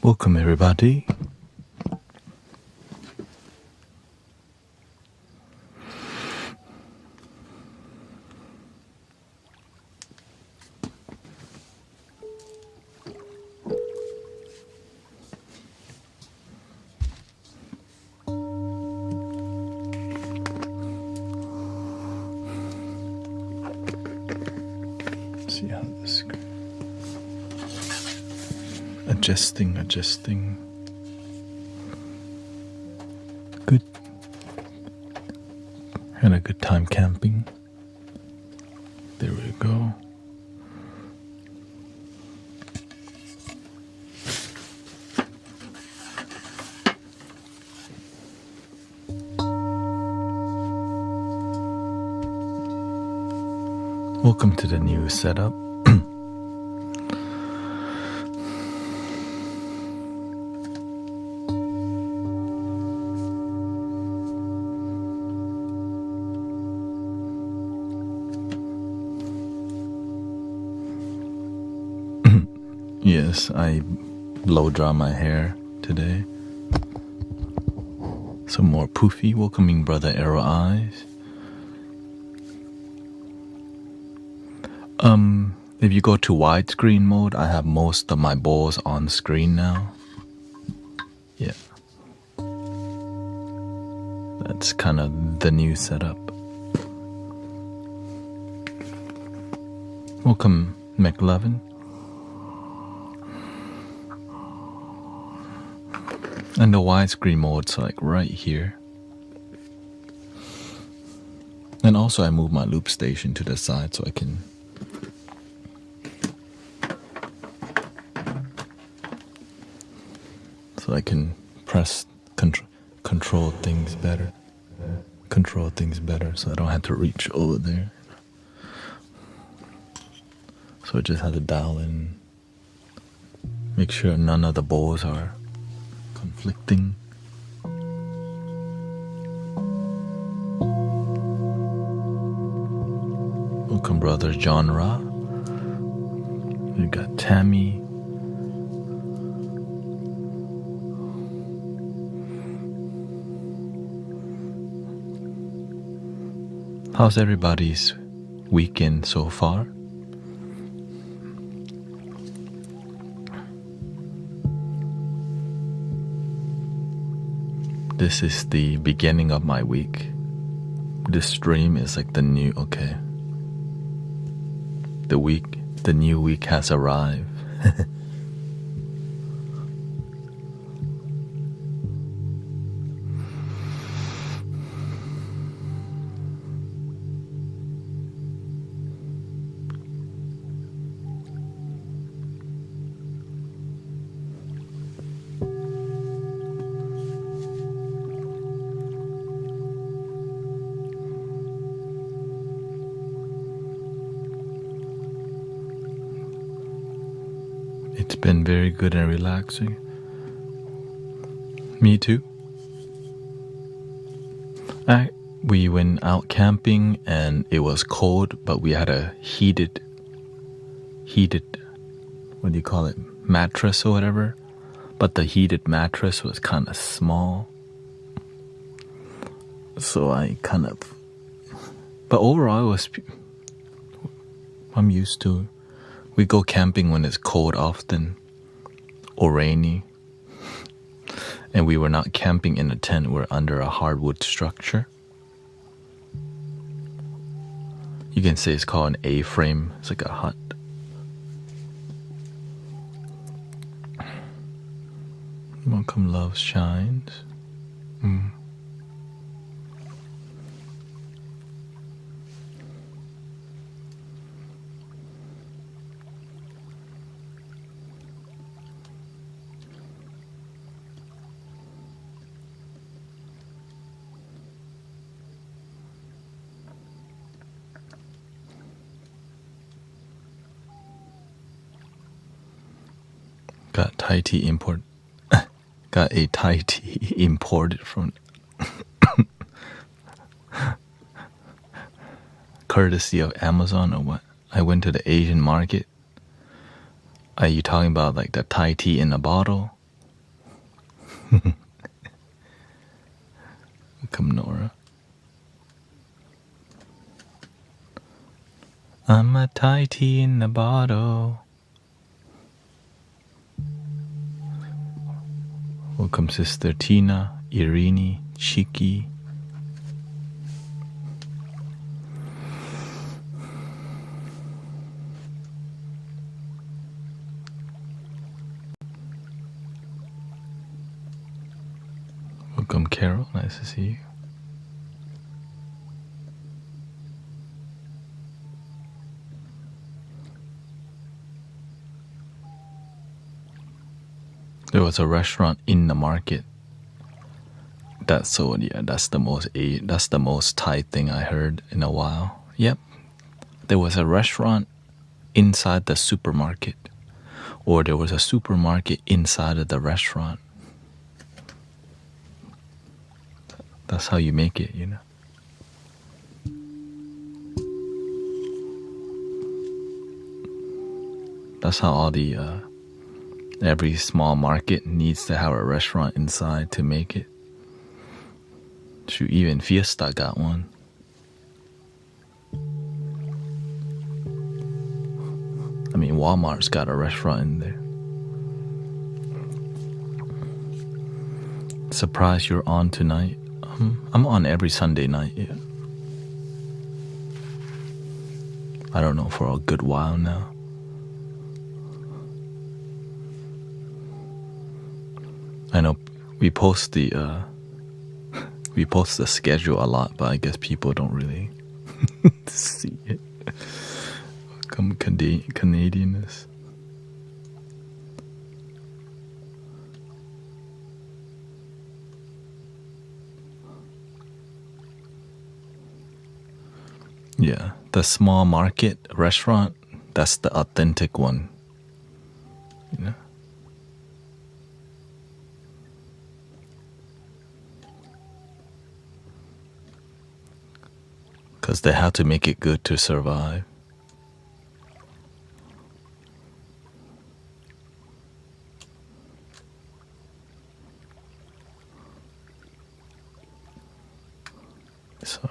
Welcome, everybody. See how this goes. Adjusting. Good. Had a good time camping. There we go. Welcome to the new setup. Yes, I blow dry my hair today. Some more poofy. Welcoming Brother Arrow Eyes. If you go to widescreen mode, I have most of my balls on screen now. Yeah. That's kind of the new setup. Welcome, McLovin. And the widescreen mode's like right here. And also I move my loop station to the side so I can press control things better. Control things better so I don't have to reach over there. So I just have to dial in. Make sure none of the balls are conflicting. Welcome, Brother John Ra. We got Tammy. How's everybody's weekend so far? This is the beginning of my week. This stream is like the new, okay. The new week has arrived. It's been very good and relaxing. Me too. We went out camping and it was cold, but we had a heated, what do you call it, mattress or whatever. But the heated mattress was kind of small. So but overall I'm used to it. We go camping when it's cold often or rainy. And we were not camping in a tent, we're under a hardwood structure. You can say it's called an A-frame. It's like a hut. Welcome, Love Shines. Got Thai tea got a Thai tea imported from courtesy of Amazon or what? I went to the Asian market. Are you talking about like the Thai tea in a bottle? Welcome, Nora. I'm a Thai tea in a bottle. Welcome, Sister Tina, Irini, Chiki. Welcome, Carol. Nice to see you. There was a restaurant in the market. That's the most Thai thing I heard in a while. Yep. There was a restaurant inside the supermarket. Or there was a supermarket inside of the restaurant. That's how you make it, you know. That's how all the every small market needs to have a restaurant inside to make it. Shoot, even Fiesta got one. I mean, Walmart's got a restaurant in there. Surprised you're on tonight. I'm on every Sunday night, yeah. I don't know, for a good while now. I know we post the schedule a lot, but I guess people don't really see it. Come Canadianness. Yeah, the small market restaurant, that's the authentic one. You know? Because they have to make it good to survive. So,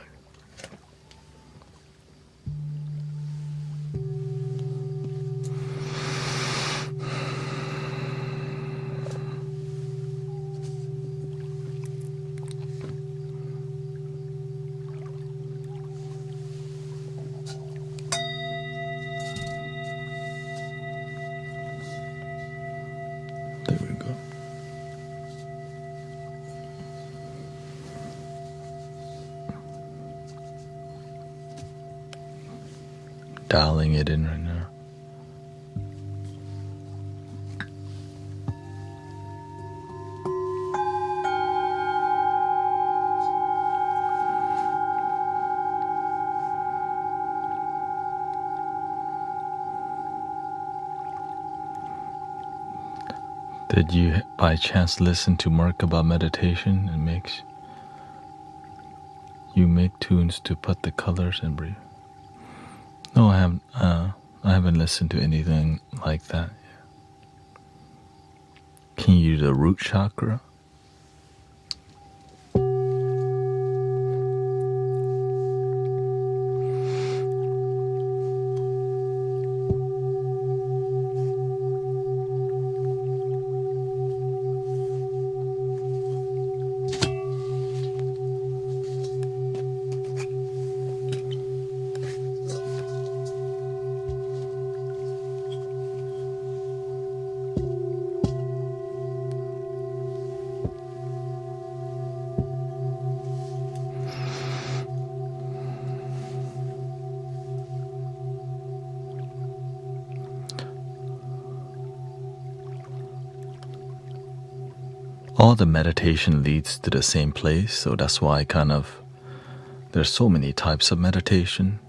there we go. Dialing it in right now. Did you by chance listen to Mark about meditation? It makes you make tunes to put the colors and breathe. No, I haven't. I haven't listened to anything like that yet. Can you do the root chakra? All the meditation leads to the same place, so that's why there's so many types of meditation.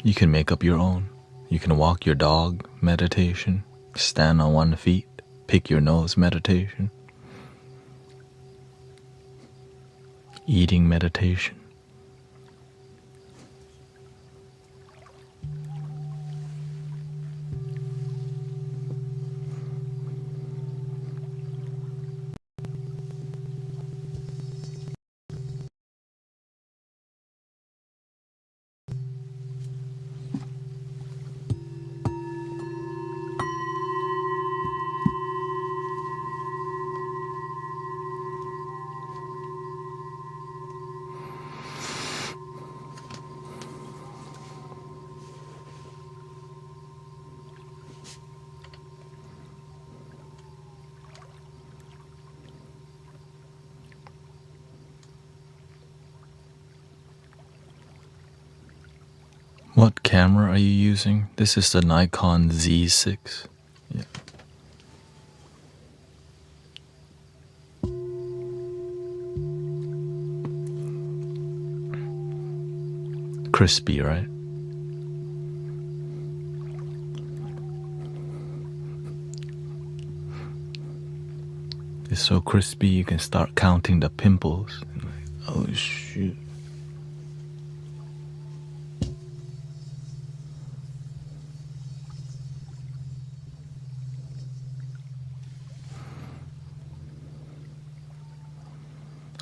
You can make up your own. You can walk your dog meditation, stand on one feet, pick your nose meditation, eating meditation. What camera are you using? This is the Nikon Z6. Yeah. Crispy, right? It's so crispy you can start counting the pimples. Oh shoot.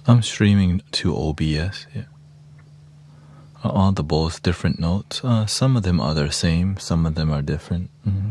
I'm streaming to OBS, yeah. Are all the bowls different notes? Some of them are the same, some of them are different. Mm-hmm.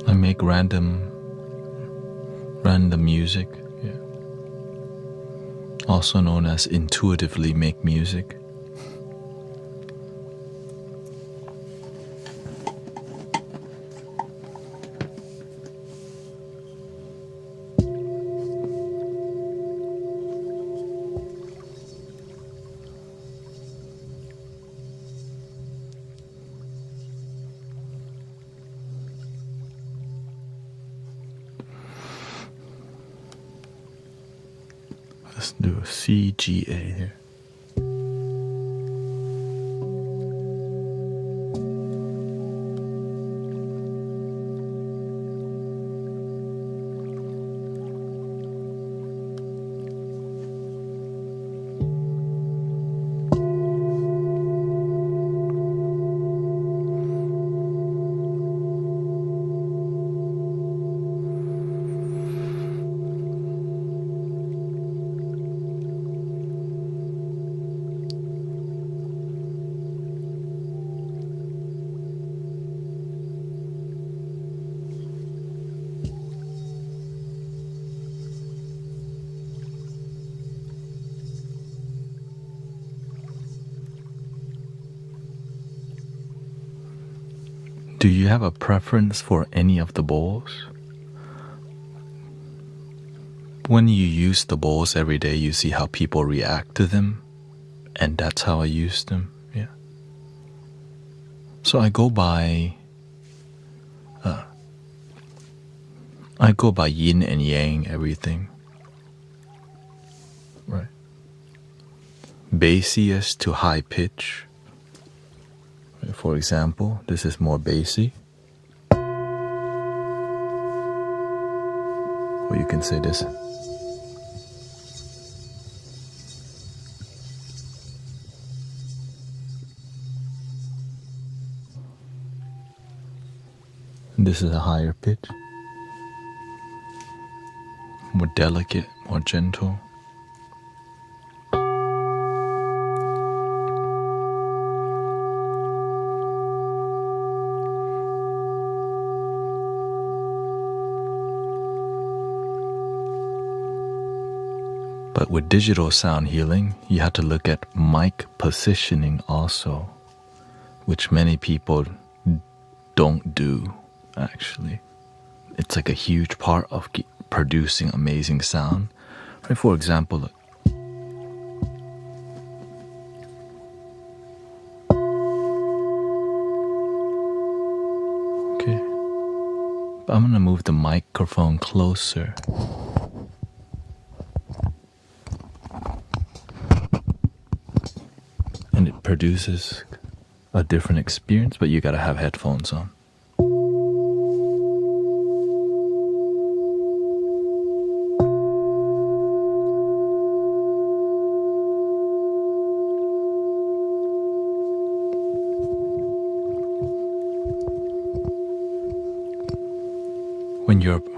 I make random music, yeah. Also known as intuitively make music. Let's do a CGA here. Do you have a preference for any of the bowls? When you use the bowls every day, you see how people react to them, and that's how I use them. Yeah. So I go by yin and yang everything. Right. Bassiest to high pitch. For example, this is more bassy. Or you can say this. And this is a higher pitch. More delicate, more gentle. But with digital sound healing, you have to look at mic positioning also, which many people don't do, actually. It's like a huge part of producing amazing sound. Right? For example, look. Okay. But I'm gonna move the microphone closer. And it produces a different experience, but you gotta have headphones on.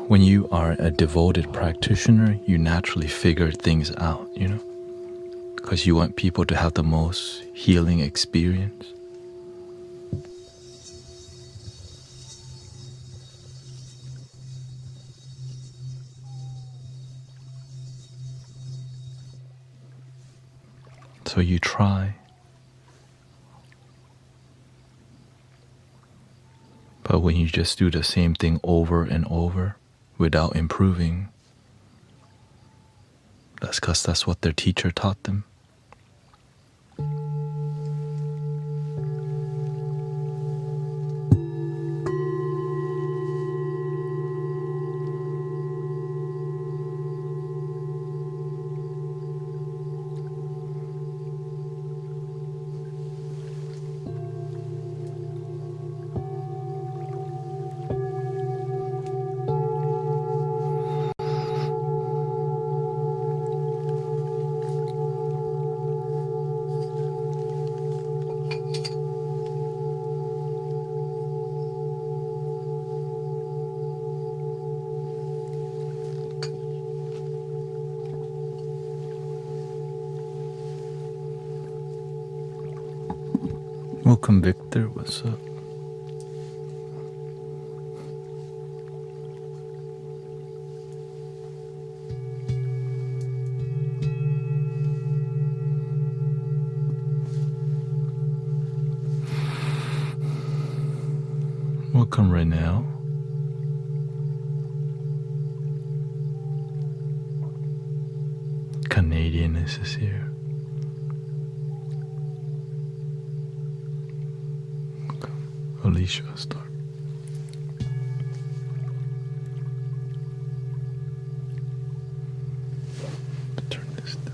when you are a devoted practitioner, you naturally figure things out, because you want people to have the most healing experience. So you try. But when you just do the same thing over and over without improving, that's because that's what their teacher taught them. Welcome, Victor. What's up? Welcome, Renelle. Canadianness is here. Alicia, start. Turn this down.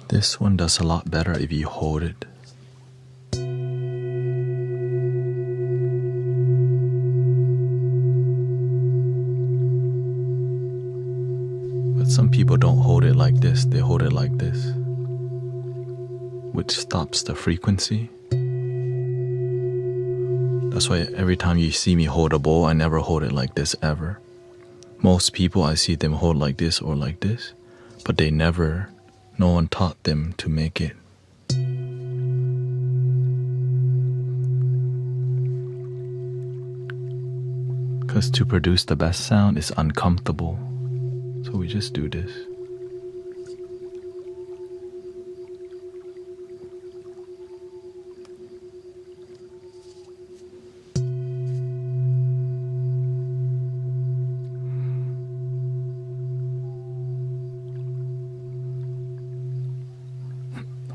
This one does a lot better if you hold it. But some people don't hold it like this, they hold it like this, which stops the frequency. That's why every time you see me hold a bowl, I never hold it like this ever. Most people, I see them hold like this or like this, but no one taught them to make it. Because to produce the best sound is uncomfortable. So we just do this.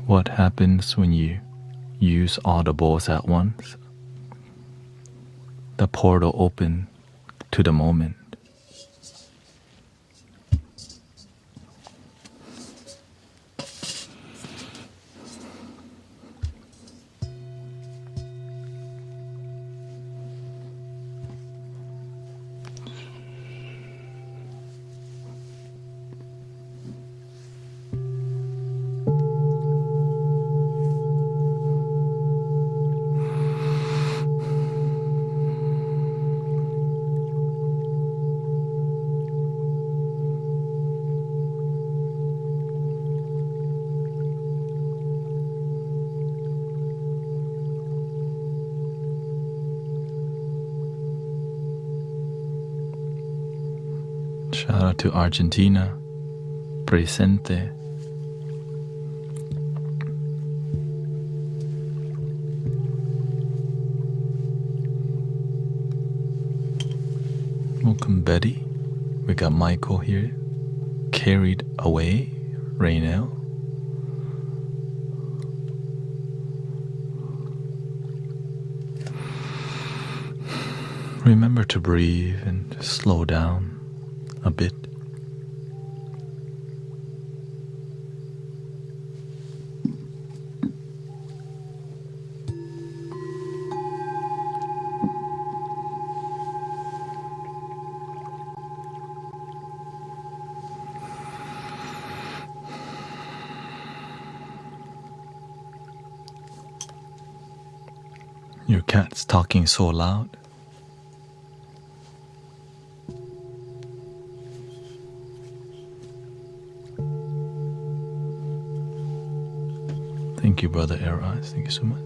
What happens when you use all the bowls at once? The portal opens to the moment. Shout out to Argentina. Presente. Welcome, Betty. We got Michael here. Carried away, Raynell. Remember to breathe and slow down a bit. Your cat's talking so loud. Thank you, Brother Air Eyes. Thank you so much.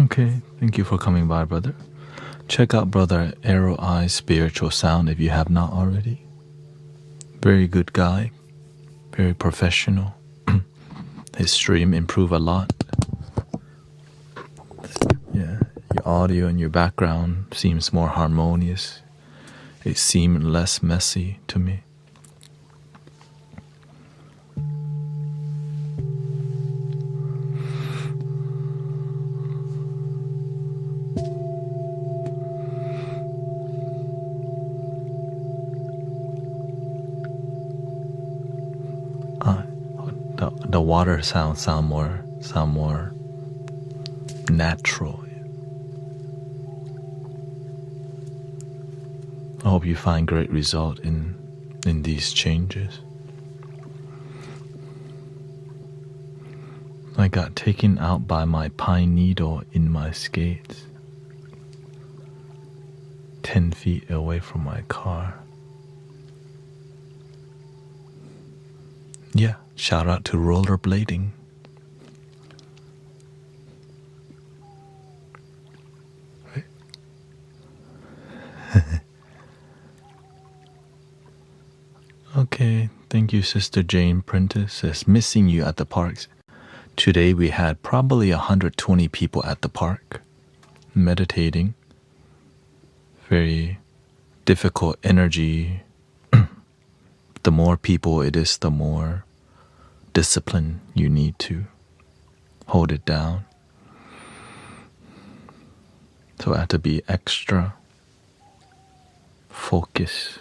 Okay, thank you for coming by, brother. Check out Brother Arrow Eyes Spiritual Sound if you have not already. Very good guy, very professional. His stream improved a lot. Yeah, your audio and your background seems more harmonious. It seemed less messy to me. The water sound more natural. I hope you find great result in these changes. I got taken out by my pine needle in my skates, 10 feet away from my car. Yeah, shout out to rollerblading. Right? Okay, thank you, Sister Jane Prentice. Says, missing you at the parks. Today we had probably 120 people at the park meditating. Very difficult energy. The more people it is, the more discipline you need to hold it down. So I had to be extra focused.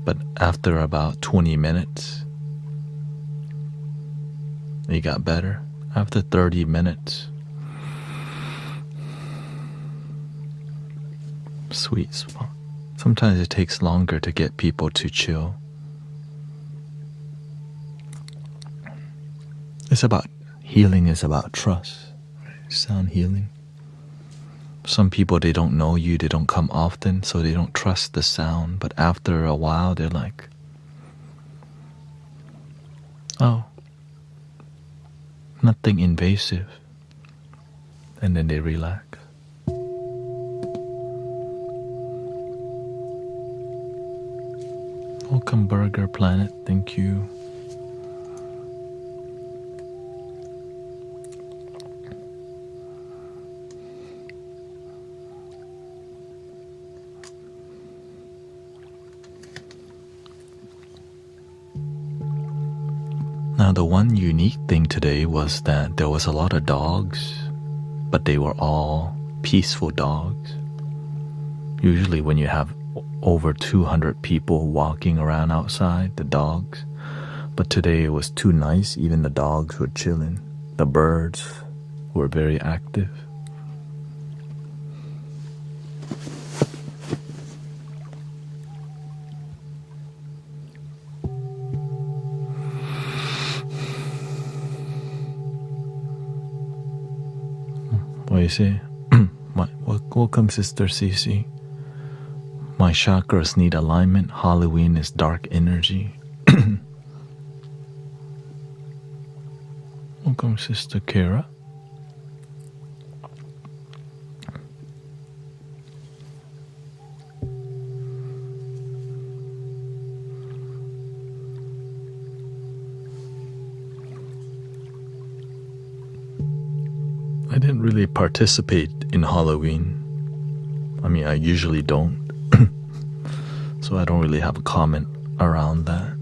But after about 20 minutes, it got better. After 30 minutes, sweet spot. Sometimes it takes longer to get people to chill. It's about healing, is about trust. Right? Sound healing. Some people, they don't know you, they don't come often, so they don't trust the sound. But after a while, they're like, oh, nothing invasive. And then they relax. Welcome, Burger Planet. Thank you. Now, the one unique thing today was that there was a lot of dogs, but they were all peaceful dogs. Usually when you have over 200 people walking around outside, the dogs. But today it was too nice, even the dogs were chilling. The birds were very active. What do you say? Welcome, Sister Cece. My chakras need alignment. Halloween is dark energy. Welcome, Sister Kara. I didn't really participate in Halloween. I mean, I usually don't. So I don't really have a comment around that.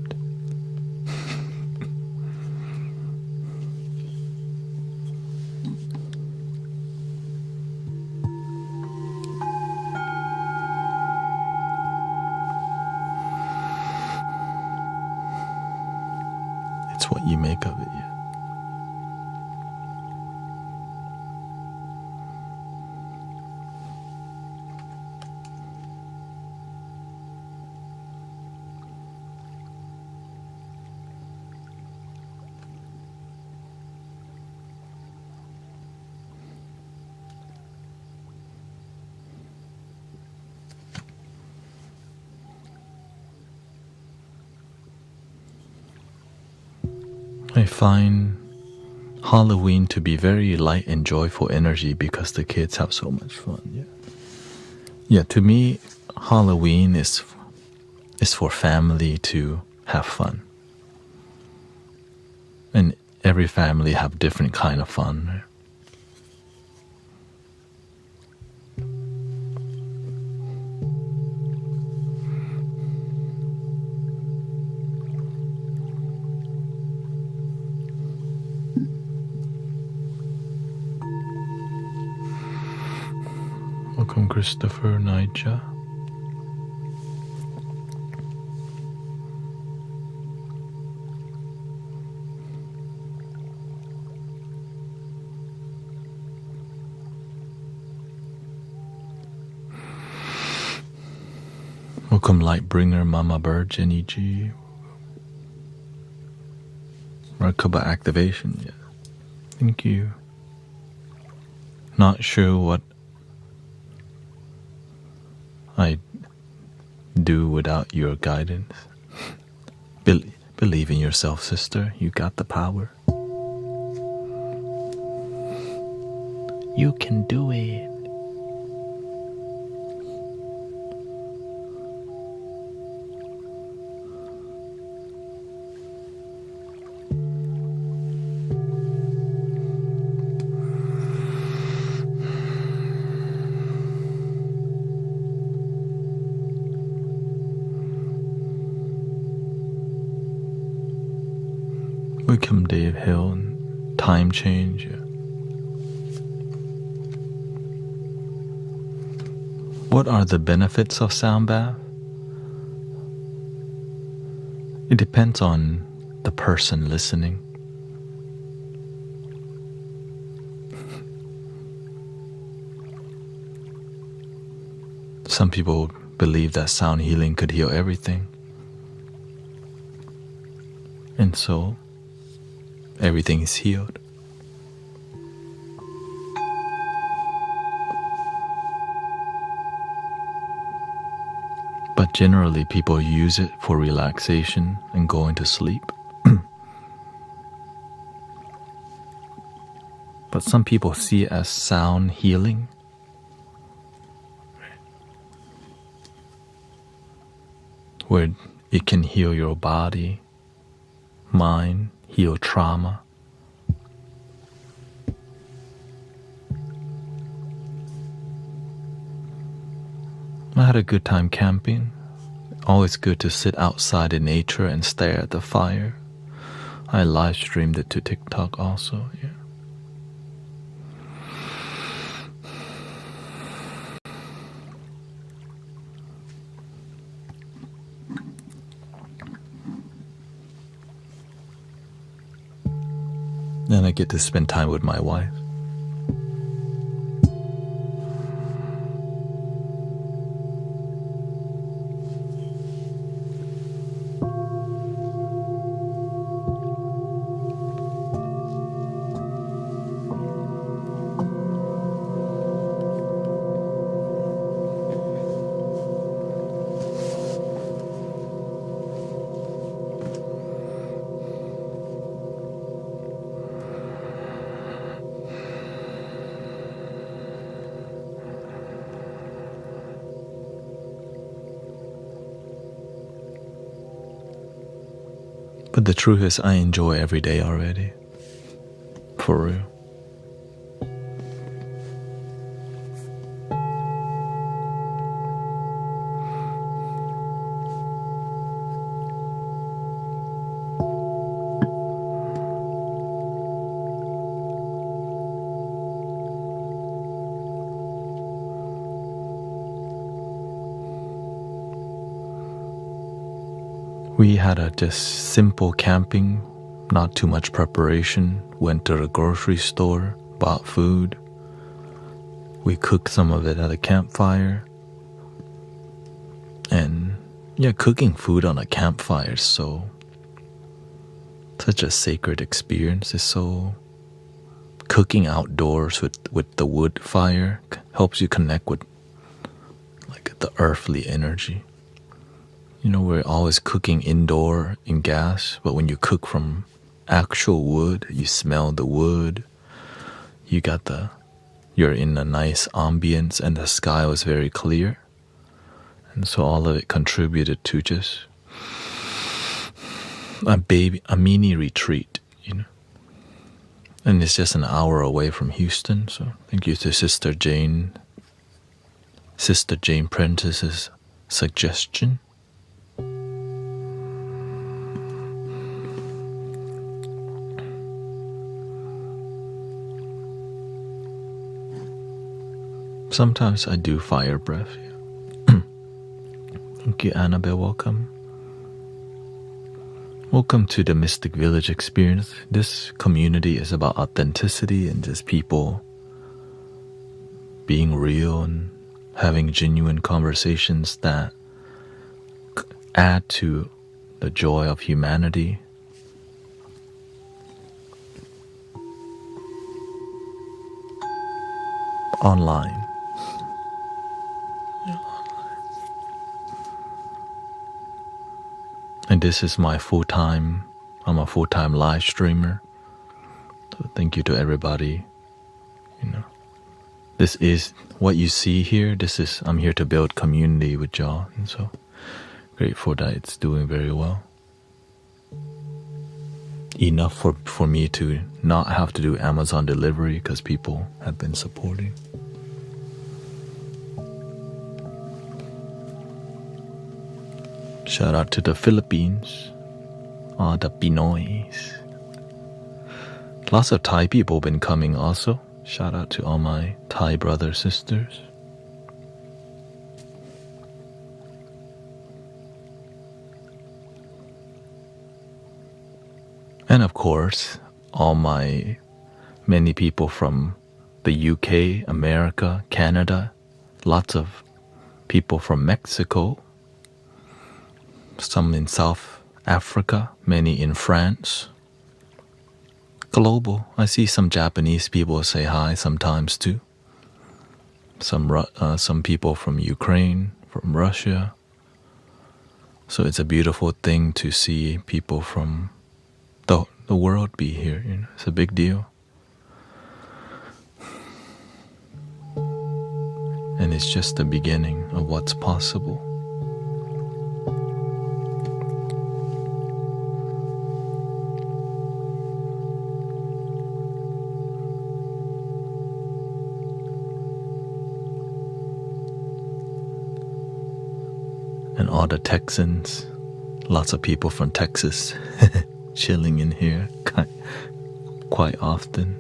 It's what you make of it, yeah. I find Halloween to be very light and joyful energy because the kids have so much fun. Yeah, to me, Halloween is for family to have fun, and every family have different kind of fun. Right? Welcome, Christopher, Nija. Welcome, Lightbringer, Mama Bird, Jenny G. Merkaba activation, yeah. Thank you. Not sure what I do without your guidance. Believe in yourself, sister. You got the power. You can do it. Welcome, Dave Hill, and time change. Yeah. What are the benefits of sound bath? It depends on the person listening. Some people believe that sound healing could heal everything. And so, everything is healed. But generally, people use it for relaxation and going to sleep. But some people see it as sound healing. Where it can heal your body, mind, heal trauma. I had a good time camping. Always good to sit outside in nature and stare at the fire. I live streamed it to TikTok also, yeah. Then I get to spend time with my wife. But the truth is, I enjoy every day already. For real. We had a just simple camping, not too much preparation. Went to the grocery store, bought food. We cooked some of it at a campfire. And yeah, cooking food on a campfire is such a sacred experience. It's so cooking outdoors with the wood fire helps you connect with like the earthly energy. You know, we're always cooking indoor in gas, but when you cook from actual wood, you smell the wood. You're in a nice ambience, and the sky was very clear. And so all of it contributed to just a mini retreat, you know. And it's just an hour away from Houston, so thank you to Sister Jane Prentice's suggestion. Sometimes I do fire breath. Yeah. Thank you, Annabelle. Welcome. Welcome to the Mystic Village experience. This community is about authenticity and just people being real and having genuine conversations that add to the joy of humanity. Online. And this is my I'm a full-time live streamer. So thank you to everybody. You know, this is what you see here. I'm here to build community with y'all. And so grateful that it's doing very well. Enough for me to not have to do Amazon delivery because people have been supporting. Shout out to the Philippines, the Pinoys. Lots of Thai people been coming also. Shout out to all my Thai brothers, sisters. And of course, many people from the UK, America, Canada, lots of people from Mexico, some in South Africa, many in France. Global. I see some Japanese people say hi sometimes too. Some people from Ukraine, from Russia. So it's a beautiful thing to see people from the world be here. You know, it's a big deal. And it's just the beginning of what's possible. And all the Texans, lots of people from Texas chilling in here quite often.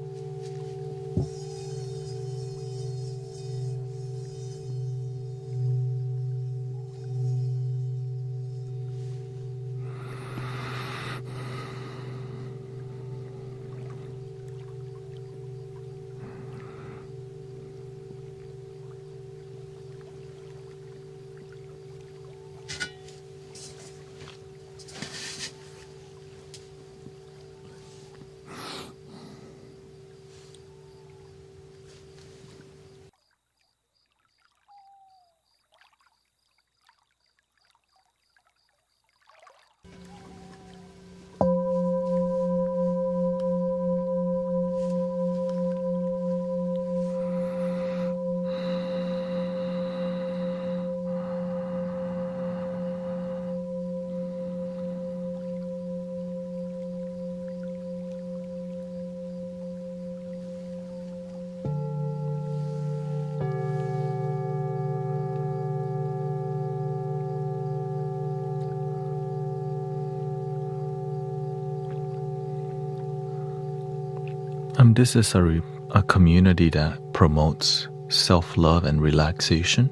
This is a community that promotes self-love and relaxation,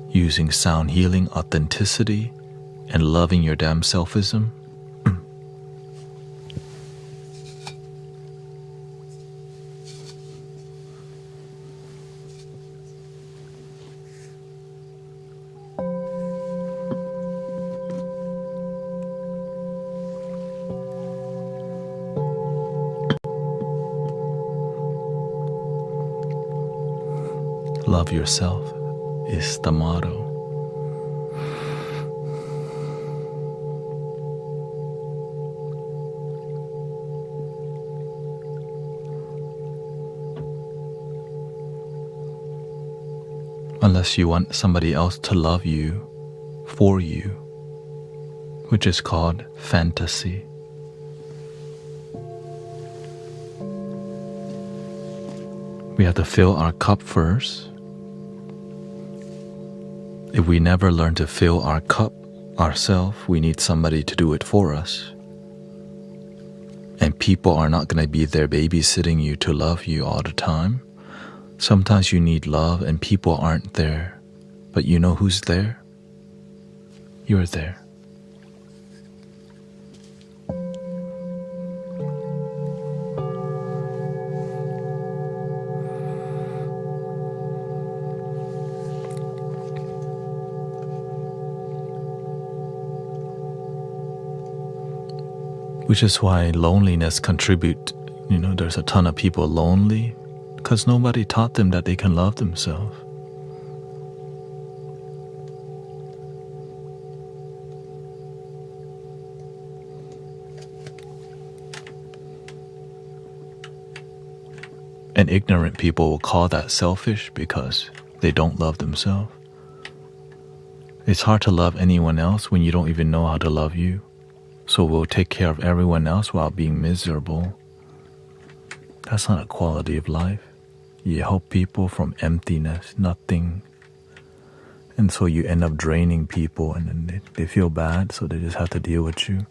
using sound healing, authenticity, and loving your damn selfism. Love yourself is the motto. Unless you want somebody else to love you for you, which is called fantasy. We have to fill our cup first. If we never learn to fill our cup ourselves, we need somebody to do it for us. And people are not going to be there babysitting you to love you all the time. Sometimes you need love and people aren't there. But you know who's there? You're there. Which is why loneliness contribute. There's a ton of people lonely because nobody taught them that they can love themselves. And ignorant people will call that selfish because they don't love themselves. It's hard to love anyone else when you don't even know how to love you. So we'll take care of everyone else while being miserable. That's not a quality of life. You help people from emptiness, nothing. And so you end up draining people and then they feel bad, so they just have to deal with you.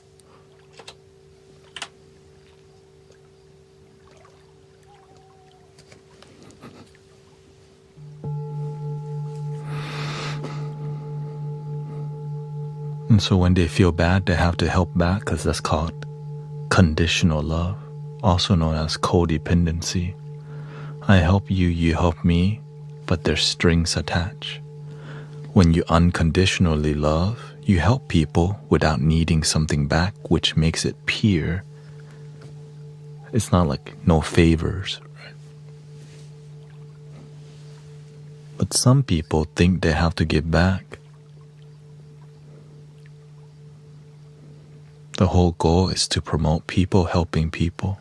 And so when they feel bad, they have to help back because that's called conditional love, also known as codependency. I help you, you help me, but there's strings attached. When you unconditionally love, you help people without needing something back, which makes it pure. It's not like no favors, right? But some people think they have to give back. The whole goal is to promote people helping people.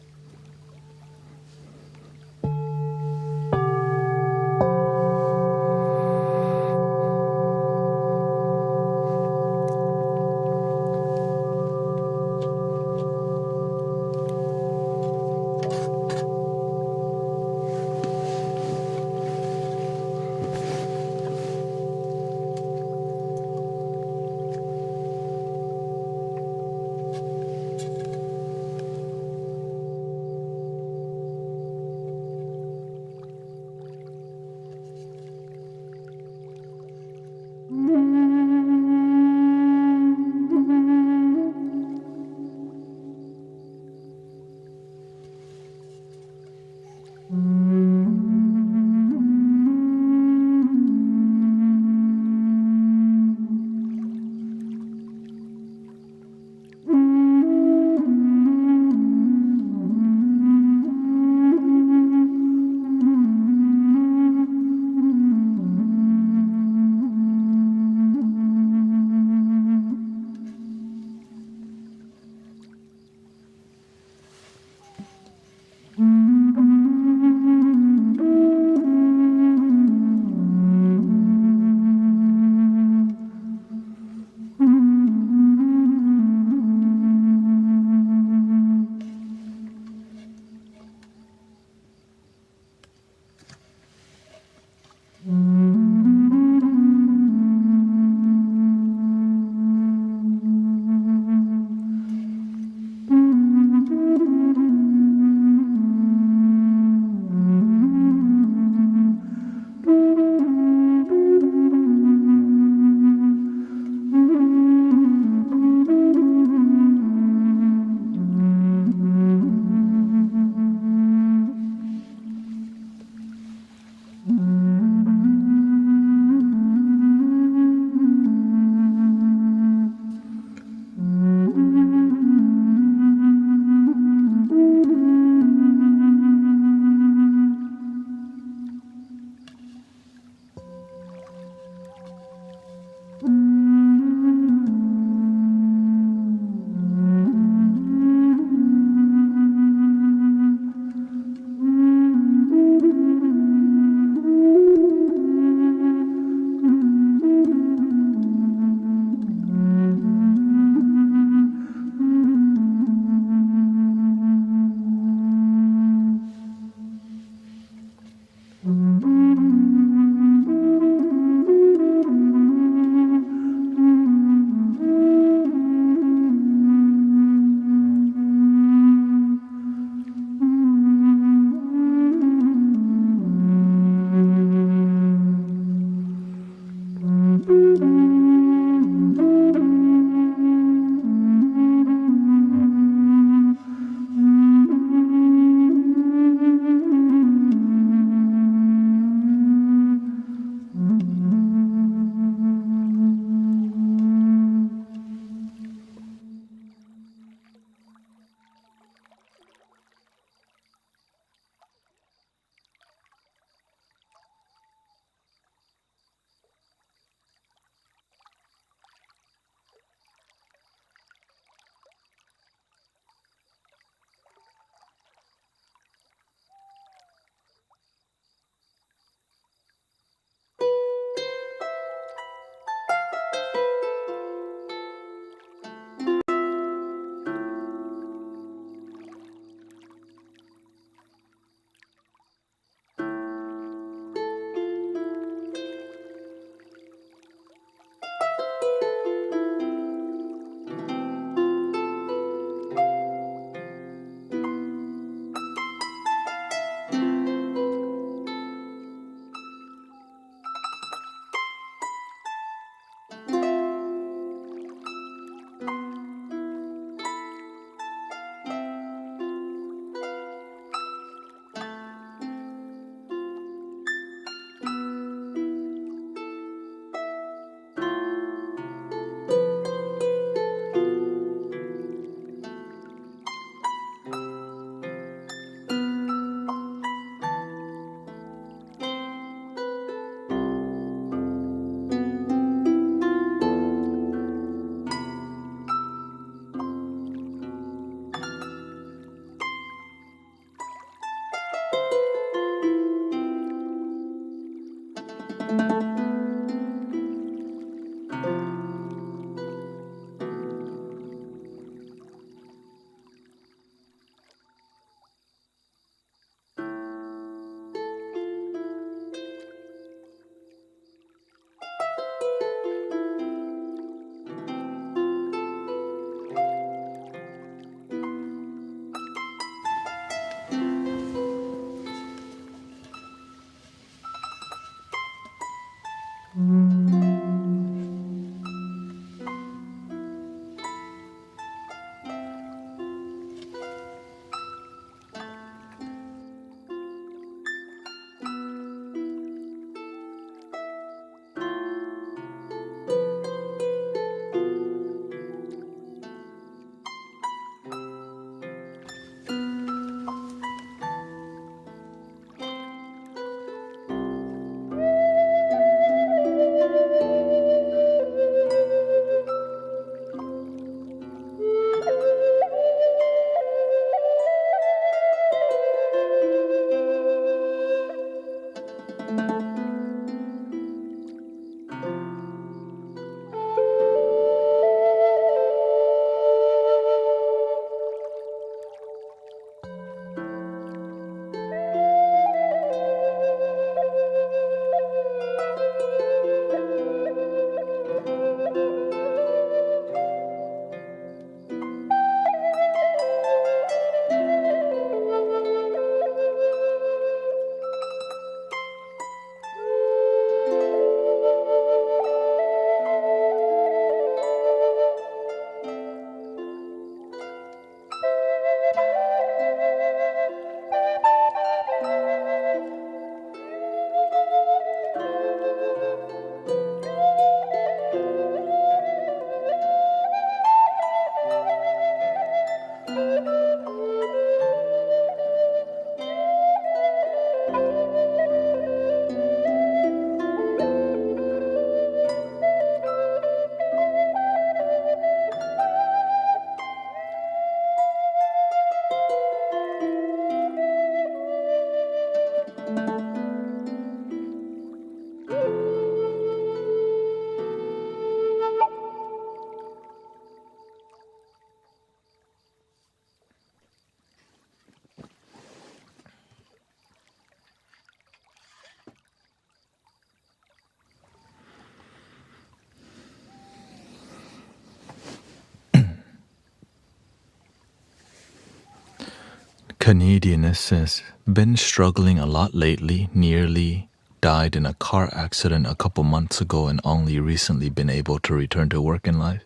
Canadian says, been struggling a lot lately, nearly died in a car accident a couple months ago and only recently been able to return to work in life.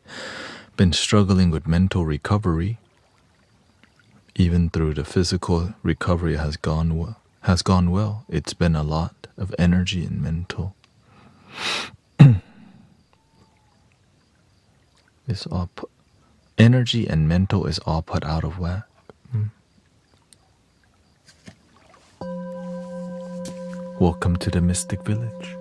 Been struggling with mental recovery. Even through the physical recovery has gone well. It's been a lot of energy and mental. It's all energy and mental is all put out of whack. Welcome to the Mystic Village.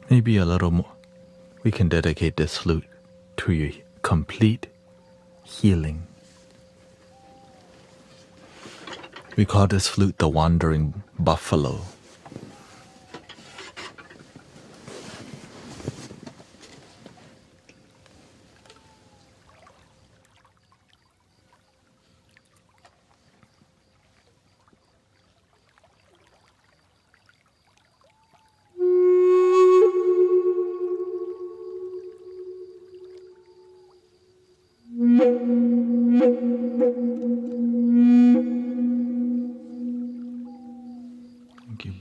Maybe a little more. We can dedicate this flute to your complete healing. We call this flute the Wandering Buffalo. Thank you,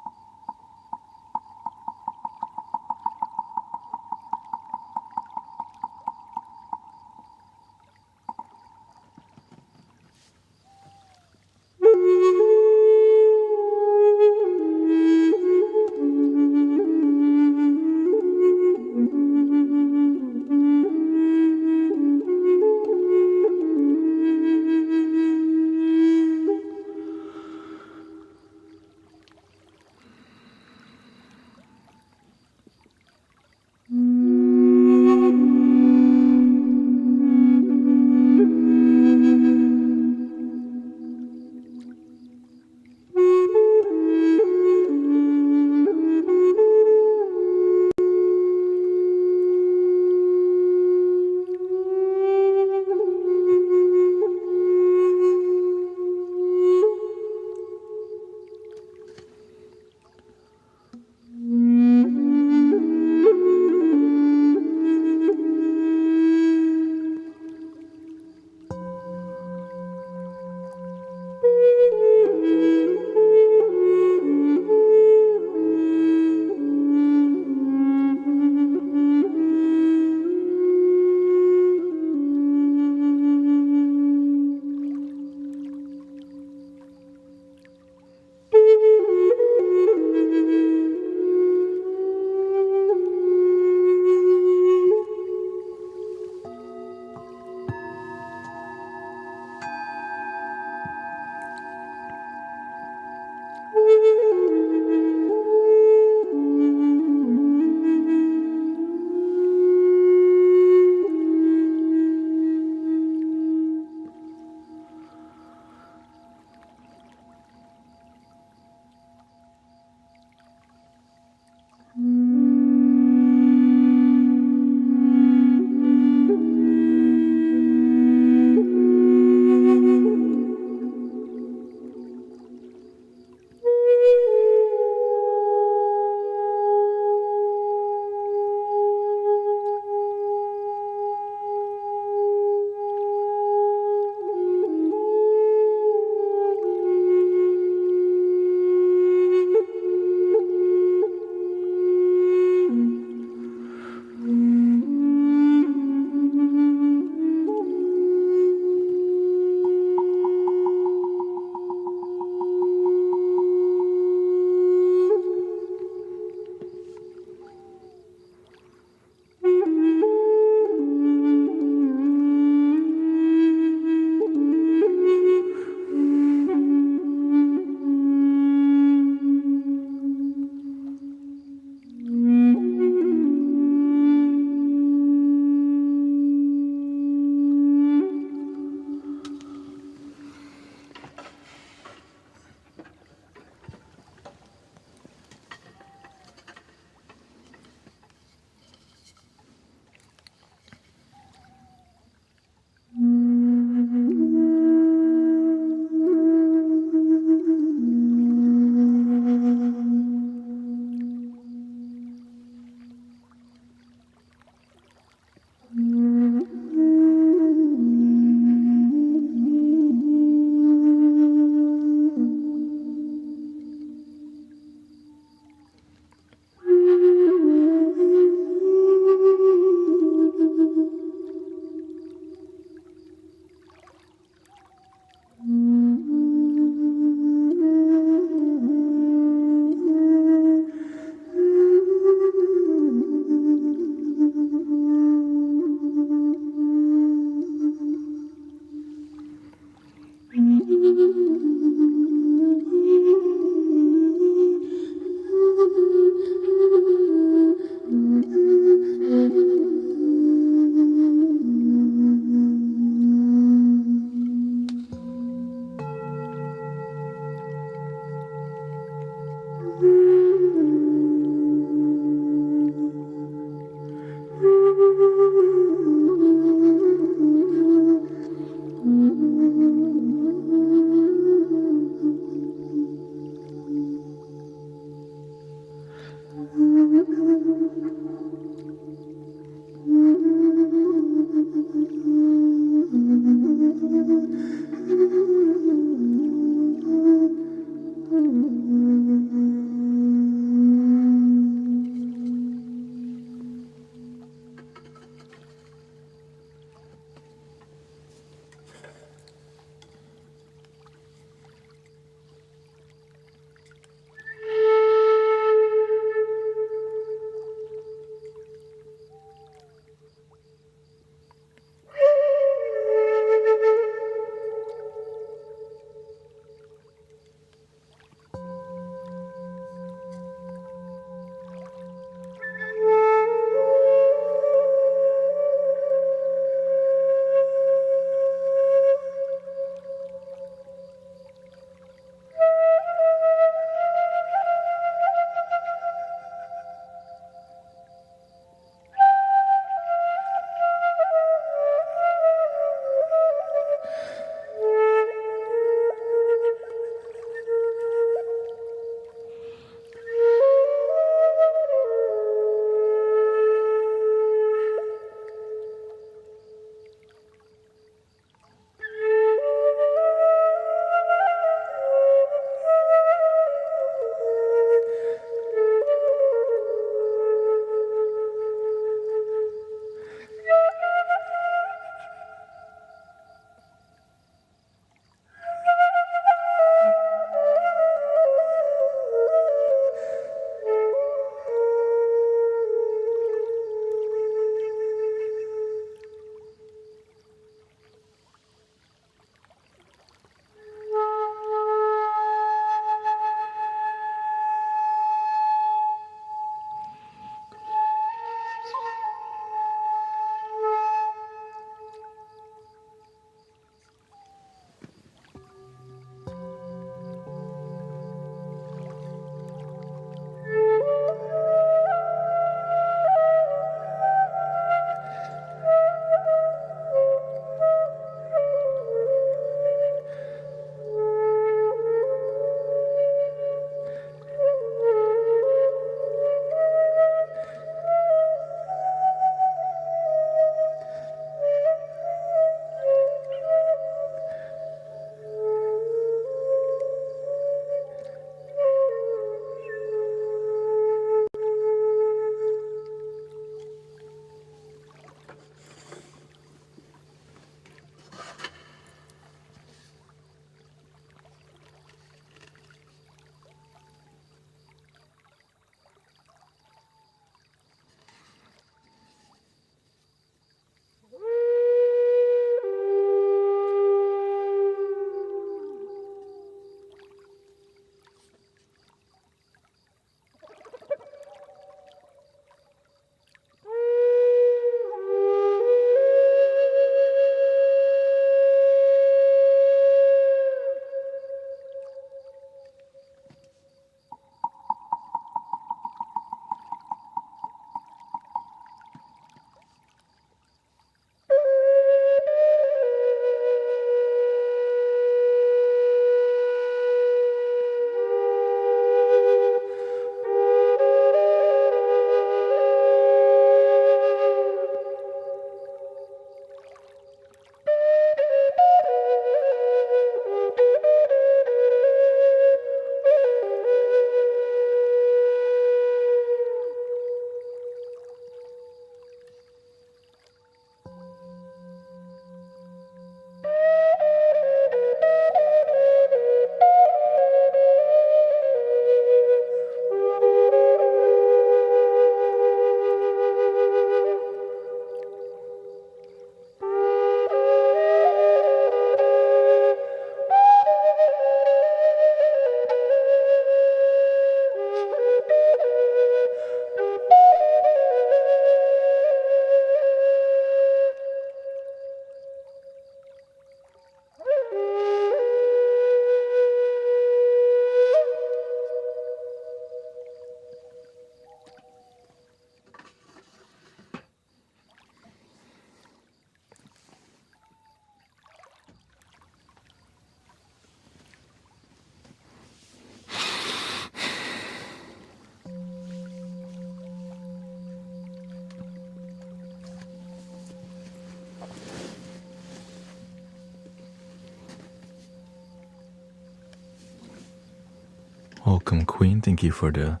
Welcome, Queen. Thank you for the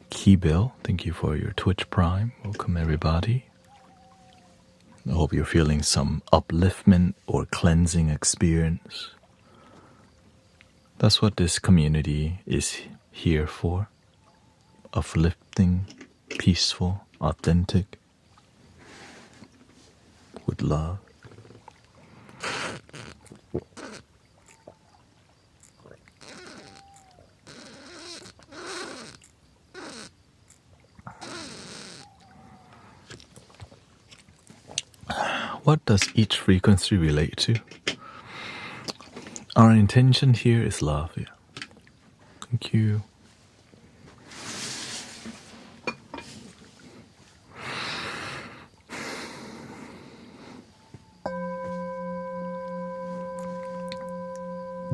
key bill. Thank you for your Twitch Prime. Welcome, everybody. I hope you're feeling some upliftment or cleansing experience. That's what this community is here for. Uplifting, peaceful, authentic, with love. What does each frequency relate to? Our intention here is love. Yeah. Thank you.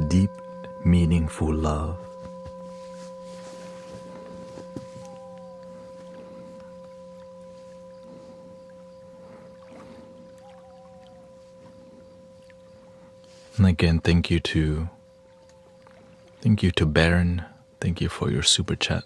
Deep, meaningful love. And again, thank you to Baron. Thank you for your super chat.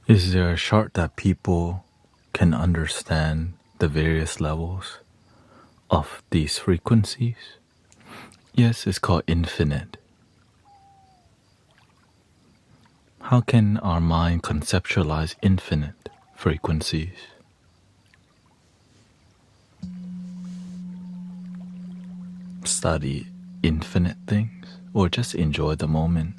Is there a chart that people can understand the various levels of these frequencies? Yes, it's called infinite. How can our mind conceptualize infinite frequencies? Study infinite things or just enjoy the moment?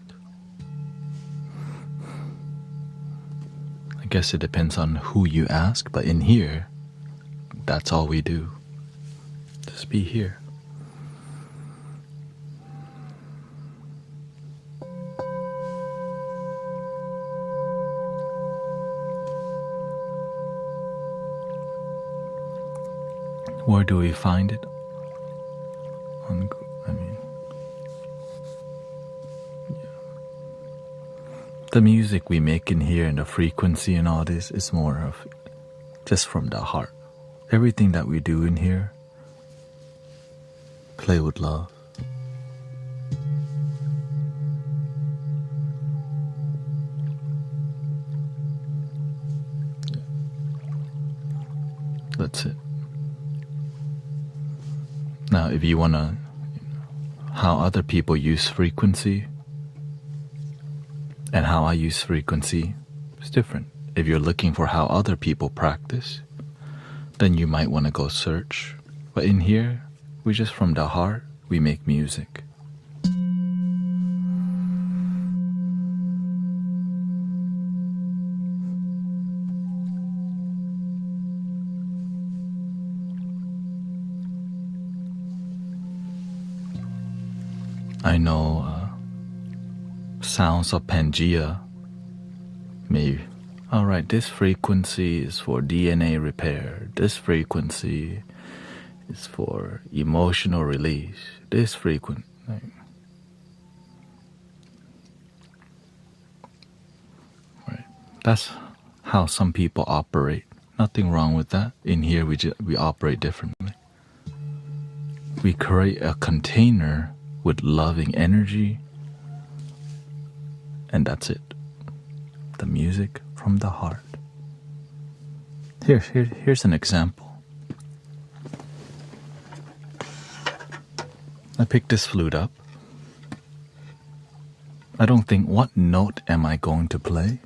I guess it depends on who you ask, but in here, that's all we do. Just be here. Where do we find it? The music we make in here and the frequency and all this is more of just from the heart. Everything that we do in here, play with love. That's it. Now, if you want to, how other people use frequency and how I use frequency is different. If you're looking for how other people practice, then you might want to go search. But in here, we just from the heart, we make music. I know sounds of Pangea may, alright, this frequency is for DNA repair, this frequency is for emotional release, this frequency. Right. That's how some people operate. Nothing wrong with that. In here we operate differently. We create a container with loving energy, and that's it. The music from the heart. Here's an example. I picked this flute up. I don't think, what note am I going to play?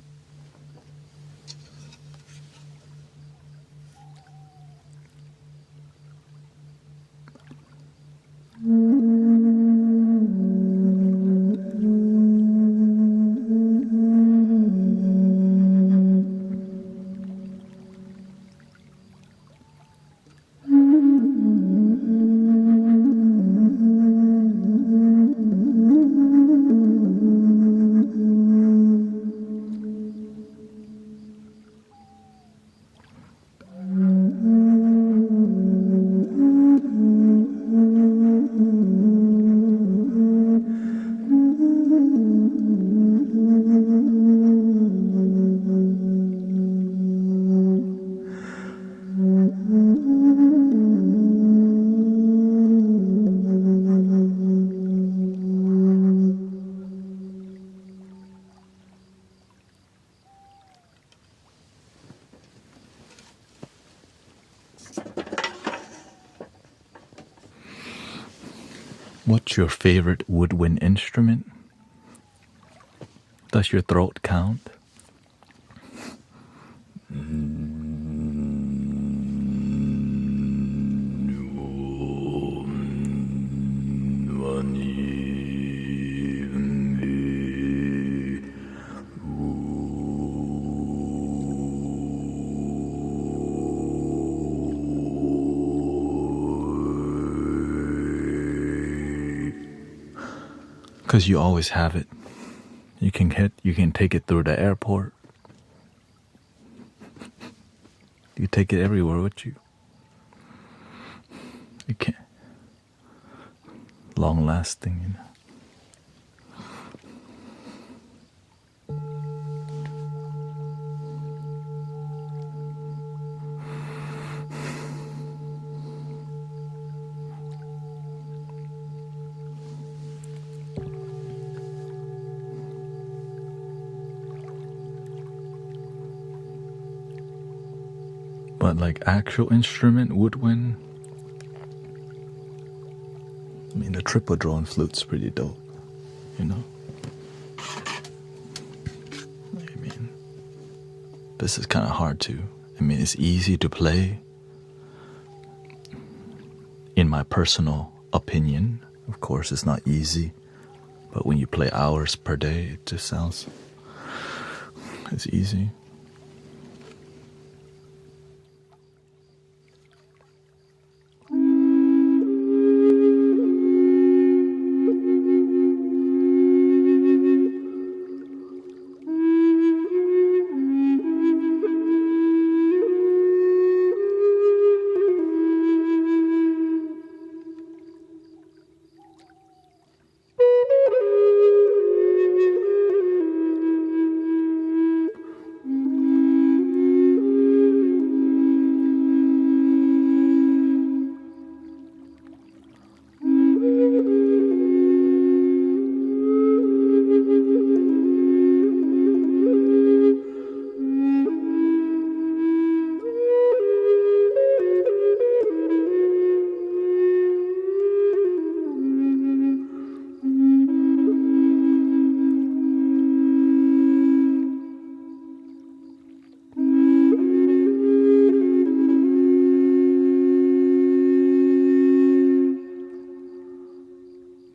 What's your favorite woodwind instrument? Does your throat count? Because you always have it. You can take it through the airport. You take it everywhere with you. You can't. Long lasting, you know. But like actual instrument, woodwind, I mean the triple drone flute's pretty dope, you know? I mean, this is kind of hard too. I mean, it's easy to play, in my personal opinion. Of course, it's not easy, but when you play hours per day, it just sounds, it's easy.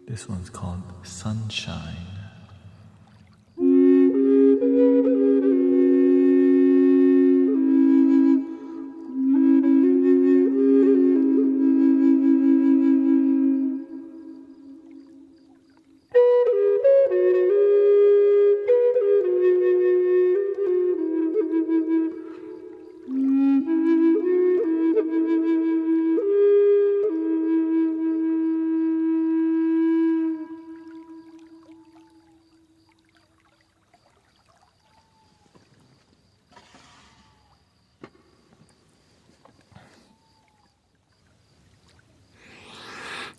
This one's called Sunshine.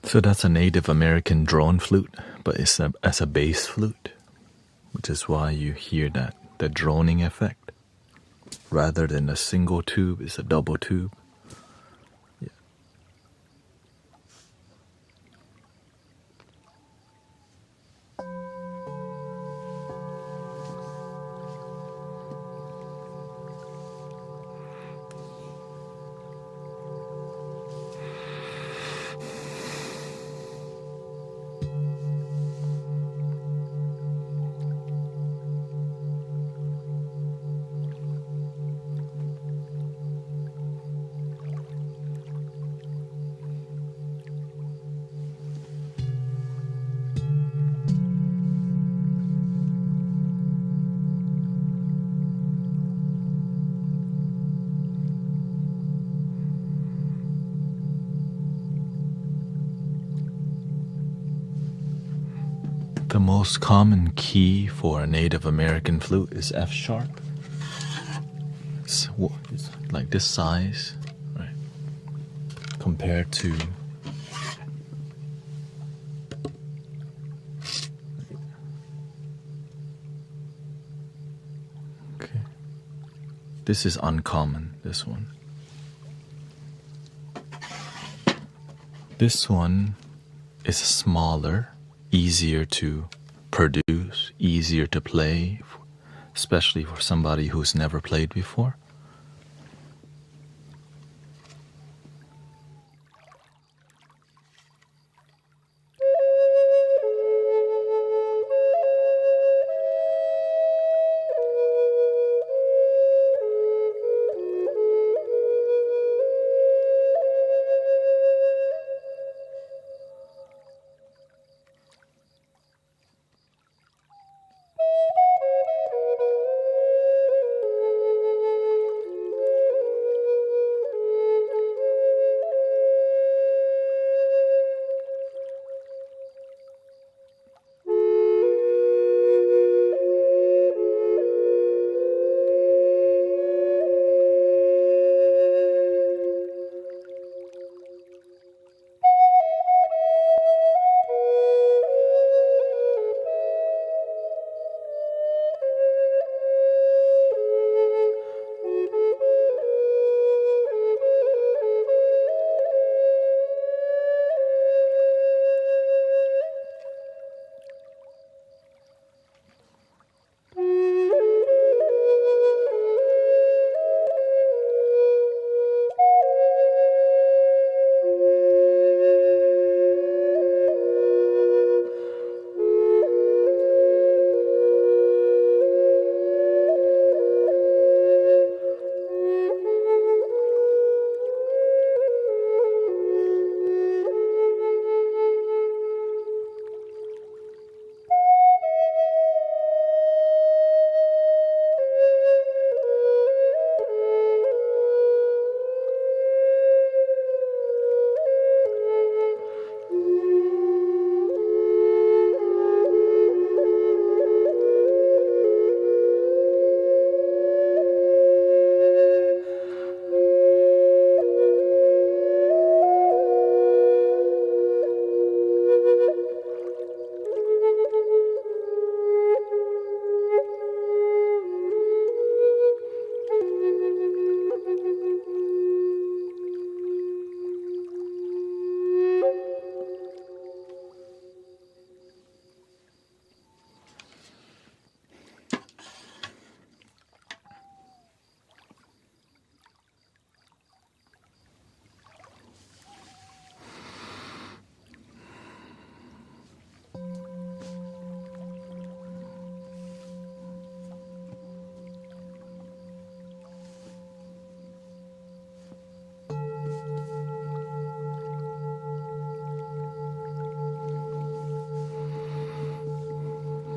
So that's a Native American drone flute, but it's as a bass flute, which is why you hear that the droning effect. Rather than a single tube, it's a double tube. Yeah. The most common key for a Native American flute is F sharp. It's like this size, right? Compared to okay. This is uncommon, this one. This one is smaller, easier to produce, easier to play, especially for somebody who's never played before.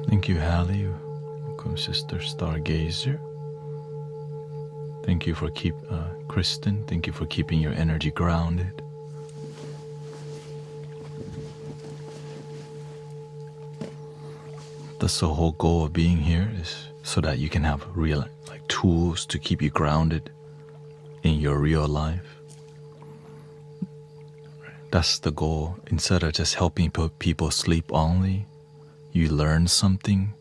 Thank you, Hallie. Welcome, Sister Stargazer. Thank you for Kristen. Thank you for keeping your energy grounded. That's the whole goal of being here, is so that you can have real tools to keep you grounded in your real life. That's the goal. Instead of just helping people sleep only, you learn something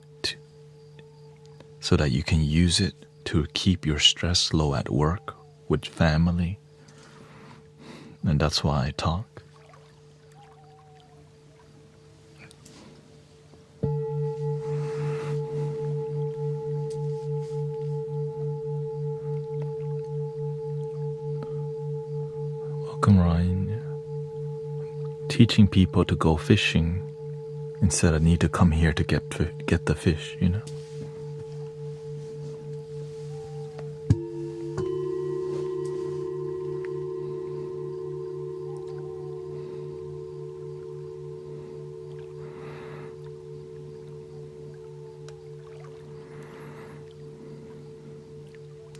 so that you can use it to keep your stress low at work, with family. And that's why I talk. Welcome, Ryan. Teaching people to go fishing instead of need to come here to get the fish, you know.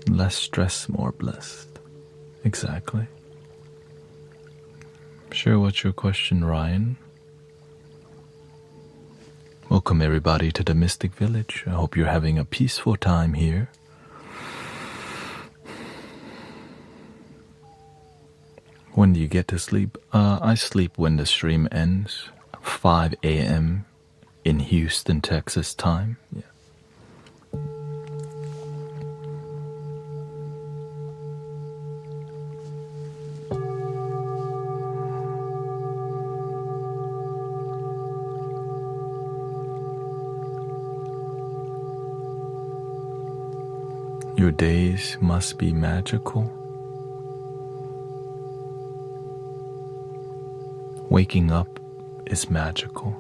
Less stress, more blessed. Exactly. Sure, what's your question, Ryan? Welcome everybody to the Mystic Village. I hope you're having a peaceful time here. When do you get to sleep? I sleep when the stream ends. 5 a.m. in Houston, Texas time. Yeah. Your days must be magical. Waking up is magical.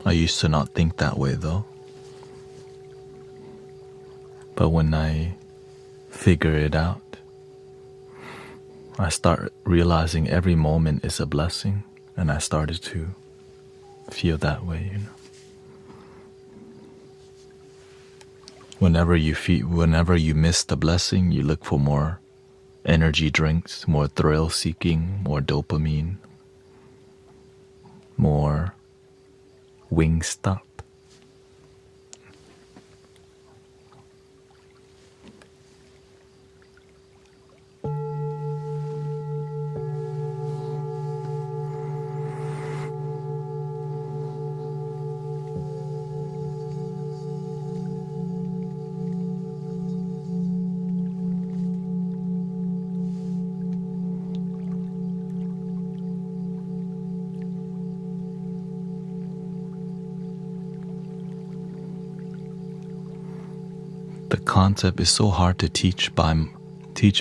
I used to not think that way though. But when I figure it out, I start realizing every moment is a blessing, and I started to feel that way, you know. Whenever you miss the blessing, you look for more energy drinks, more thrill seeking, more dopamine, more Wingstop. The concept is so hard to teach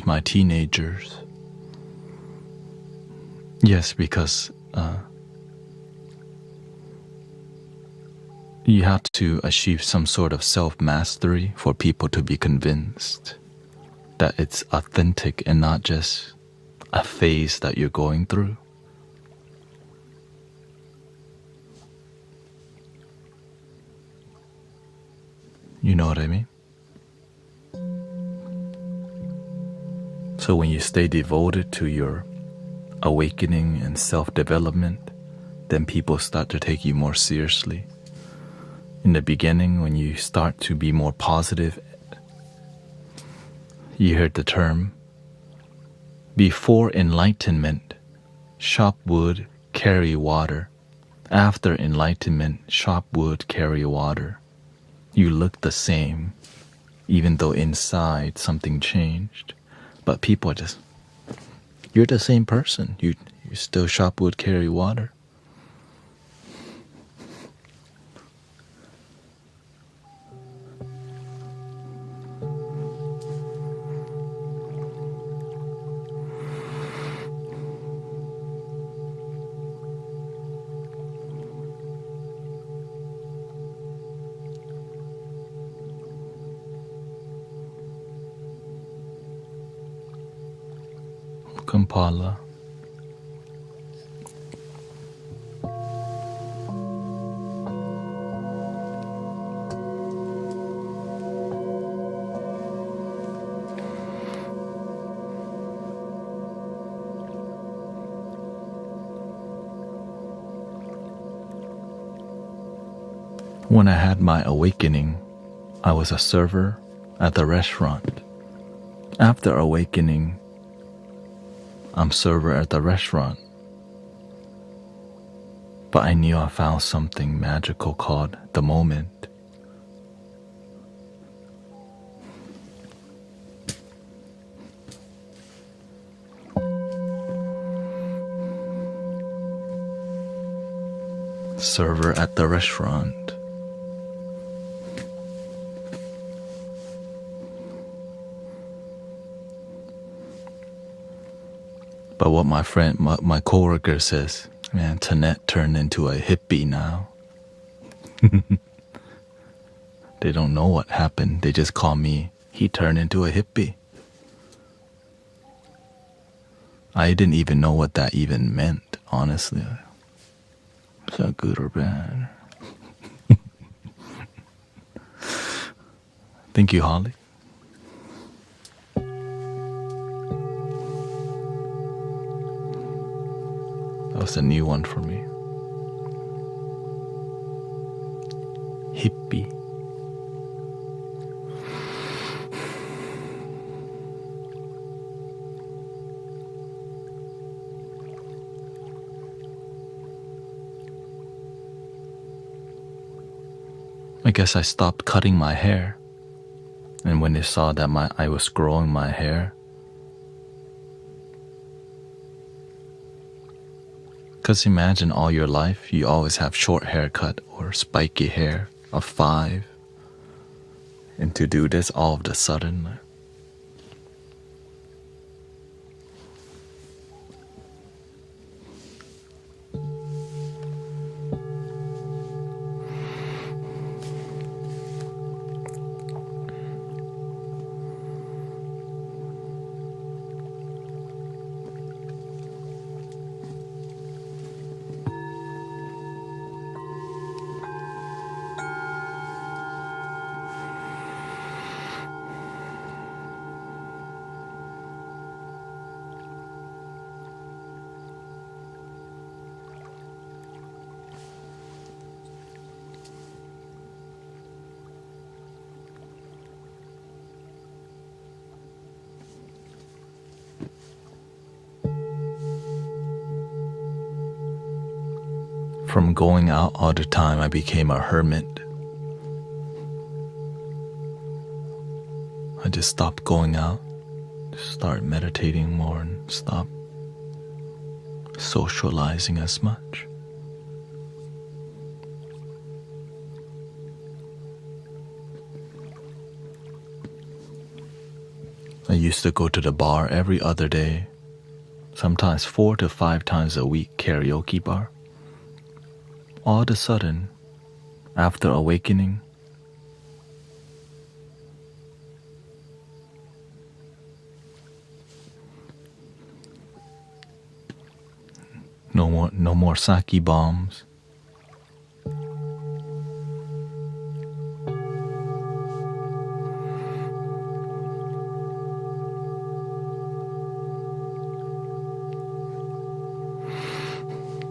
my teenagers. Yes, because you have to achieve some sort of self-mastery for people to be convinced that it's authentic and not just a phase that you're going through. You know what I mean? So when you stay devoted to your awakening and self-development, then people start to take you more seriously. In the beginning, when you start to be more positive, you heard the term, before enlightenment, shop wood, carry water. After enlightenment, shop wood, carry water. You look the same, even though inside something changed. But people are just, you're the same person. You still shop wood, carry water. Kampala. When I had my awakening, I was a server at the restaurant. After awakening, I'm server at the restaurant. But I knew I found something magical called the moment. Server at the restaurant. But what my coworker says, man, Thanet turned into a hippie now. They don't know what happened. They just call me, he turned into a hippie. I didn't even know what that even meant, honestly. Is that good or bad? Thank you, Holly. That was a new one for me. Hippie. I guess I stopped cutting my hair. And when they saw that I was growing my hair, Because imagine all your life you always have short haircut or spiky hair of 5. And to do this all of a sudden, from going out all the time, I became a hermit. I just stopped going out, just started meditating more and stopped socializing as much. I used to go to the bar every other day, sometimes 4 to 5 times a week, karaoke bar. All of a sudden, after awakening, no more sake bombs.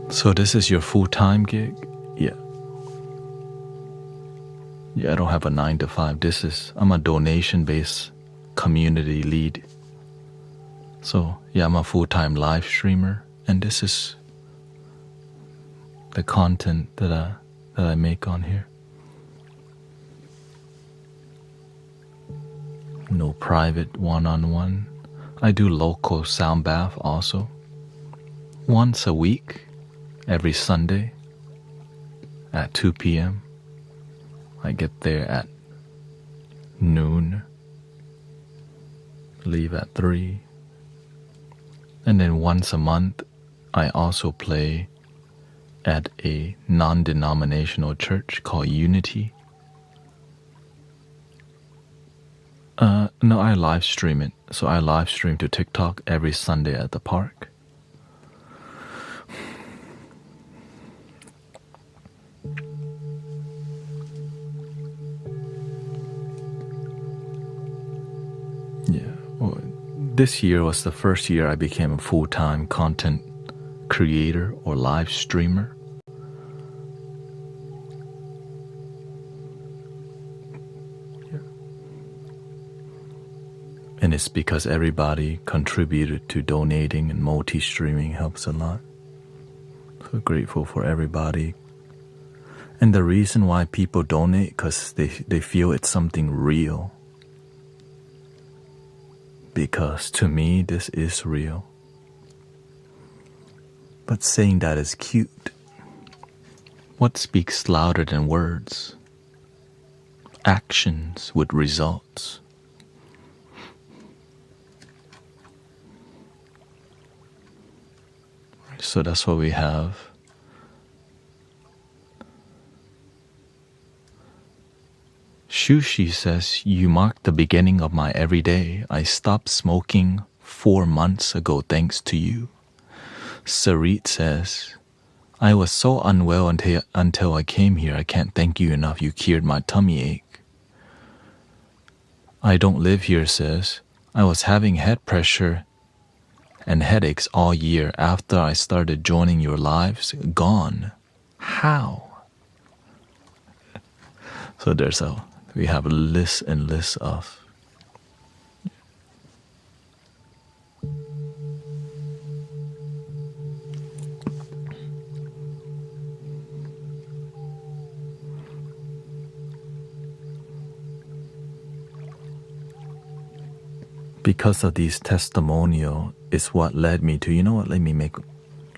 So this is your full-time gig? Yeah. Yeah, I don't have a 9 to 5. I'm a donation-based community lead. So yeah, I'm a full-time live streamer, and this is the content that I make on here. No private one-on-one. I do local sound bath also. Once a week, every Sunday at 2 p.m. I get there at noon, leave at 3. And then once a month, I also play at a non-denominational church called Unity. No, I live stream it. So I live stream to TikTok every Sunday at the park. Yeah, well, this year was the first year I became a full-time content creator or live streamer. And it's because everybody contributed to donating, and multi-streaming helps a lot. So grateful for everybody. And the reason why people donate, because they feel it's something real. Because to me, this is real. But saying that is cute. What speaks louder than words? Actions with results. So that's what we have. Shushi says, you marked the beginning of my everyday. I stopped smoking 4 months ago thanks to you. Sarit says, I was so unwell until I came here. I can't thank you enough. You cured my tummy ache. I don't live here says, I was having head pressure and headaches all year. After I started joining your lives, gone. How? So we have lists and lists of. Because of these testimonial is what led me to, you know what, let me make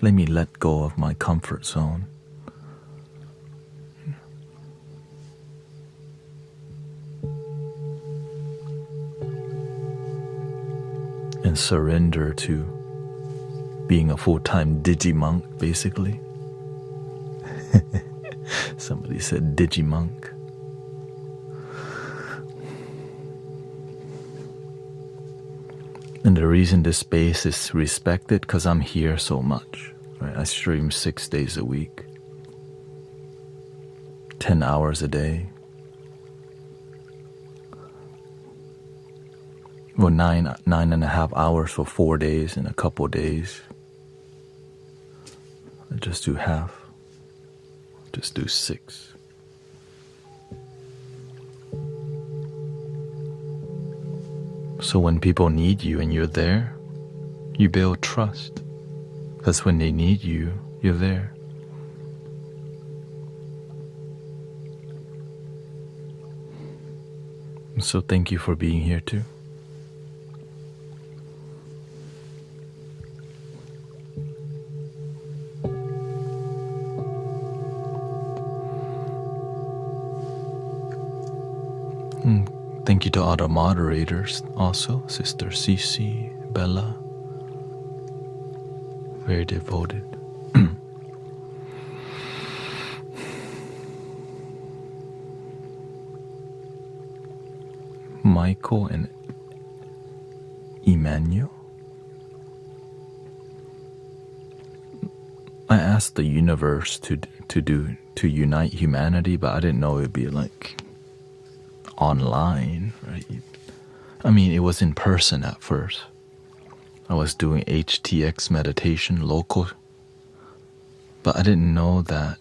Let me let go of my comfort zone. And surrender to being a full-time digimonk, basically. Somebody said digimonk. And the reason this space is respected, because I'm here so much. Right? I stream 6 days a week, 10 hours a day. Well, nine and a half hours for 4 days. In a couple days, I just do half. Just do 6. So when people need you and you're there, you build trust. Because when they need you, you're there. So thank you for being here too. Thank you to all the moderators also, Sister Cece, Bella, very devoted. Michael and Emmanuel. I asked the universe to unite humanity, but I didn't know it'd be like online, right? I mean, it was in person at first. I was doing HTX meditation local, but I didn't know that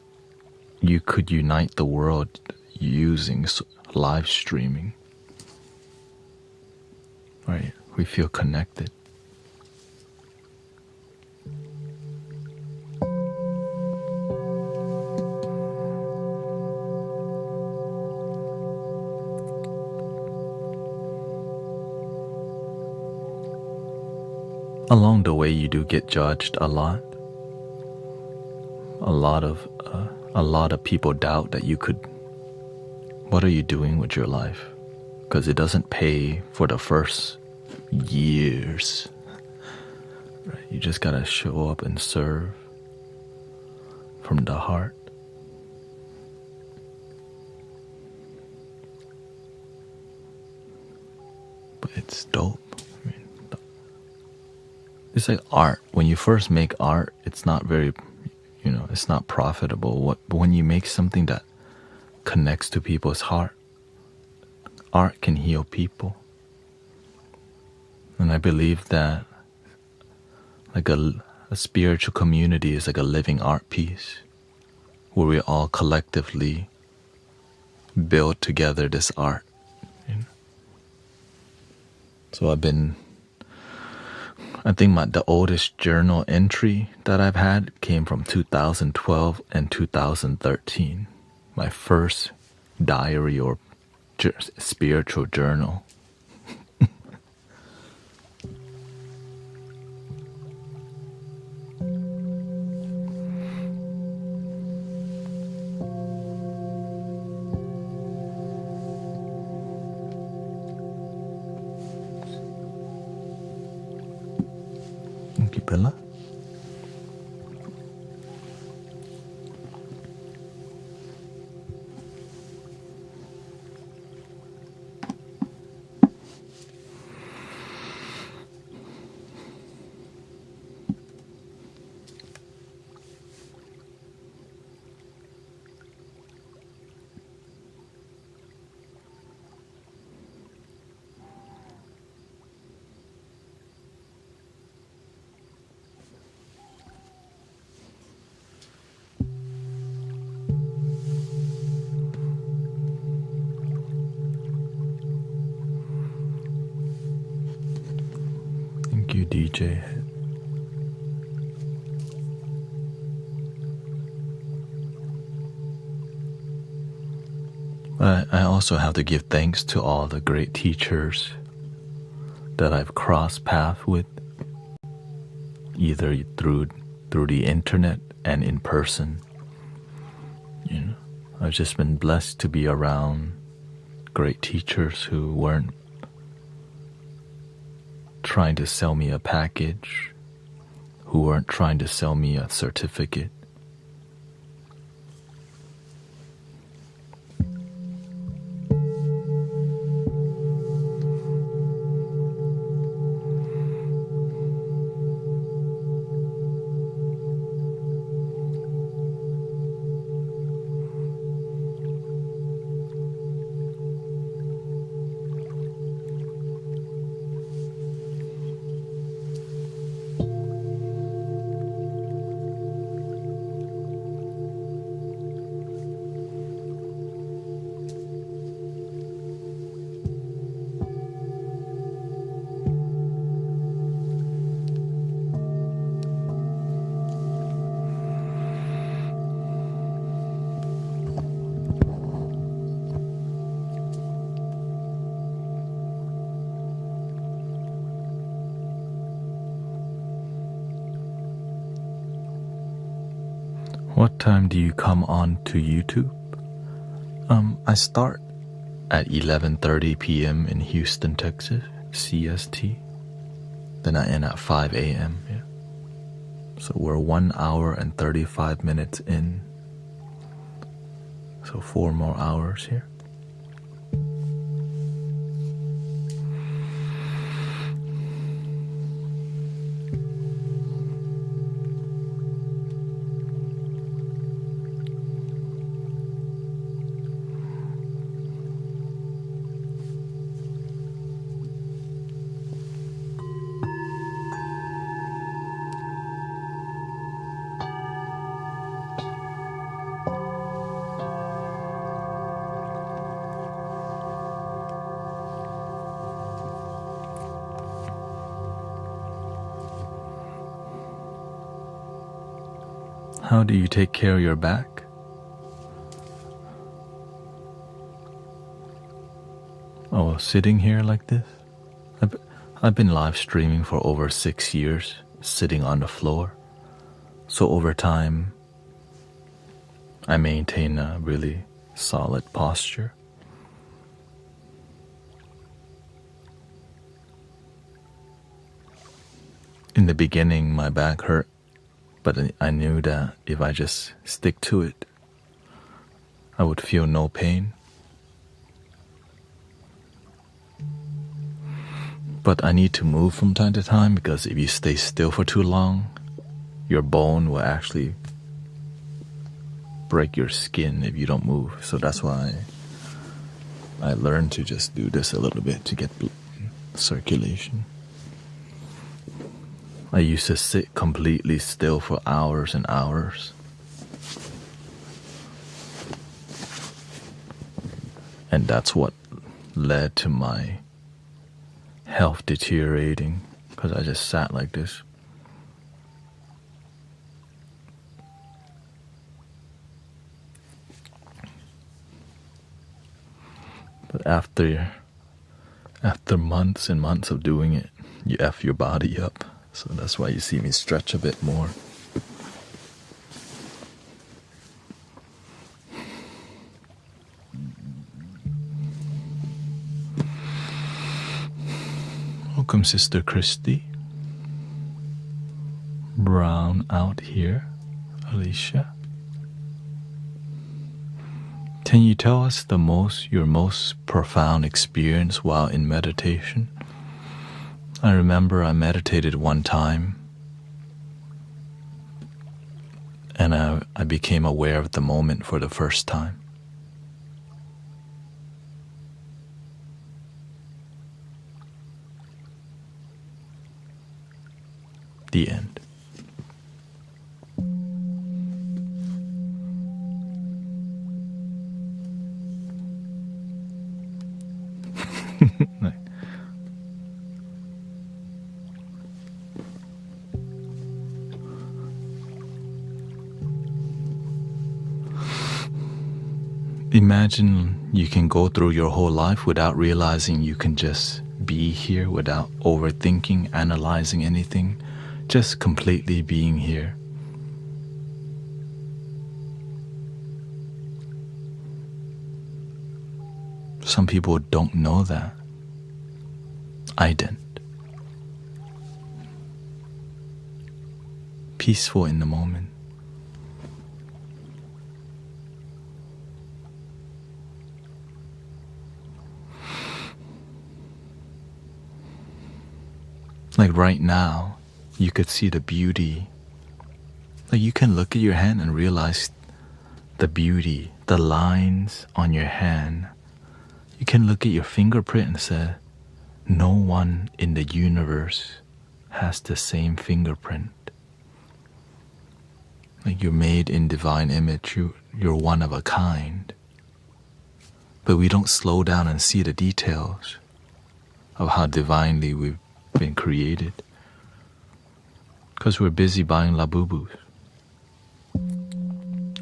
you could unite the world using live streaming, right? We feel connected. Along the way, you do get judged a lot. A lot of people doubt that you could. What are you doing with your life? Because it doesn't pay for the first years. Right? You just gotta show up and serve from the heart. But it's dope. It's like art. When you first make art, it's not very, it's not profitable. But when you make something that connects to people's heart, art can heal people. And I believe that like a spiritual community is like a living art piece where we all collectively build together this art. So I think the oldest journal entry that I've had came from 2012 and 2013. My first diary or spiritual journal. Thank you, Bella. Thank you, DJ. I also have to give thanks to all the great teachers that I've crossed paths with, either through through the internet and in person. You know, I've just been blessed to be around great teachers who weren't trying to sell me a package, who weren't trying to sell me a certificate. What time do you come on to YouTube? I start at 11:30 p.m. in Houston, Texas, CST. Then I end at 5 a.m. Yeah. So we're 1 hour and 35 minutes in. So 4 more hours here. How do you take care of your back? Oh, sitting here like this? I've been live streaming for over 6 years, sitting on the floor. So over time, I maintain a really solid posture. In the beginning, my back hurt. But I knew that if I just stick to it, I would feel no pain. But I need to move from time to time because if you stay still for too long, your bone will actually break your skin if you don't move. So that's why I learned to just do this a little bit to get circulation. I used to sit completely still for hours and hours. And that's what led to my health deteriorating, because I just sat like this. But after months and months of doing it, you F your body up. So that's why you see me stretch a bit more. Welcome, Sister Christy. Brown out here, Alicia. Can you tell us your most profound experience while in meditation? I remember I meditated one time and I became aware of the moment for the first time. The end. Imagine you can go through your whole life without realizing you can just be here without overthinking, analyzing anything, just completely being here. Some people don't know that. I didn't. Peaceful in the moment. Like right now, you could see the beauty. Like you can look at your hand and realize the beauty, the lines on your hand. You can look at your fingerprint and say, no one in the universe has the same fingerprint. Like you're made in divine image, you're one of a kind. But we don't slow down and see the details of how divinely we've been created. Because we're busy buying labubus.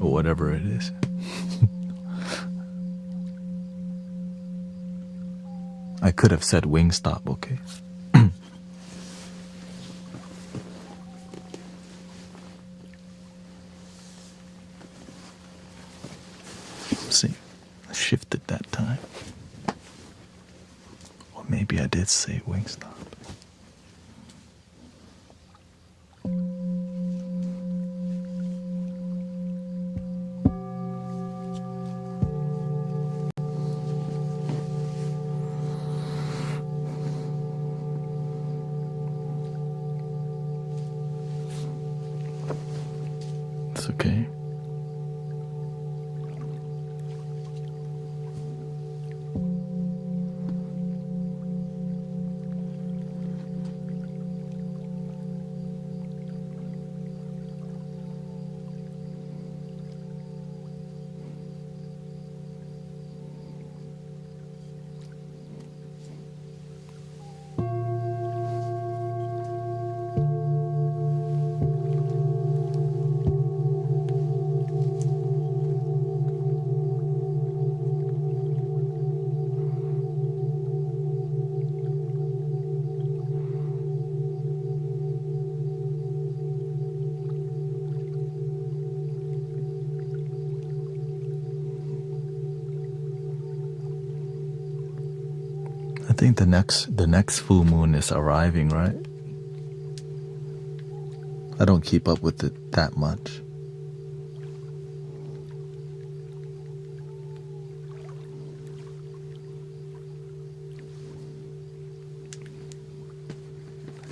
Or whatever it is. I could have said Wingstop, okay? See, I shifted that time. Or maybe I did say Wingstop. It's okay. I think the next full moon is arriving, right? I don't keep up with it that much.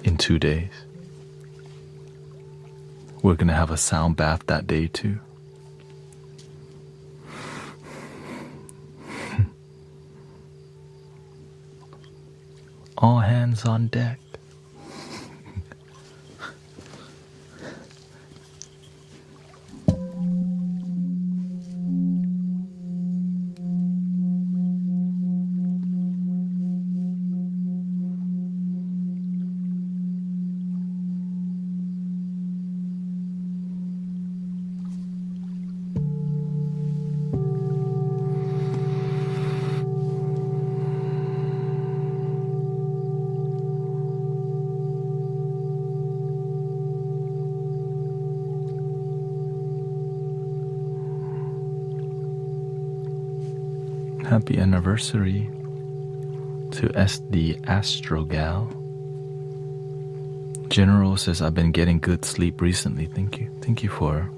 In 2 days. We're gonna have a sound bath that day too. All hands on deck. Happy anniversary to the Astro Gal. General says, I've been getting good sleep recently. Thank you. Thank you for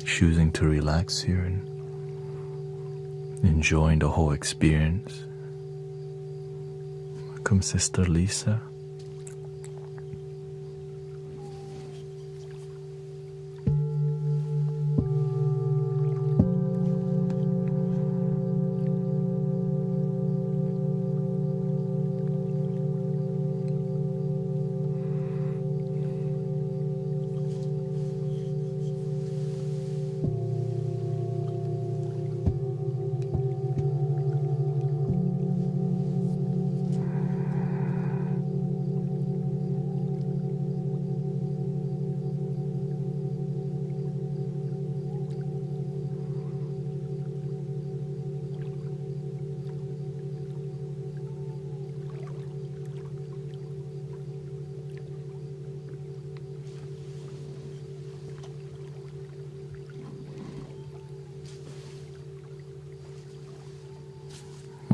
choosing to relax here and enjoying the whole experience. Welcome, Sister Lisa.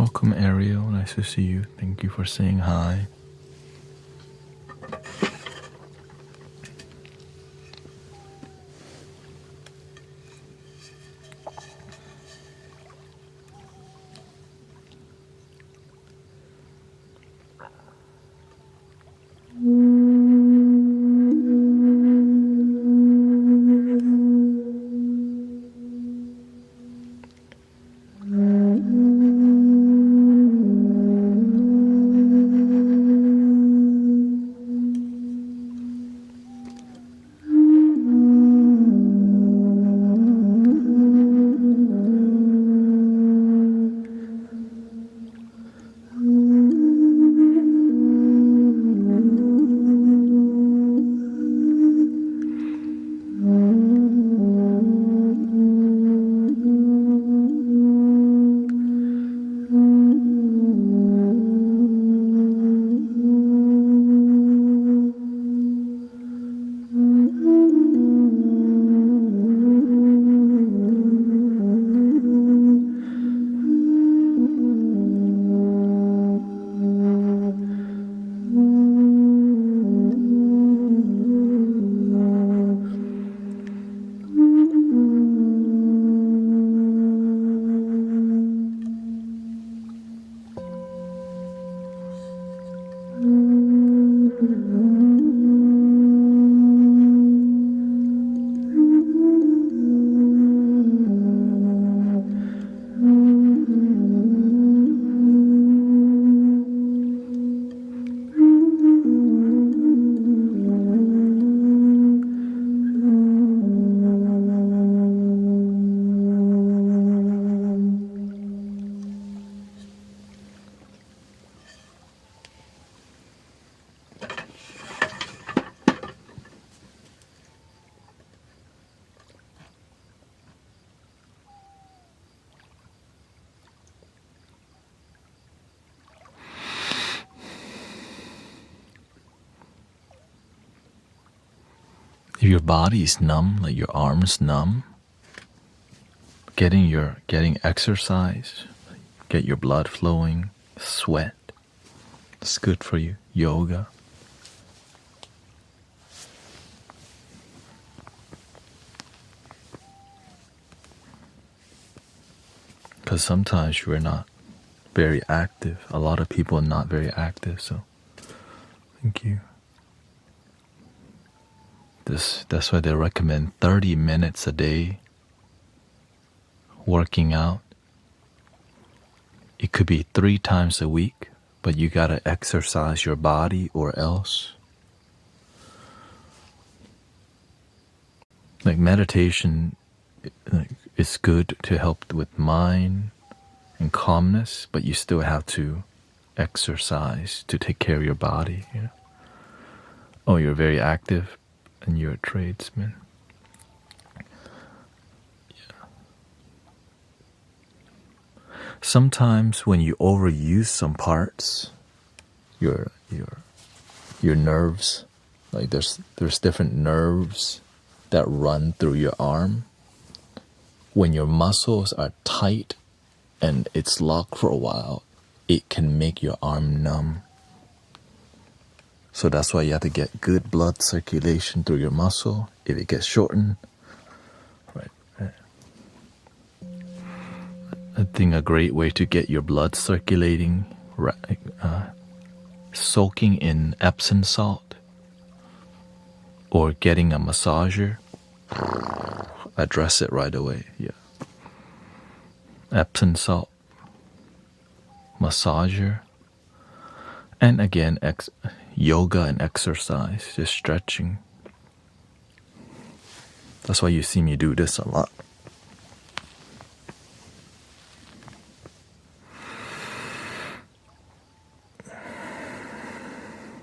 Welcome, Ariel. Nice to see you. Thank you for saying hi. If your body is numb, like your arms numb, getting exercise, get your blood flowing, sweat. It's good for you. Yoga. Because sometimes you're not very active. A lot of people are not very active, so thank you. That's why they recommend 30 minutes a day working out. It could be 3 times a week, but you gotta exercise your body or else. Like meditation is good to help with mind and calmness, but you still have to exercise to take care of your body. You know? Oh, you're very active and you're a tradesman. Yeah. Sometimes when you overuse some parts, your nerves, like there's different nerves that run through your arm. When your muscles are tight and it's locked for a while, it can make your arm numb. So that's why you have to get good blood circulation through your muscle. If it gets shortened, right. I think a great way to get your blood circulating, soaking in Epsom salt or getting a massager. Address it right away. Yeah. Epsom salt, massager, and again, yoga and exercise, just stretching. That's why you see me do this a lot.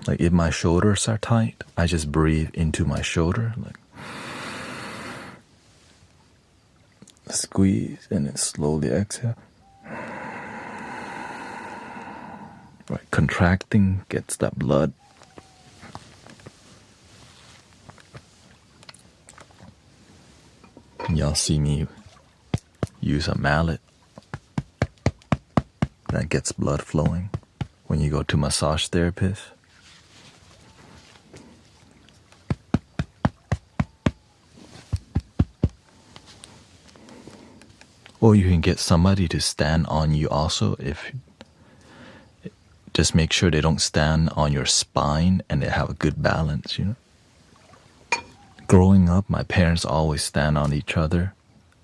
Like if my shoulders are tight, I just breathe into my shoulder, like squeeze and then slowly exhale. Right, contracting gets that blood. Y'all see me use a mallet. I that gets blood flowing when you go to massage therapist. Or you can get somebody to stand on you also. If just make sure they don't stand on your spine and they have a good balance, you know. Growing up, my parents always stand on each other,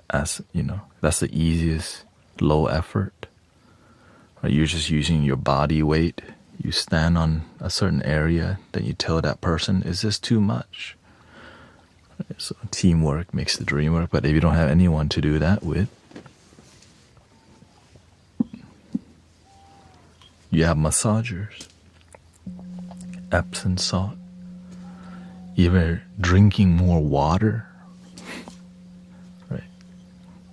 as you know, that's the easiest low effort. Right? You're just using your body weight. You stand on a certain area, then you tell that person, is this too much? Right? So teamwork makes the dream work, but if you don't have anyone to do that with, you have massagers, Epsom salt, either drinking more water, right?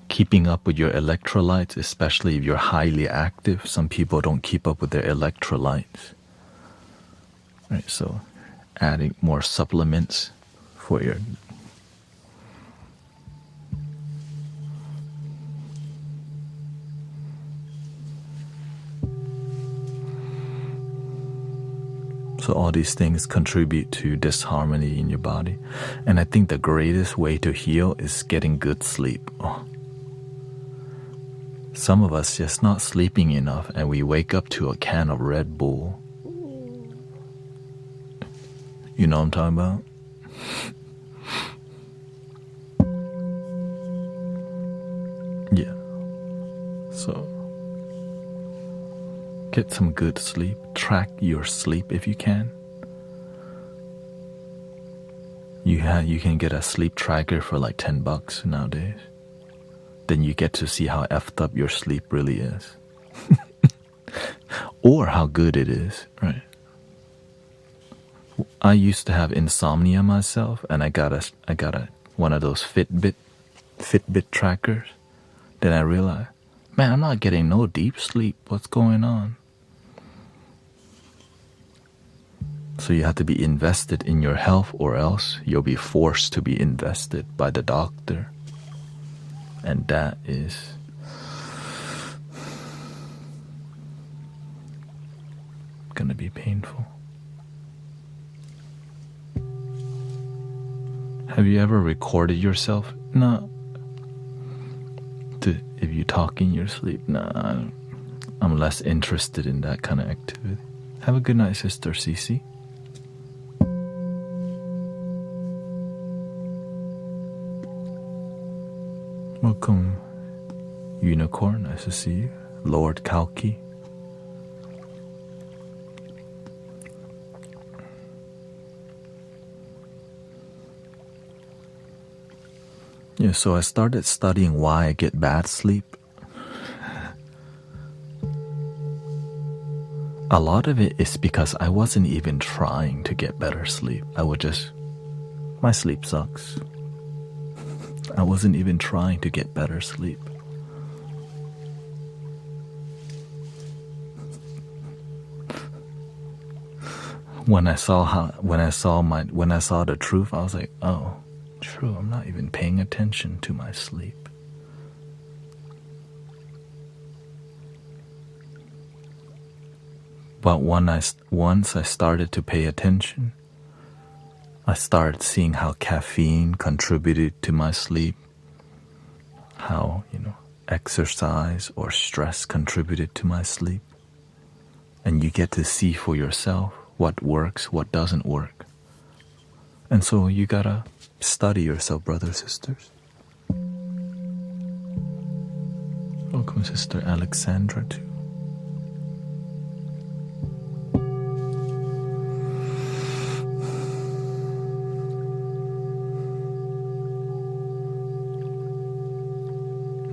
Keeping up with your electrolytes, especially if you're highly active. Some people don't keep up with their electrolytes, right? So adding more supplements for your So all these things contribute to disharmony in your body. And I think the greatest way to heal is getting good sleep. Oh. Some of us just not sleeping enough and we wake up to a can of Red Bull. You know what I'm talking about? Yeah. So get some good sleep. Track your sleep if you can. You can get a sleep tracker for like $10 nowadays. Then you get to see how effed up your sleep really is. Or how good it is, right? I used to have insomnia myself, and I got one of those Fitbit trackers. Then I realized, man, I'm not getting no deep sleep. What's going on? So you have to be invested in your health, or else you'll be forced to be invested by the doctor. And that is gonna be painful. Have you ever recorded yourself? No. If you talk in your sleep? No, I'm less interested in that kind of activity. Have a good night, Sister Cece. Welcome, Unicorn. Nice to see you. Lord Kalki. Yeah, so I started studying why I get bad sleep. A lot of it is because I wasn't even trying to get better sleep. My sleep sucks. I wasn't even trying to get better sleep. When I saw the truth, I was like, oh, true, I'm not even paying attention to my sleep. But once I started to pay attention, I started seeing how caffeine contributed to my sleep, how, exercise or stress contributed to my sleep. And you get to see for yourself what works, what doesn't work. And so you gotta study yourself, brothers, sisters. Welcome, Sister Alexandra, too.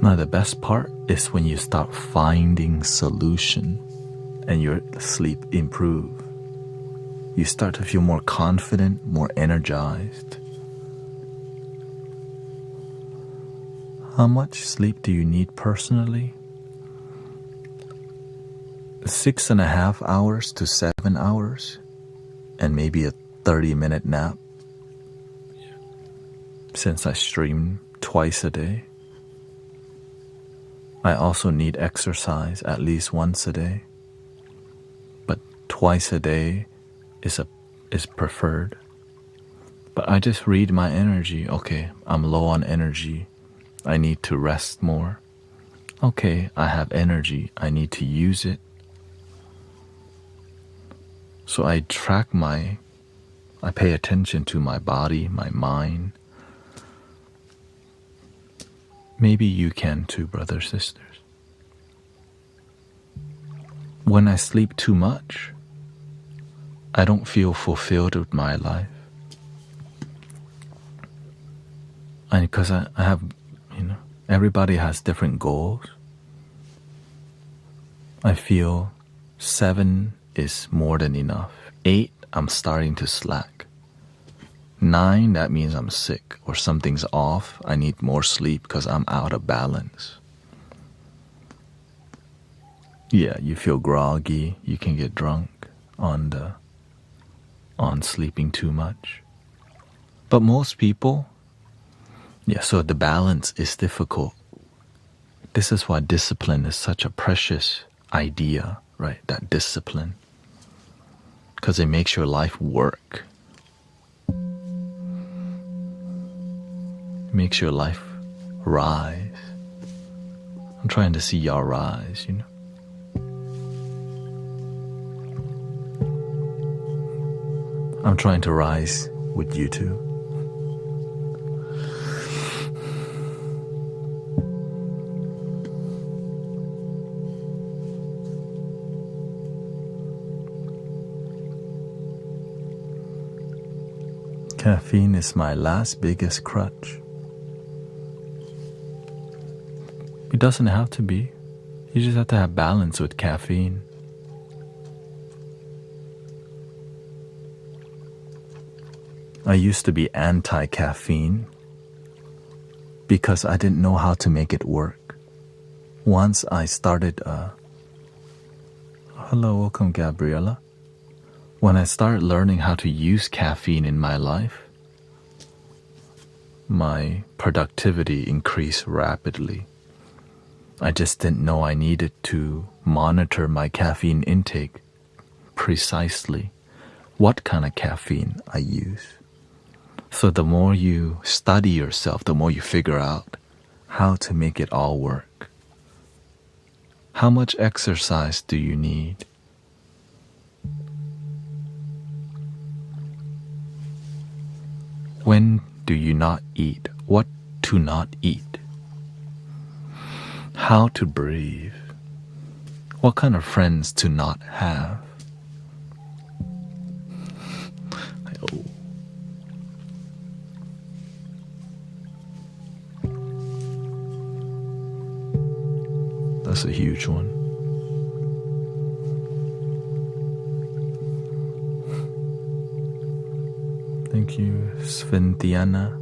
Now the best part is when you start finding solution and your sleep improve. You start to feel more confident, more energized. How much sleep do you need personally? 6.5 hours to 7 hours, and maybe a 30-minute nap. Since I stream twice a day. I also need exercise at least once a day, but twice a day is preferred. But I just read my energy. Okay, I'm low on energy. I need to rest more. Okay, I have energy. I need to use it. So I pay attention to my body, my mind. Maybe you can too, brothers, sisters. When I sleep too much, I don't feel fulfilled with my life. And because I have, everybody has different goals. I feel 7 is more than enough. 8, I'm starting to slack. 9, that means I'm sick or something's off. I need more sleep because I'm out of balance. Yeah, you feel groggy. You can get drunk on sleeping too much. But most people, so the balance is difficult. This is why discipline is such a precious idea, right? That discipline. Because it makes your life work. It makes your life rise. I'm trying to see y'all rise, I'm trying to rise with you too. Caffeine is my last biggest crutch. It doesn't have to be. You just have to have balance with caffeine. I used to be anti-caffeine because I didn't know how to make it work. Once I started, hello, welcome Gabriella. When I started learning how to use caffeine in my life, my productivity increased rapidly. I just didn't know I needed to monitor my caffeine intake precisely, what kind of caffeine I use. So the more you study yourself, the more you figure out how to make it all work. How much exercise do you need? When do you not eat? What to not eat? How to breathe? What kind of friends to not have? Oh. That's a huge one. Thank you, Sventiana.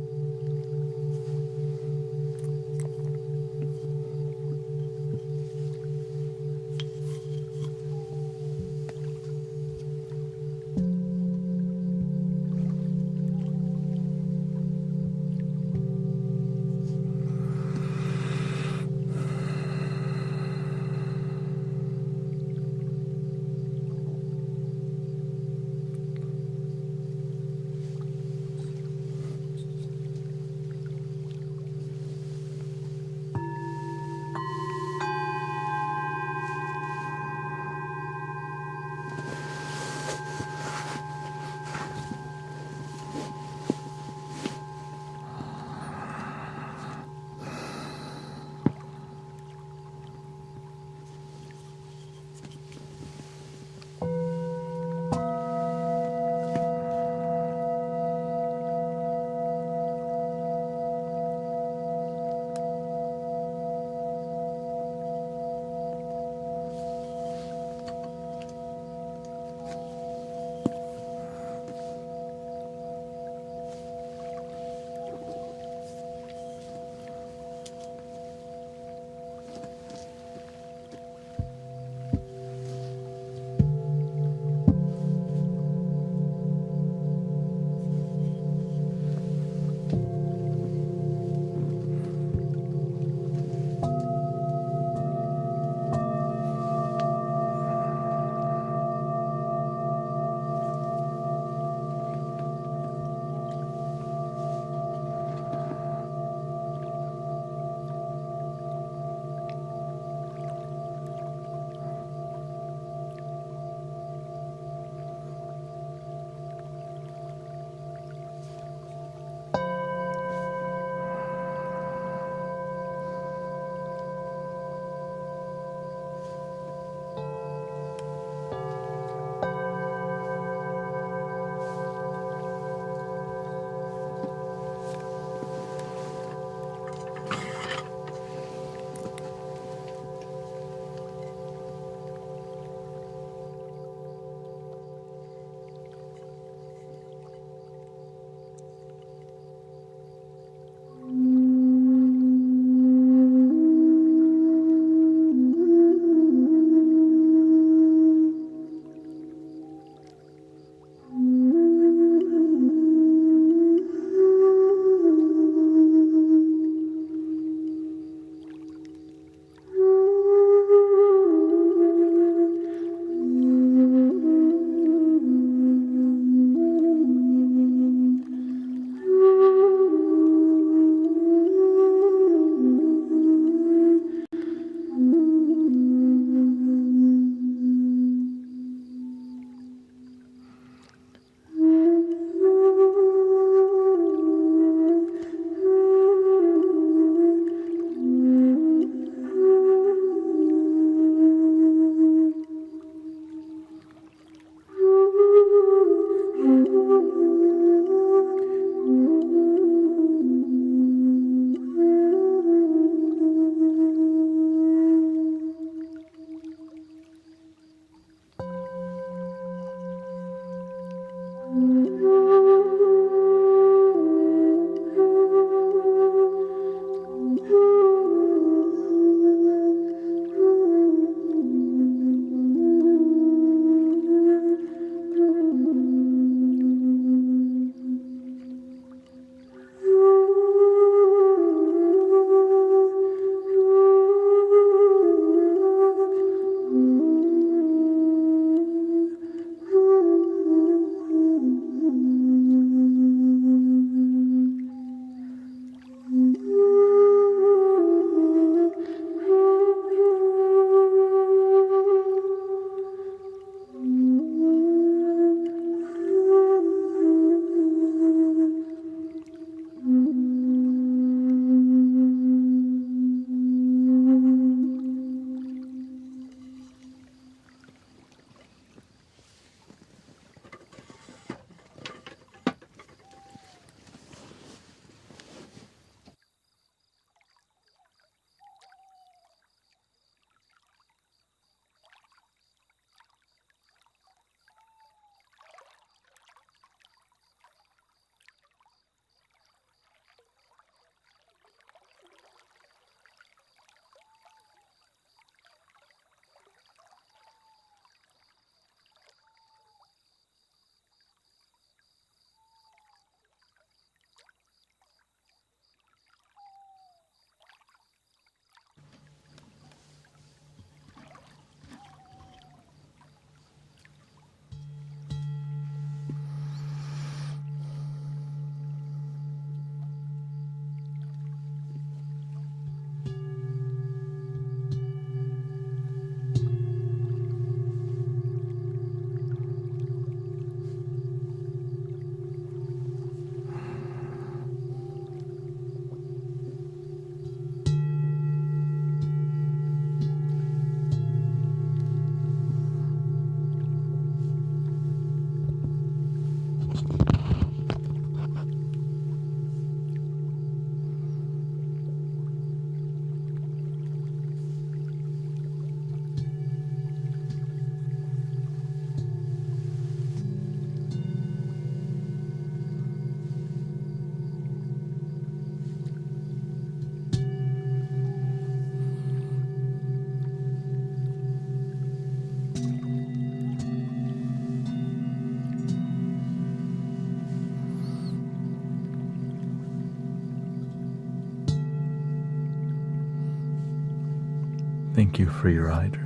Thank you, free rider.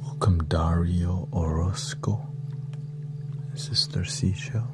Welcome, Dario Orozco, Sister Seashell.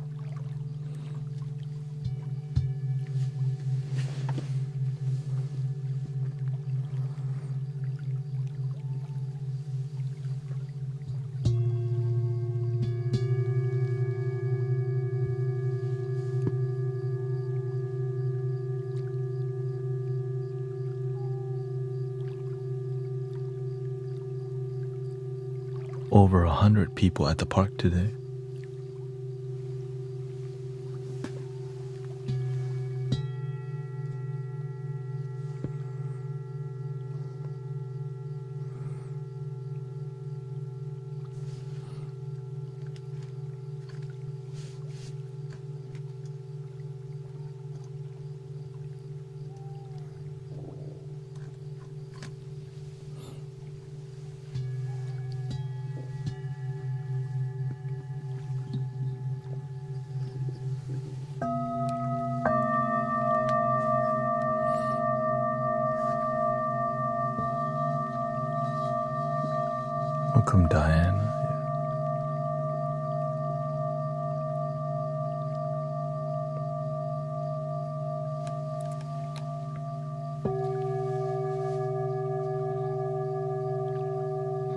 Over 100 people at the park today. Welcome, Diana.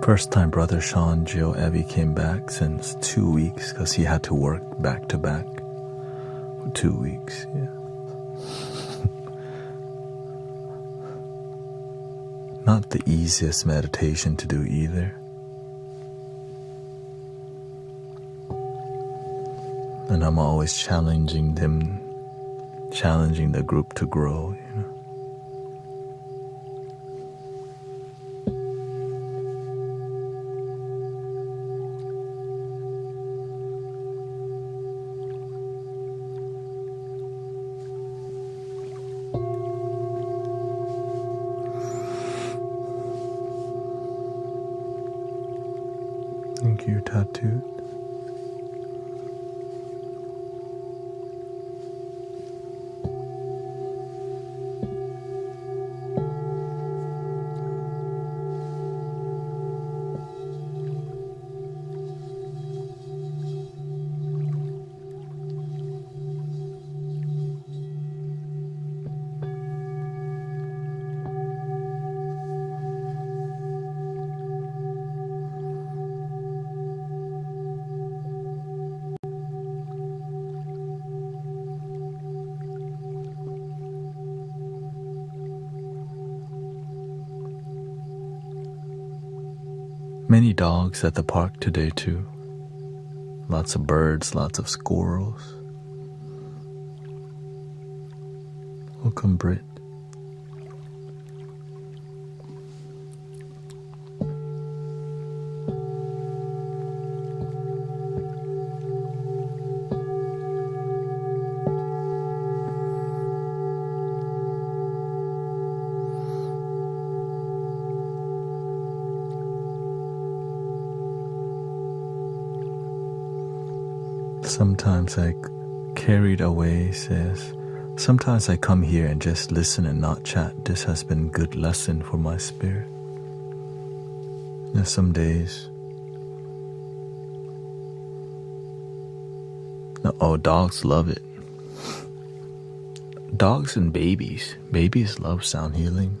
First time Brother Sean, Jill, Evie came back since 2 weeks because he had to work back to back for 2 weeks. Yeah. Not the easiest meditation to do either. And I'm always challenging the group to grow, you know. Thank you, Tattooed. Many dogs at the park today too. Lots of birds, lots of squirrels. Welcome, Britt. Sometimes I carried away says, sometimes I come here and just listen and not chat. This has been good lesson for my spirit. There's some days. Oh, dogs love it. Dogs and babies. Babies love sound healing.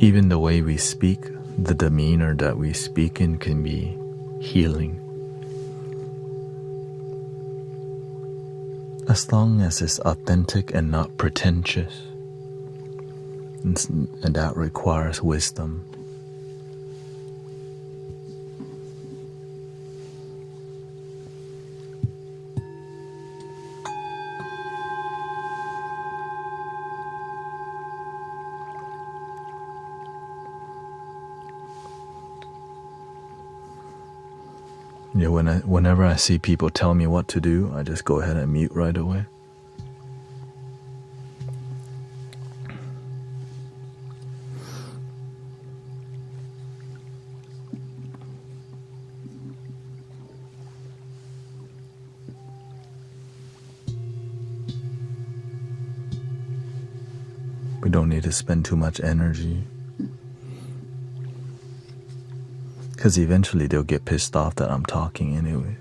Even the way we speak, the demeanor that we speak in can be healing. As long as it's authentic and not pretentious. And that requires wisdom. Yeah, whenever I see people tell me what to do, I just go ahead and mute right away. We don't need to spend too much energy, because eventually they'll get pissed off that I'm talking anyways.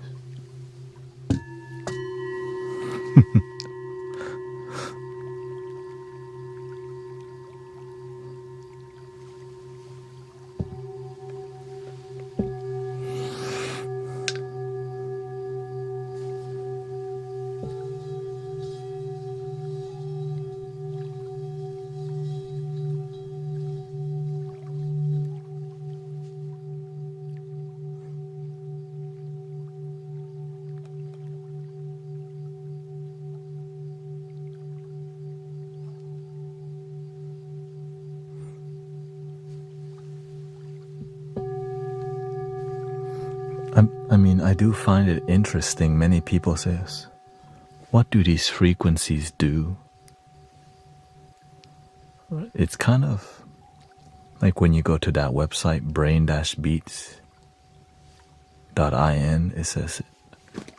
I mean, I do find it interesting. Many people say, what do these frequencies do? It's kind of like when you go to that website, brain-beats.in, it says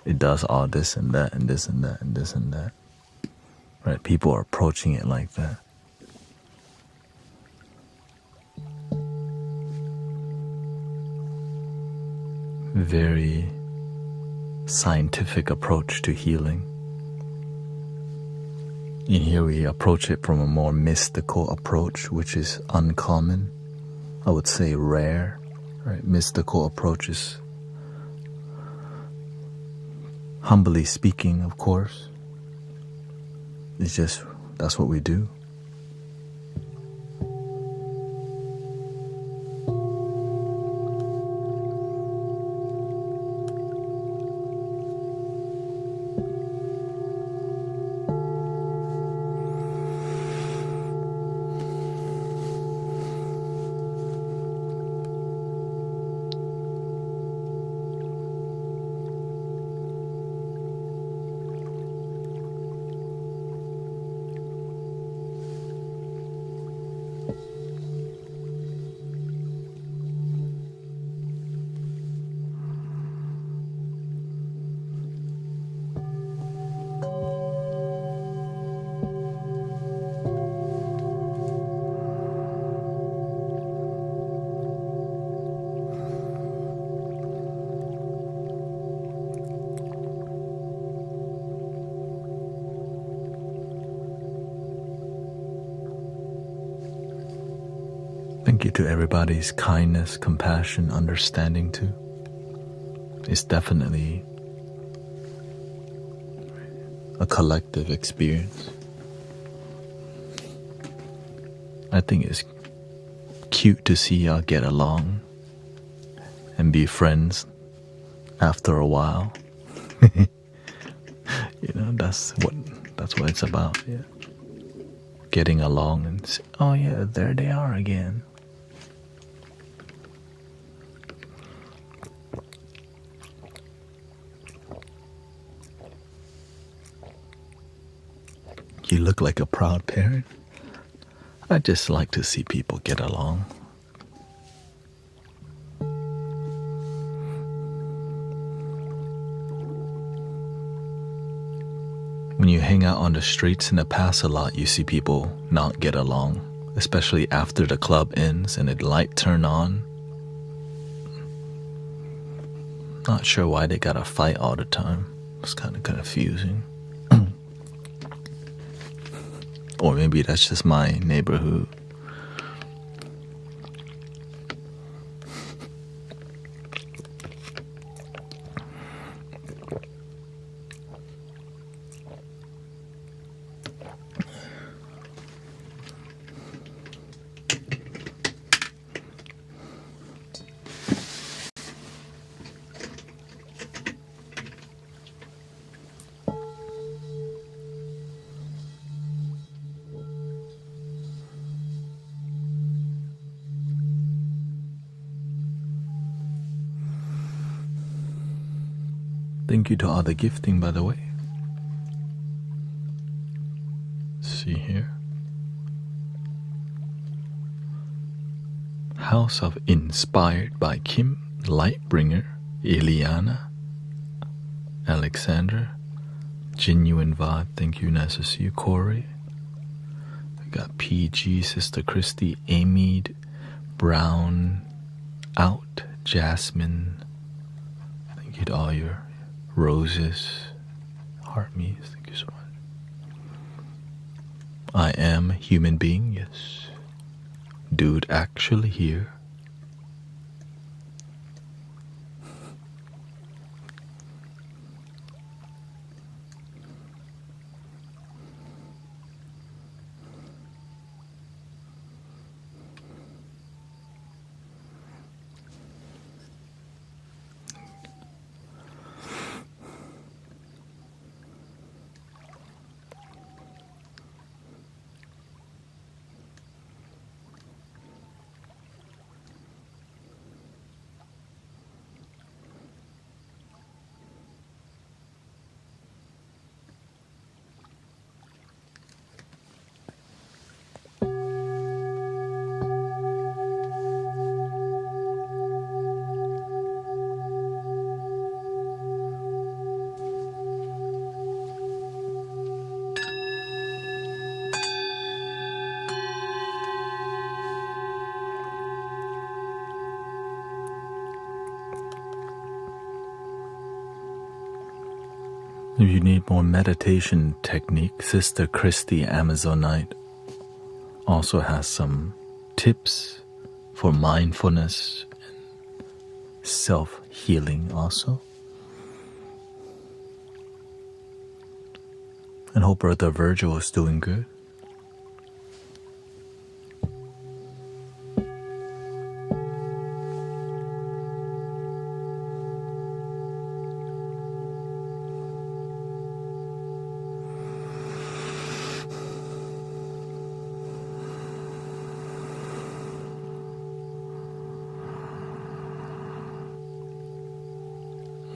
it does all this and that and this and that and this and that. Right? People are approaching it like that. Very scientific approach to healing. And here we approach it from a more mystical approach, which is uncommon. I would say rare. Right? Mystical approaches, humbly speaking, of course. It's just, that's what we do. Thank you to everybody's kindness, compassion, understanding too. It's definitely a collective experience. I think it's cute to see y'all get along and be friends after a while. That's what it's about. Yeah. Getting along and say, oh yeah, there they are again. You look like a proud parent. I just like to see people get along. When you hang out on the streets in the past a lot, you see people not get along, especially after the club ends and the light turn on. Not sure why they gotta fight all the time. It's kind of confusing. Or maybe that's just my neighborhood. Thank you to all the gifting, by the way. See here. House of Inspired by Kim, Lightbringer, Ileana, Alexander, Genuine Vibe. Thank you, nice to see you, Corey. We got PG, Sister Christy, Amy, Brown, Out, Jasmine. Thank you to all your roses, heart me's. Thank you so much. I am a human being, yes. Dude, actually here. If you need more meditation technique, Sister Christy Amazonite also has some tips for mindfulness and self-healing also. And hope Brother Virgil is doing good.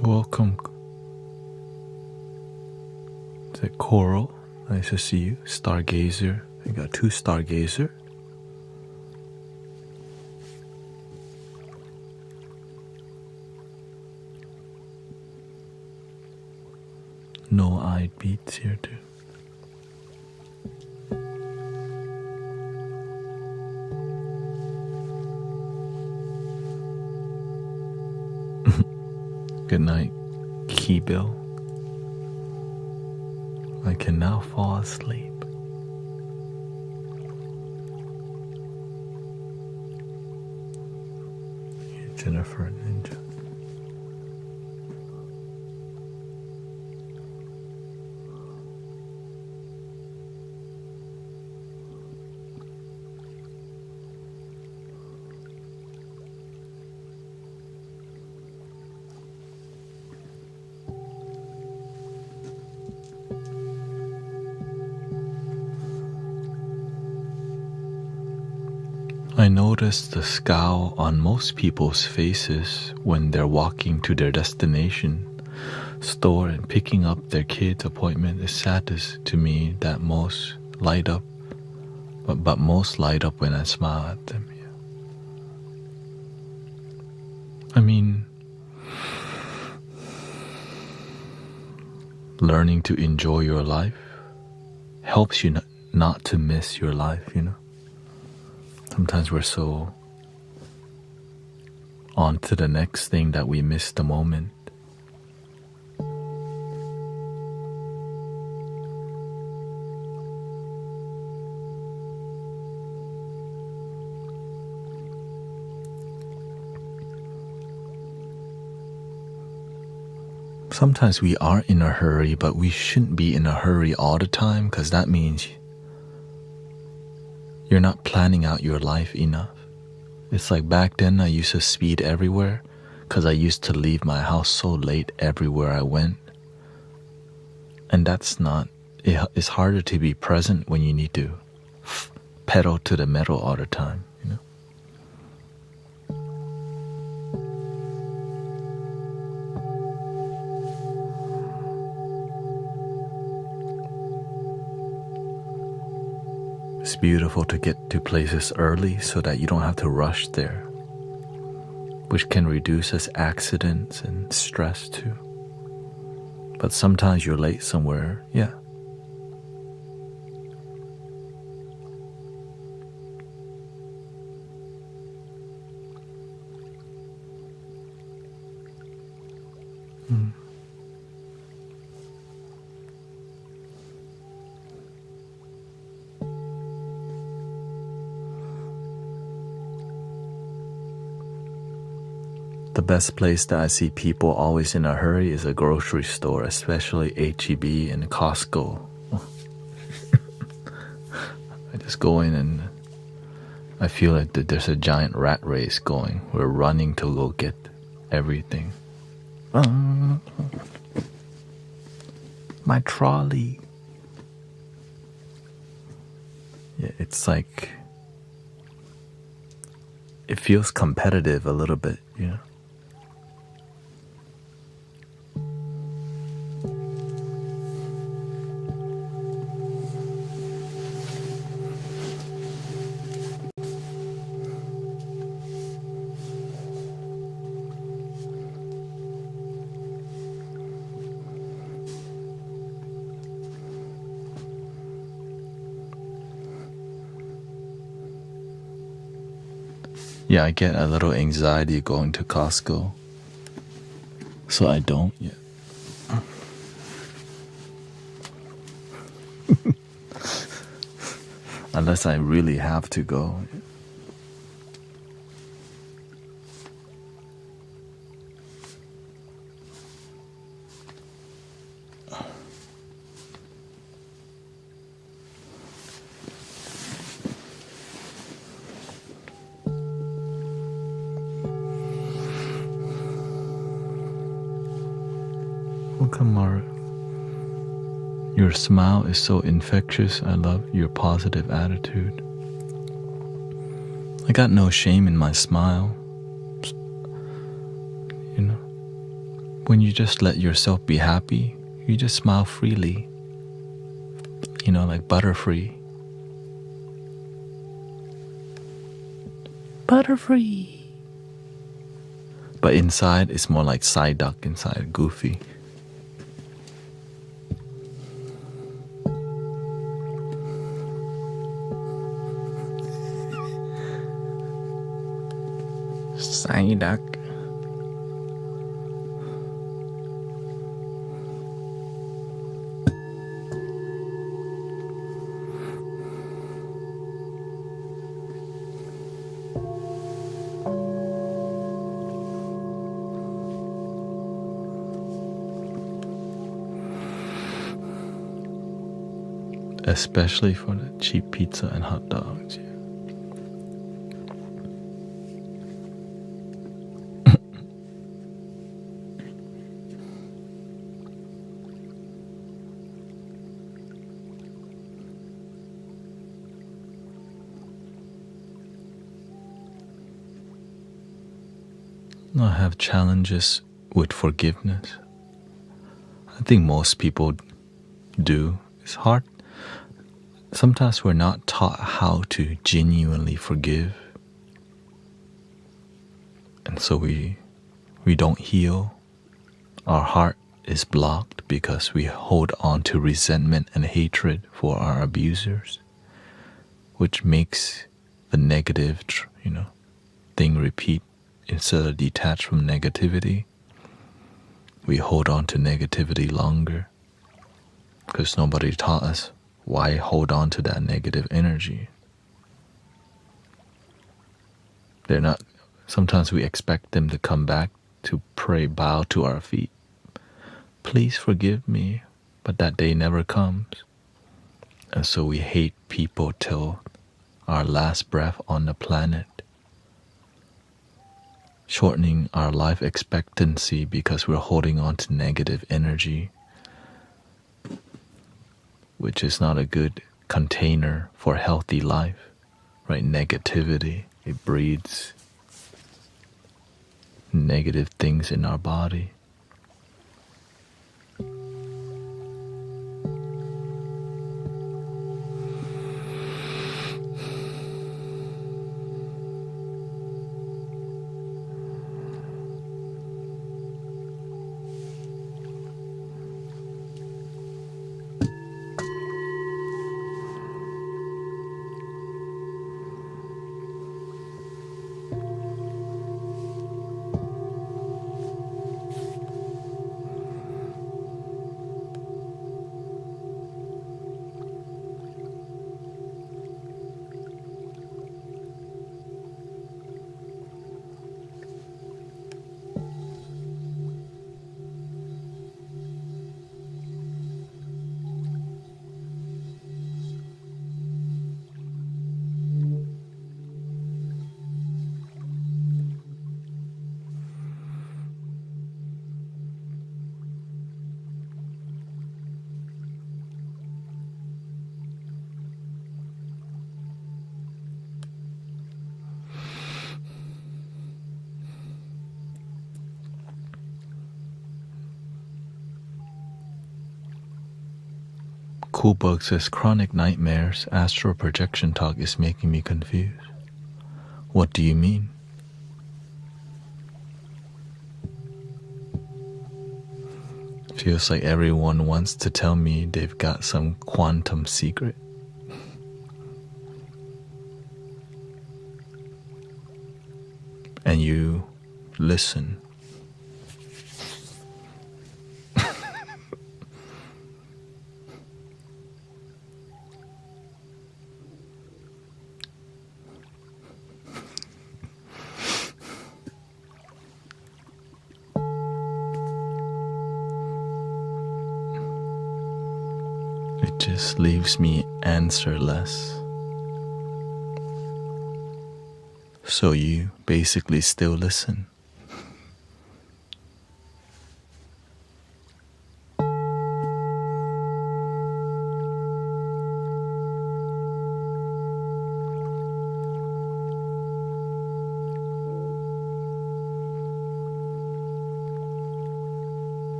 Welcome. Is it Coral? Nice to see you. Stargazer. I got 2 Stargazer. No-eyed beats here too. Good night, Keybill. I can now fall asleep. Jennifer Ninja. I notice the scowl on most people's faces when they're walking to their destination store and picking up their kid's appointment. Is saddest to me that most light up, but most light up when I smile at them. Yeah. I mean, learning to enjoy your life helps you not to miss your life, you know. Sometimes we're so on to the next thing that we miss the moment. Sometimes we are in a hurry, but we shouldn't be in a hurry all the time, because that means you're not planning out your life enough. It's like back then I used to speed everywhere because I used to leave my house so late everywhere I went. And that's not, it's harder to be present when you need to pedal to the metal all the time, you know? It's beautiful to get to places early so that you don't have to rush there, which can reduce as accidents and stress too. But sometimes you're late somewhere, yeah. The best place that I see people always in a hurry is a grocery store, especially H-E-B and Costco. I just go in and I feel like that there's a giant rat race going. We're running to go get everything. My trolley. Yeah, it's like it feels competitive a little bit, you know. Yeah, I get a little anxiety going to Costco, so I don't yet. Unless I really have to go. Welcome, Mara. Your smile is so infectious. I love your positive attitude. I got no shame in my smile. You know, when you just let yourself be happy, you just smile freely. You know, like butterfree. Butterfree. But inside, it's more like Psyduck inside, goofy. Psyduck. Especially for the cheap pizza and hot dogs. Yeah. I have challenges with forgiveness. I think most people do. It's hard. Sometimes we're not taught how to genuinely forgive. And so we don't heal. Our heart is blocked because we hold on to resentment and hatred for our abusers, which makes the negative, thing repeat instead of detach from negativity. We hold on to negativity longer because nobody taught us why hold on to that negative energy. Sometimes we expect them to come back to pray, bow to our feet. Please forgive me, but that day never comes. And so we hate people till our last breath on the planet, shortening our life expectancy because we're holding on to negative energy, which is not a good container for healthy life, right? Negativity, it breeds negative things in our body. Coolbug says chronic nightmares, astral projection talk is making me confused. What do you mean? Feels like everyone wants to tell me they've got some quantum secret. And you listen. It just leaves me answerless. So you basically still listen.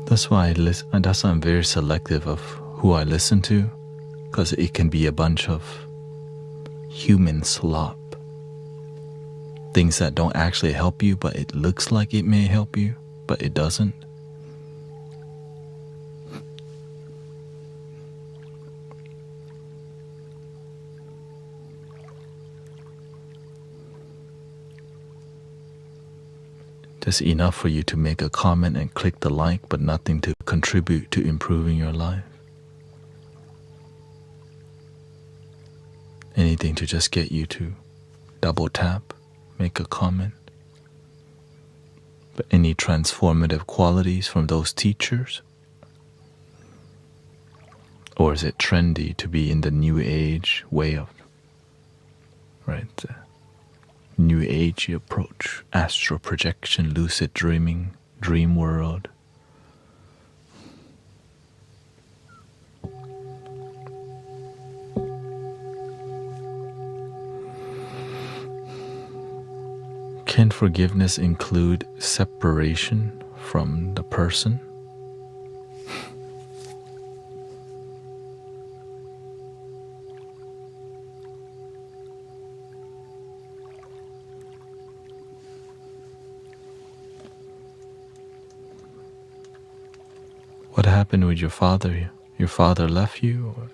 That's why that's why I'm very selective of who I listen to, because it can be a bunch of human slop. Things that don't actually help you, but it looks like it may help you, but it doesn't. Just enough for you to make a comment and click the like, but nothing to contribute to improving your life. Anything to just get you to double tap, make a comment. But any transformative qualities from those teachers? Or is it trendy to be in the new age way of, right? New Agey approach, astral projection, lucid dreaming, dream world. Can forgiveness include separation from the person? What happened with your father? Your father left you? Or?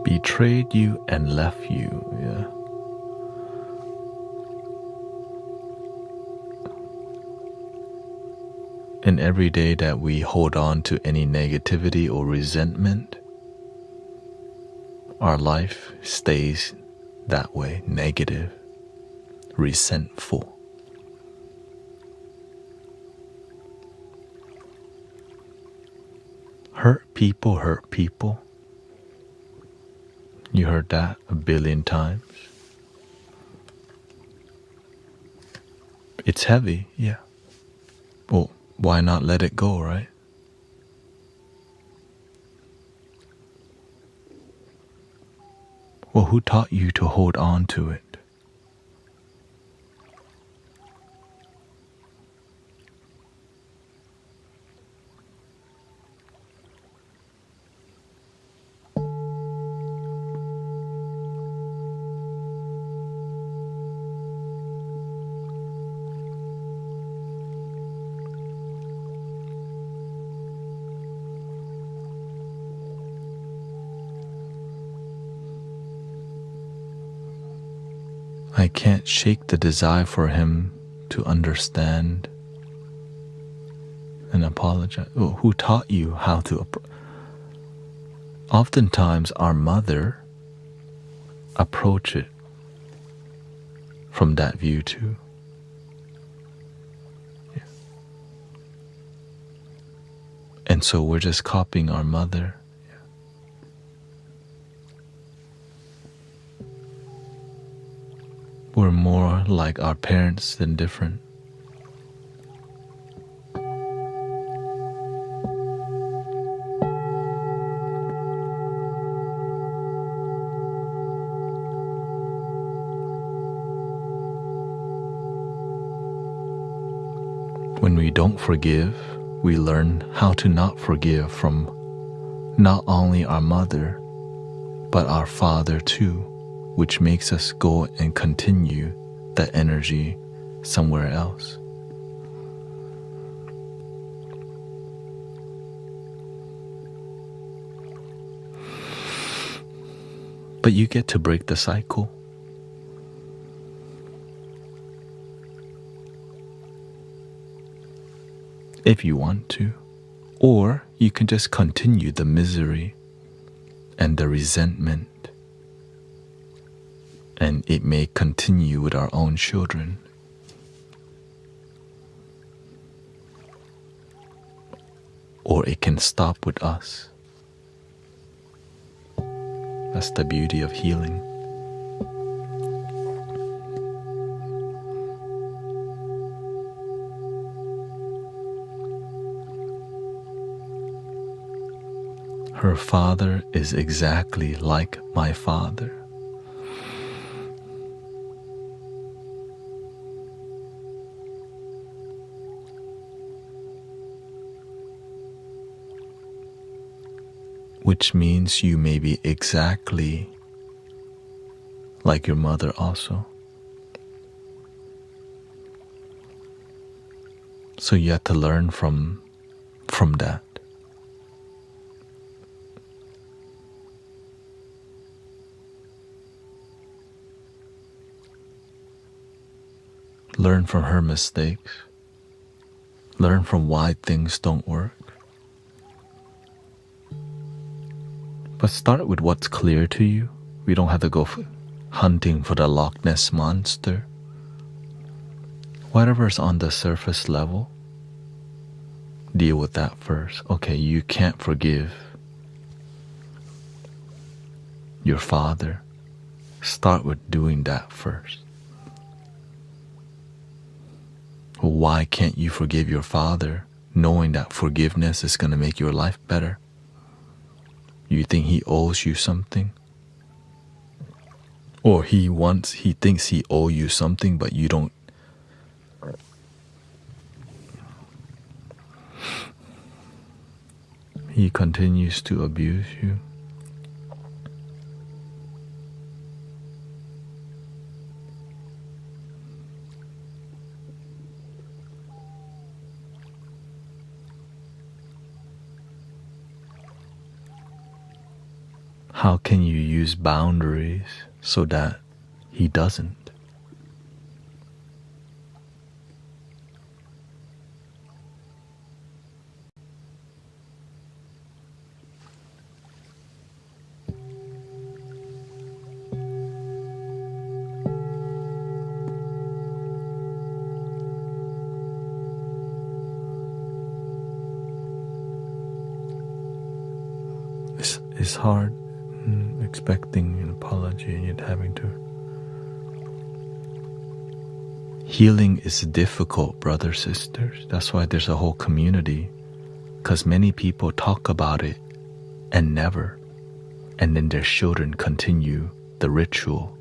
Betrayed you and left you, yeah. And every day that we hold on to any negativity or resentment, our life stays that way, negative, resentful. Hurt people hurt people. You heard that 1 billion times. It's heavy, yeah. Well, why not let it go, right? Well, who taught you to hold on to it? I can't shake the desire for him to understand and apologize. Oh, who taught you how to? Oftentimes, our mother approach it from that view too. Yeah. And so we're just copying our mother. We're more like our parents than different. When we don't forgive, we learn how to not forgive from not only our mother, but our father too, which makes us go and continue that energy somewhere else. But you get to break the cycle. If you want to. Or you can just continue the misery and the resentment. And it may continue with our own children. Or it can stop with us. That's the beauty of healing. Her father is exactly like my father. Which means you may be exactly like your mother also. So you have to learn from that. Learn from her mistakes. Learn from why things don't work. But start with what's clear to you. We don't have to go hunting for the Loch Ness monster. Whatever's on the surface level, deal with that first. Okay, you can't forgive your father. Start with doing that first. Why can't you forgive your father, knowing that forgiveness is going to make your life better? You think he owes you something? Or he thinks he owes you something, but you don't. He continues to abuse you. How can you use boundaries so that he doesn't? It's hard expecting an apology and yet having to. Healing is difficult, brothers, sisters. That's why there's a whole community, because many people talk about it and never, and then their children continue the ritual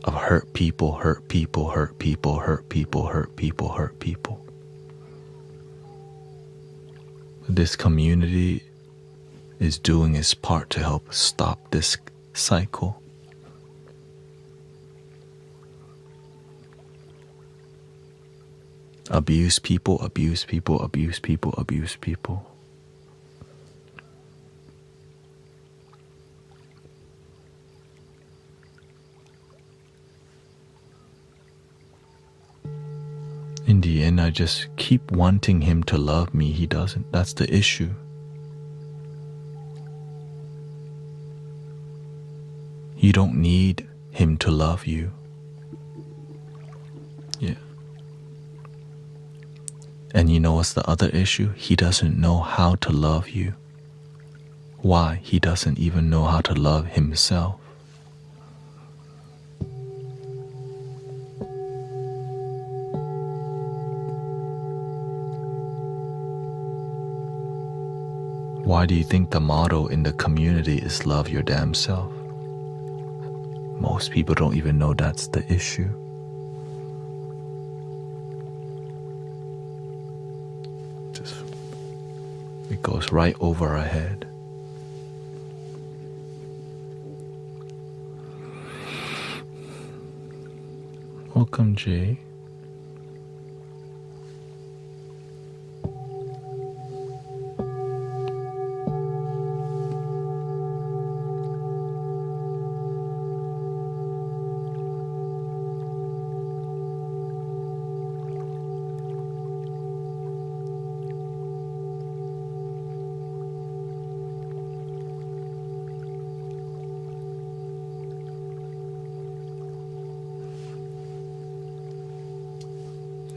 of hurt people, hurt people, hurt people, hurt people, hurt people, hurt people. This community is doing its part to help stop this cycle. Abuse people, abuse people, abuse people, abuse people. In the end, I just keep wanting him to love me. He doesn't. That's the issue. You don't need him to love you. Yeah. And you know what's the other issue? He doesn't know how to love you. Why? He doesn't even know how to love himself. Why do you think the motto in the community is love your damn self? Most people don't even know that's the issue. It goes right over our head. Welcome, Jay.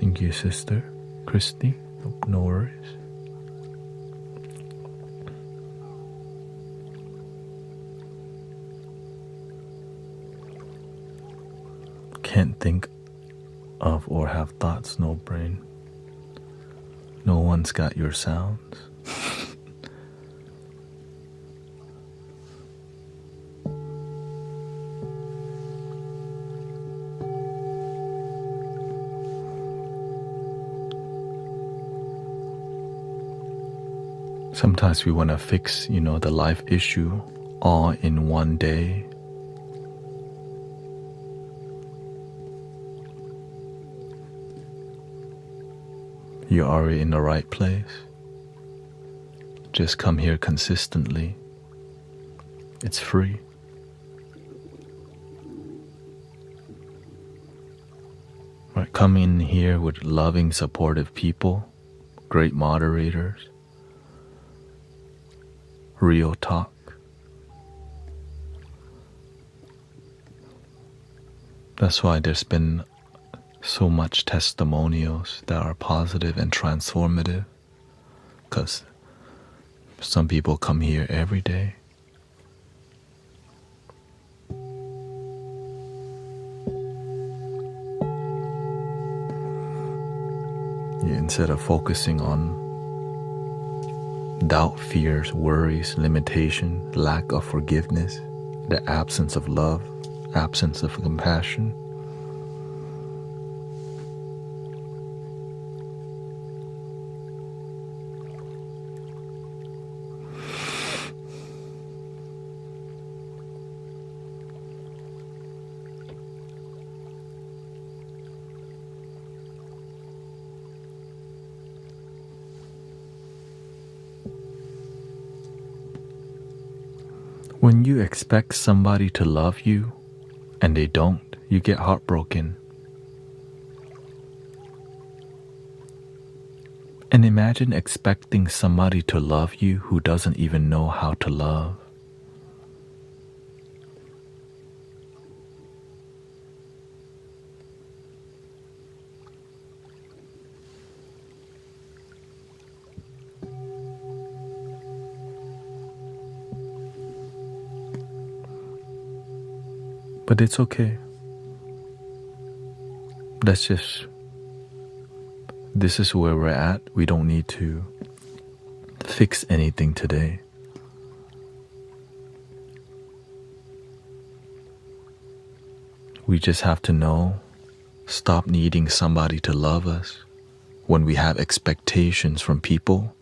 Thank you, sister. Christy, no worries. Can't think of or have thoughts, no brain. No one's got your sounds. Sometimes we want to fix, the life issue all in one day. You're already in the right place. Just come here consistently. It's free. Right, come in here with loving, supportive people, great moderators, real talk. That's why there's been so much testimonials that are positive and transformative, because some people come here every day. Instead of focusing on doubt, fears, worries, limitation, lack of forgiveness, the absence of love, absence of compassion. When you expect somebody to love you and they don't, you get heartbroken. And imagine expecting somebody to love you who doesn't even know how to love. But it's okay. This is where we're at. We don't need to fix anything today. We just have to know, stop needing somebody to love us when we have expectations from people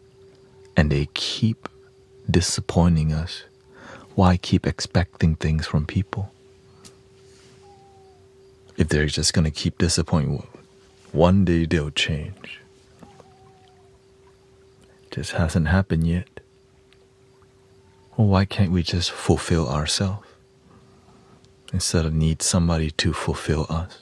and they keep disappointing us. Why keep expecting things from people? If they're just going to keep disappointing, one day they'll change. Just hasn't happened yet. Well, why can't we just fulfill ourselves instead of need somebody to fulfill us?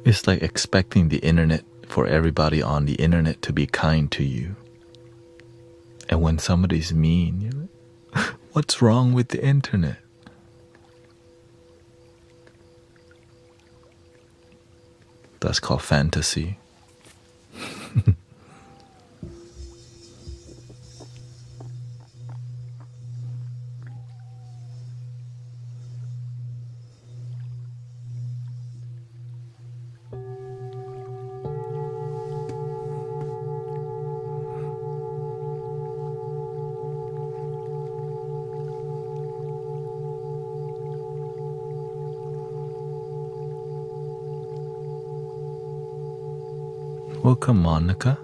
It's like expecting the internet for everybody on the internet to be kind to you. And when somebody's mean, you're like, what's wrong with the internet? That's called fantasy. Welcome, Monica.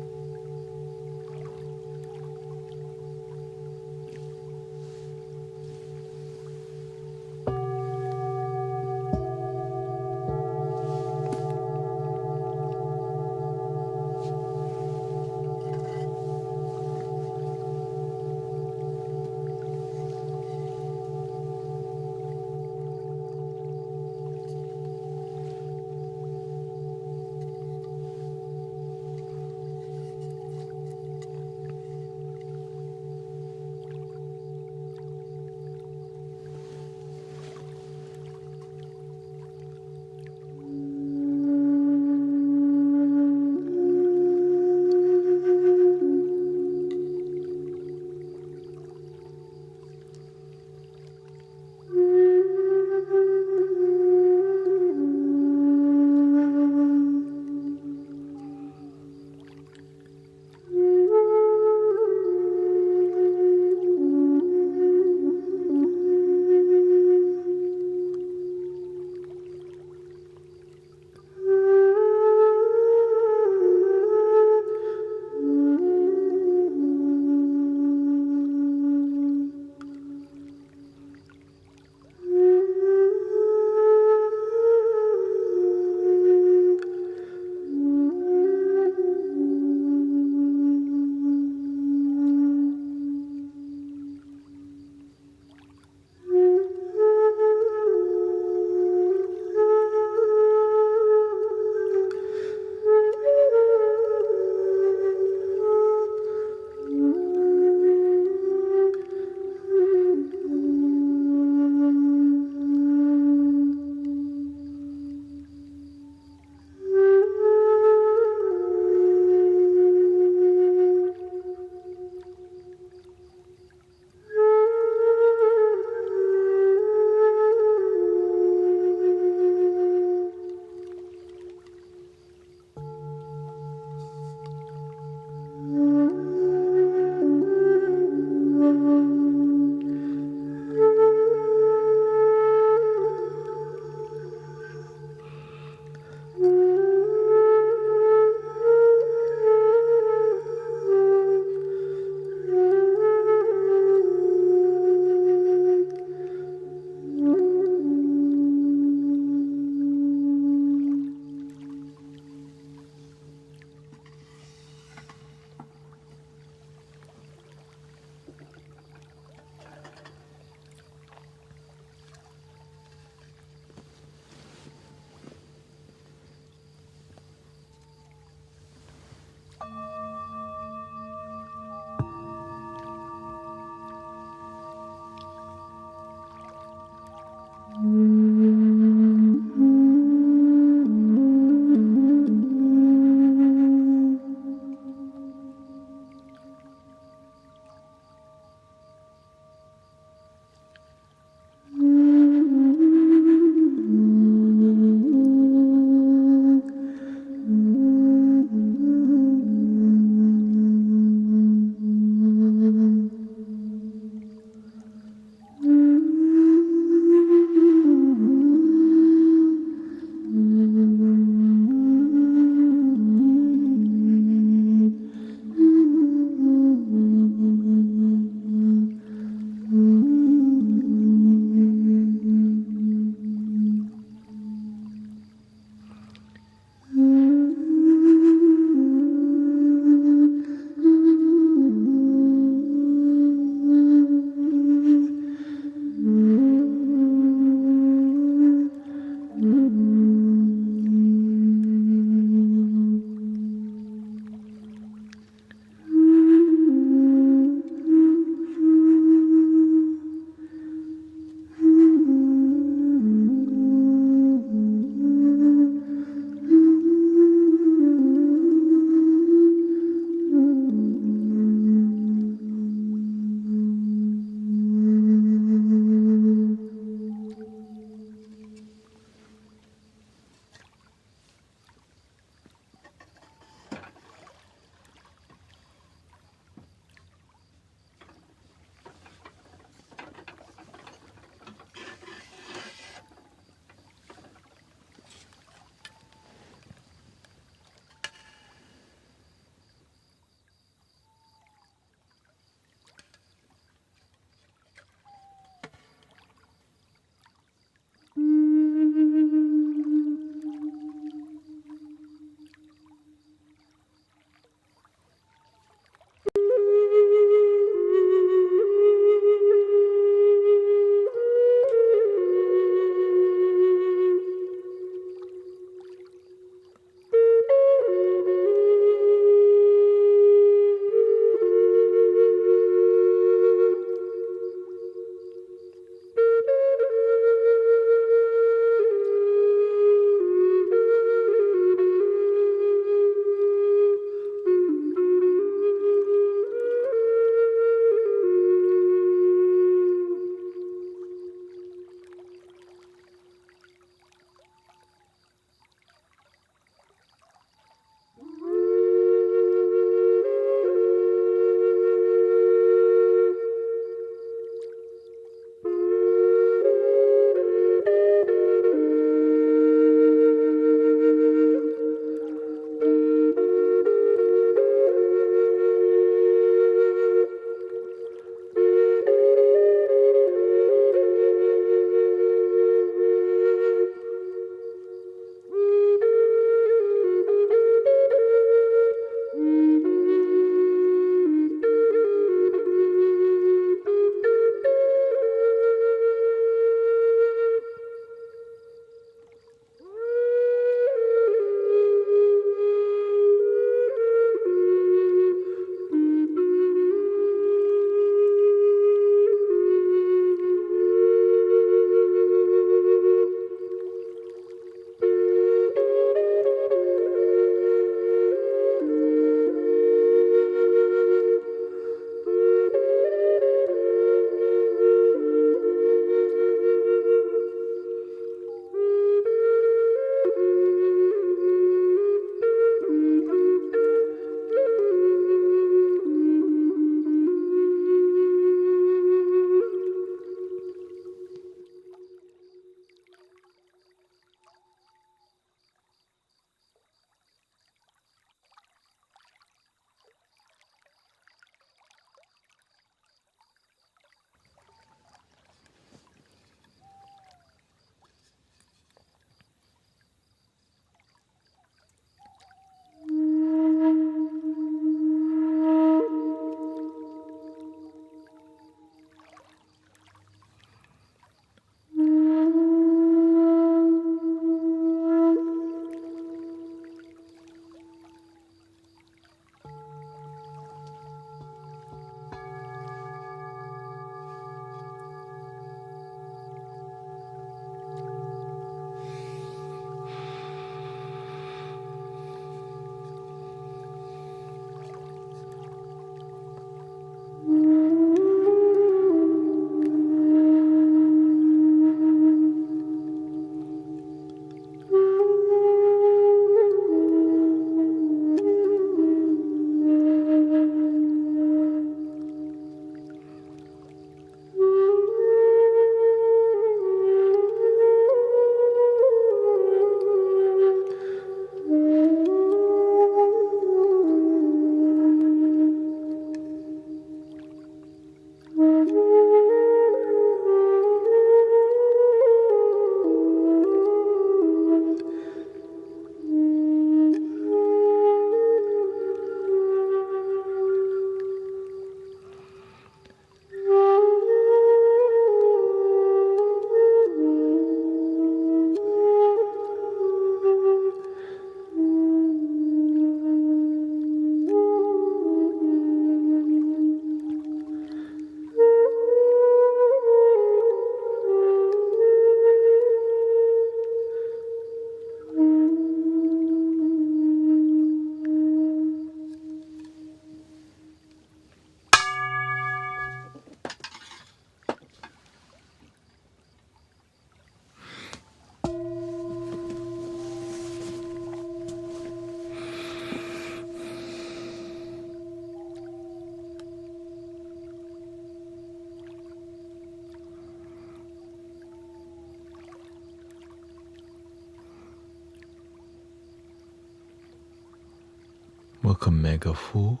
Welcome, Mega Fool.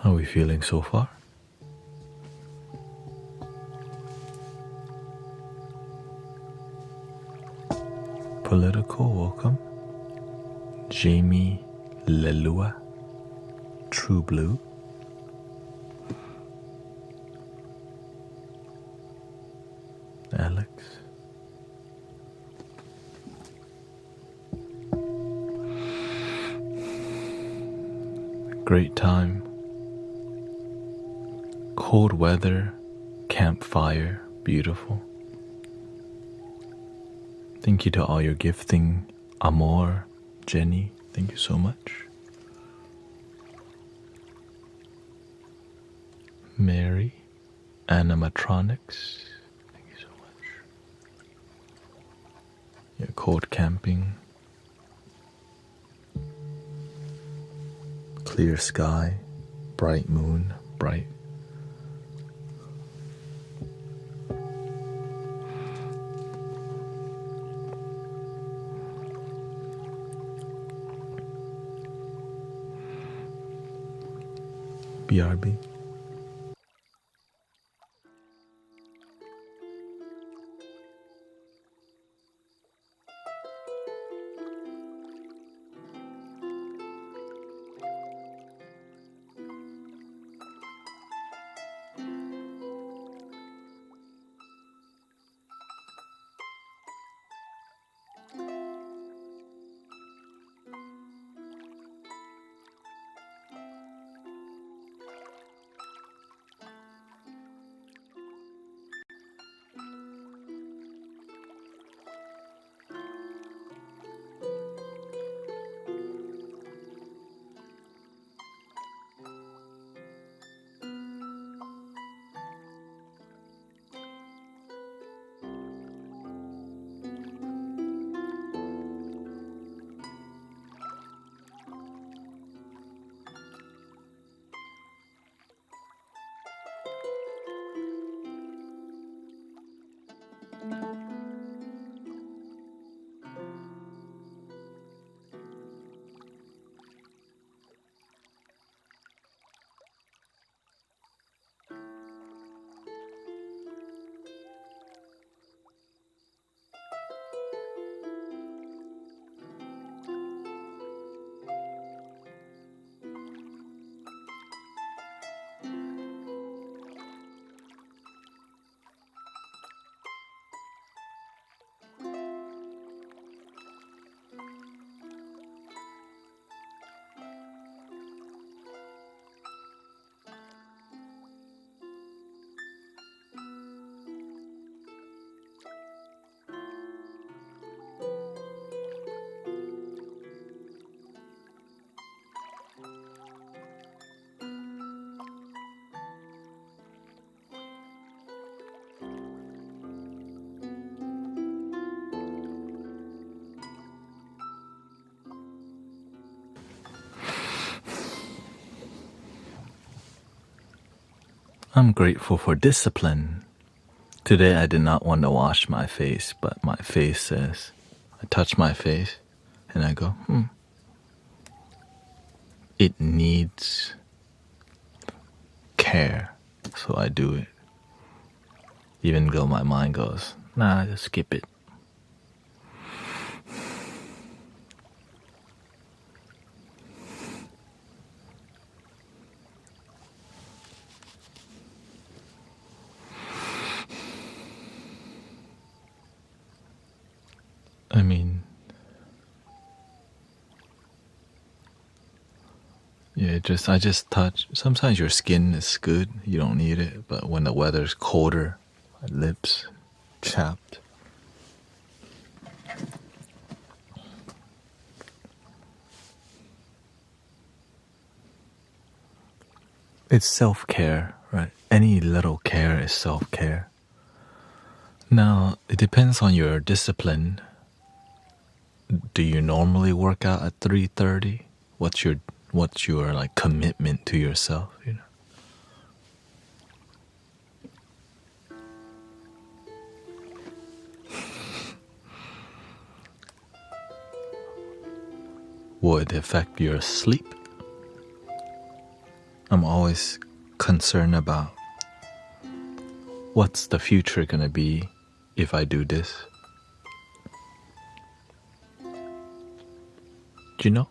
How are we feeling so far? Political, welcome. Jamie Lelua, True Blue. Alex. Great time. Cold weather, campfire, beautiful. Thank you to all your gifting. Amor, Jenny, thank you so much. Mary, Animatronics, thank you so much. Yeah, cold camping. Clear sky, bright moon, bright. BRB. I'm grateful for discipline. Today I did not want to wash my face, but my face says, I touch my face and I go, it needs care, so I do it. Even though my mind goes, nah, just skip it. I mean, yeah, I just touch. Sometimes your skin is good, you don't need it, but when the weather's colder, my lips chapped. It's self-care, right? Any little care is self-care. Now, it depends on your discipline. Do you normally work out at 3:30? What's your like commitment to yourself, you know? will it affect your sleep? I'm always concerned about what's the future gonna be if I do this. Do you know?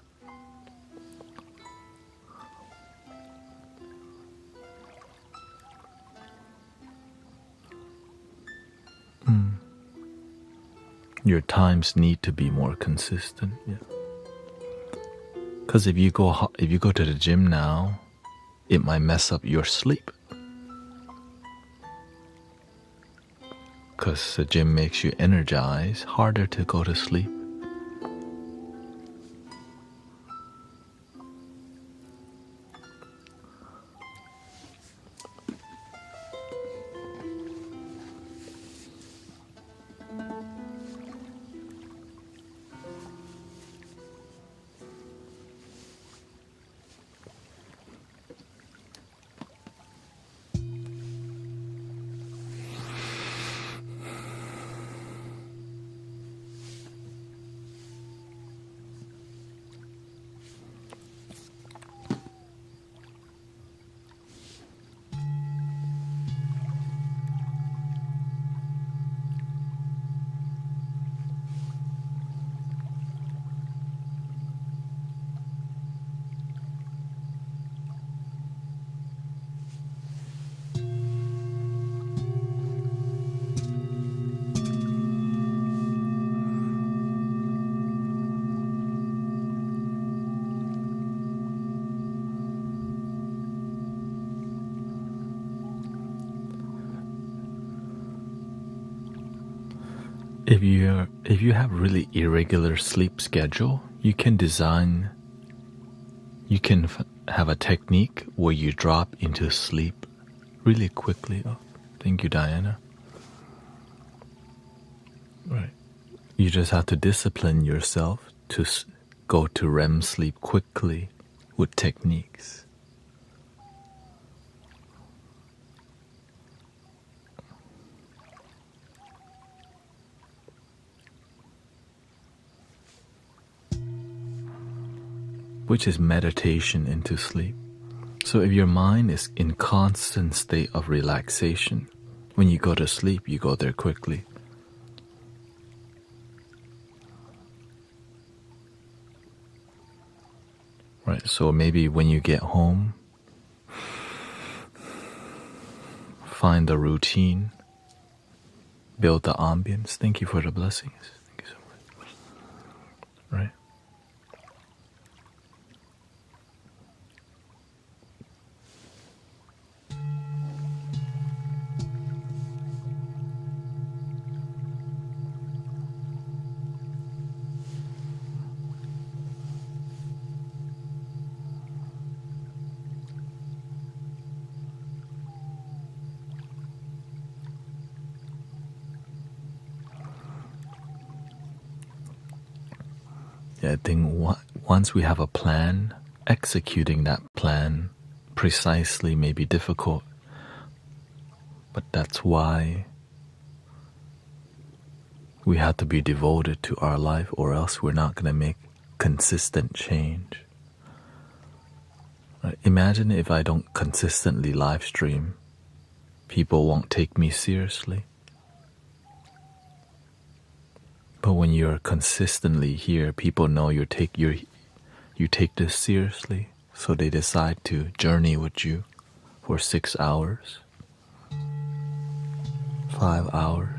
Your times need to be more consistent. Yeah. Because if you go to the gym now, it might mess up your sleep. Because the gym makes you energized, harder to go to sleep. If you have really irregular sleep schedule, you can have a technique where you drop into sleep really quickly. Oh, thank you, Diana. Right. You just have to discipline yourself to go to REM sleep quickly with techniques. Which is meditation into sleep. So if your mind is in constant state of relaxation, when you go to sleep, you go there quickly. Right, so maybe when you get home, find the routine, build the ambience. Thank you for the blessings. Thank you so much. Right. Yeah, I think once we have a plan, executing that plan precisely may be difficult. But that's why we have to be devoted to our life, or else we're not going to make consistent change. Right? Imagine if I don't consistently live stream, people won't take me seriously. But when you're consistently here, people know you take this seriously, so they decide to journey with you for 6 hours, 5 hours.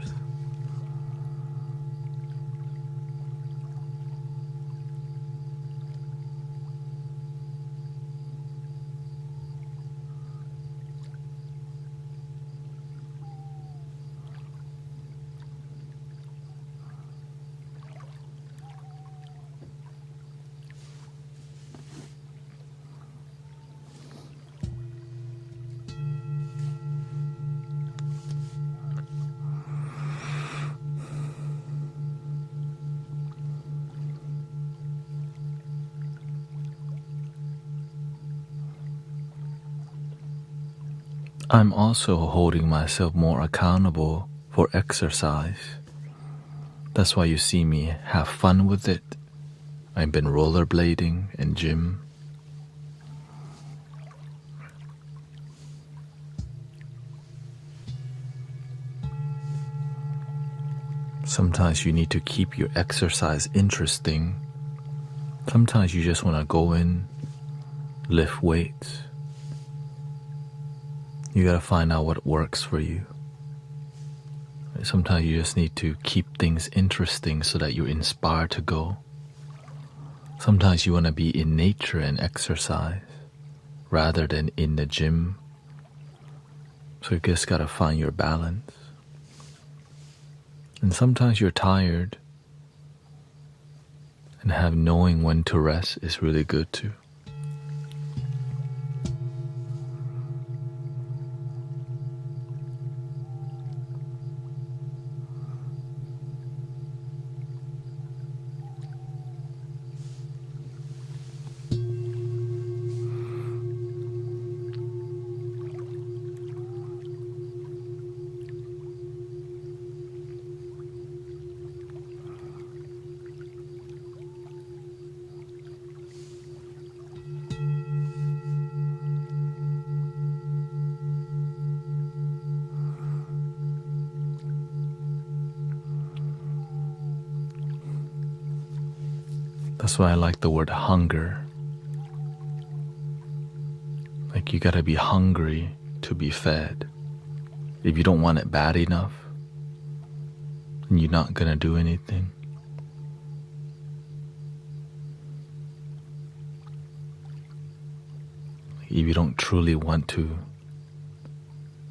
I'm also holding myself more accountable for exercise. That's why you see me have fun with it. I've been rollerblading and gym. Sometimes you need to keep your exercise interesting. Sometimes you just want to go in, lift weights. You got to find out what works for you. Sometimes you just need to keep things interesting so that you're inspired to go. Sometimes you want to be in nature and exercise rather than in the gym. So you just got to find your balance. And sometimes you're tired, and knowing when to rest is really good too. That's why I like the word hunger. Like you gotta be hungry to be fed. If you don't want it bad enough, then you're not gonna do anything. If you don't truly want to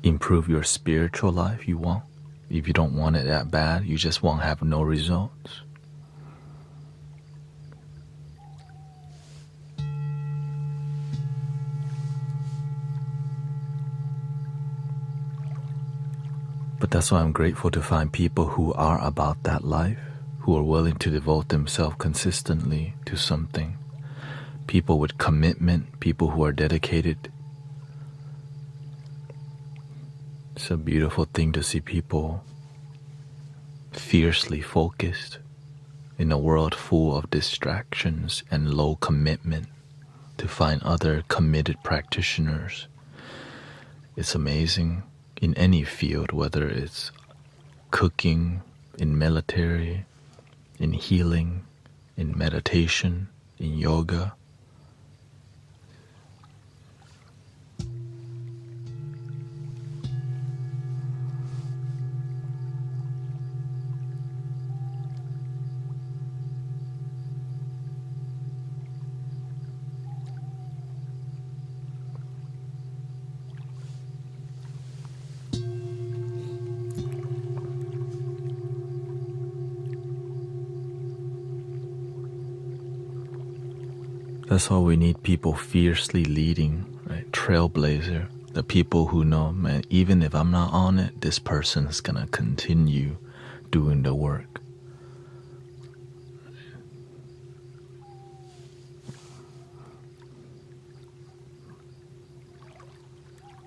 improve your spiritual life, you won't. If you don't want it that bad, you just won't have no results. But that's why I'm grateful to find people who are about that life, who are willing to devote themselves consistently to something. People with commitment, people who are dedicated. It's a beautiful thing to see people fiercely focused in a world full of distractions and low commitment, to find other committed practitioners. It's amazing. In any field, whether it's cooking, in military, in healing, in meditation, in yoga. That's why we need people fiercely leading, right? Trailblazer. The people who know, man, even if I'm not on it, this person's gonna continue doing the work.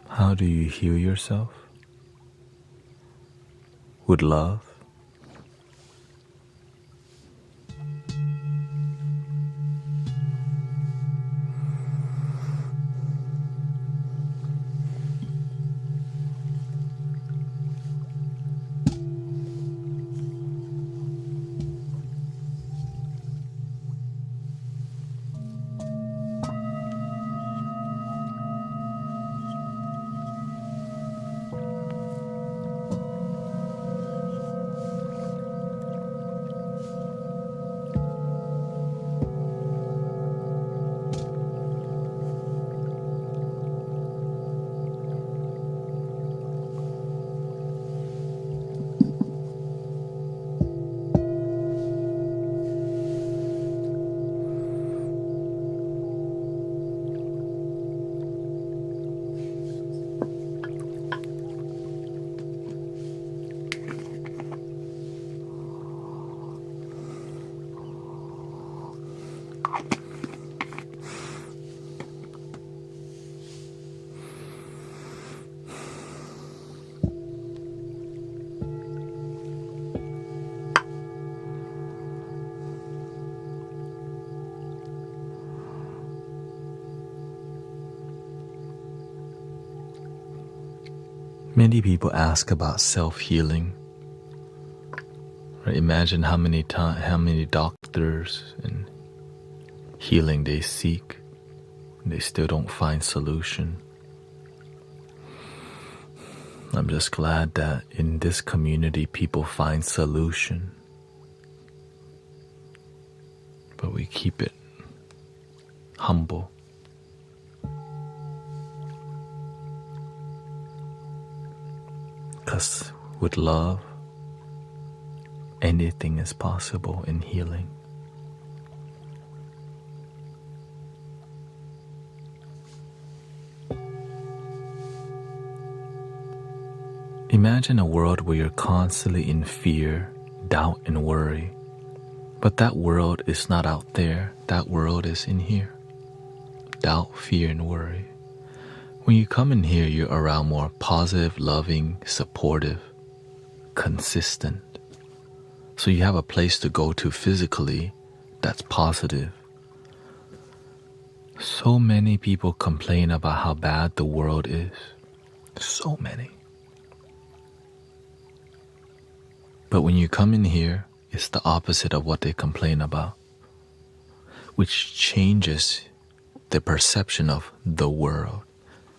How do you heal yourself? With love. Many people ask about self-healing. Right? Imagine how many doctors and healing they seek, and they still don't find solution. I'm just glad that in this community people find solution, but we keep it humble. Because with love, anything is possible in healing. Imagine a world where you're constantly in fear, doubt, and worry. But that world is not out there. That world is in here. Doubt, fear, and worry. When you come in here, you're around more positive, loving, supportive, consistent. So you have a place to go to physically that's positive. So many people complain about how bad the world is. So many. But when you come in here, it's the opposite of what they complain about, which changes their perception of the world,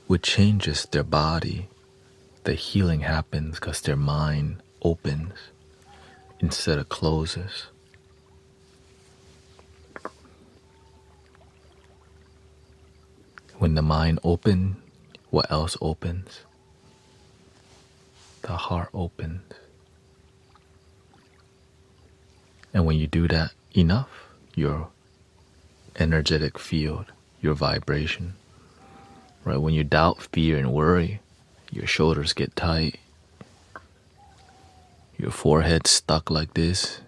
which changes their body. The healing happens because their mind opens instead of closes. When the mind opens, what else opens? The heart opens. And when you do that enough, your energetic field, your vibration, right? When you doubt, fear, and worry, your shoulders get tight, your forehead stuck like this,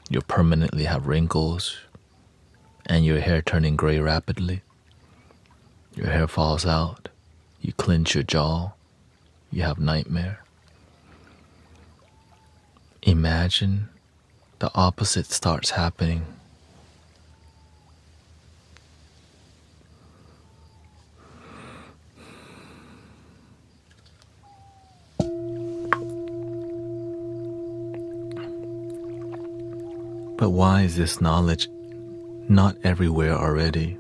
you permanently have wrinkles, and your hair turning gray rapidly. Your hair falls out, you clench your jaw, you have nightmare. Imagine the opposite starts happening. But why is this knowledge not everywhere already?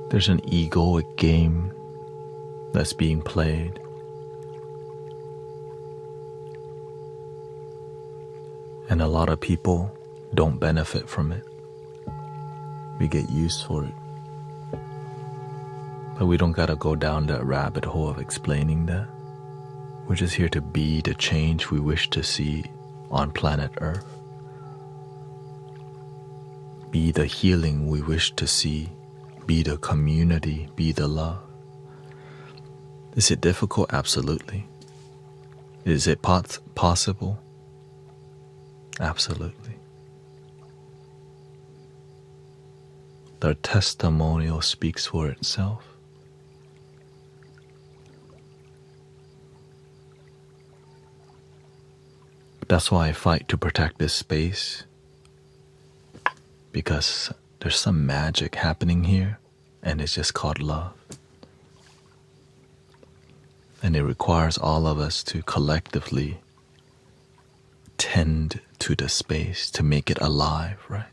There's an egoic game that's being played. And a lot of people don't benefit from it. We get used for it. But we don't gotta go down that rabbit hole of explaining that. We're just here to be the change we wish to see on planet Earth. Be the healing we wish to see. Be the community. Be the love. Is it difficult? Absolutely. Is it possible? Absolutely. The testimonial speaks for itself. That's why I fight to protect this space, because there's some magic happening here, and it's just called love. And it requires all of us to collectively tend to the space to make it alive, right?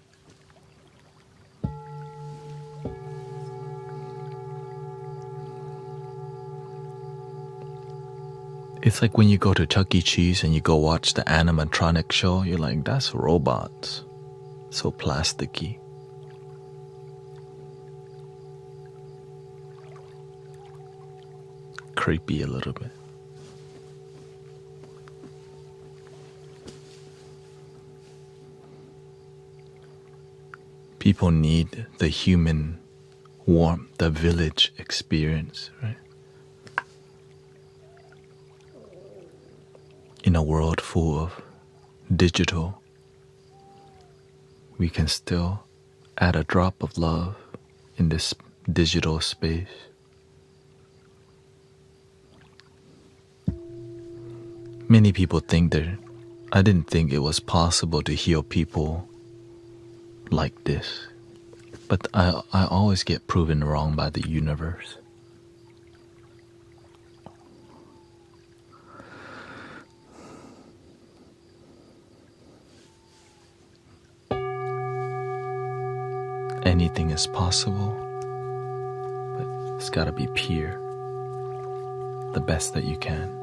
It's like when you go to Chuck E. Cheese and you go watch the animatronic show, you're like, that's robots. So plasticky. Creepy a little bit. People need the human warmth, the village experience, right? In a world full of digital, we can still add a drop of love in this digital space. Many people think that I didn't think it was possible to heal people like this, but I always get proven wrong by the universe. Anything is possible, but it's gotta be pure, the best that you can.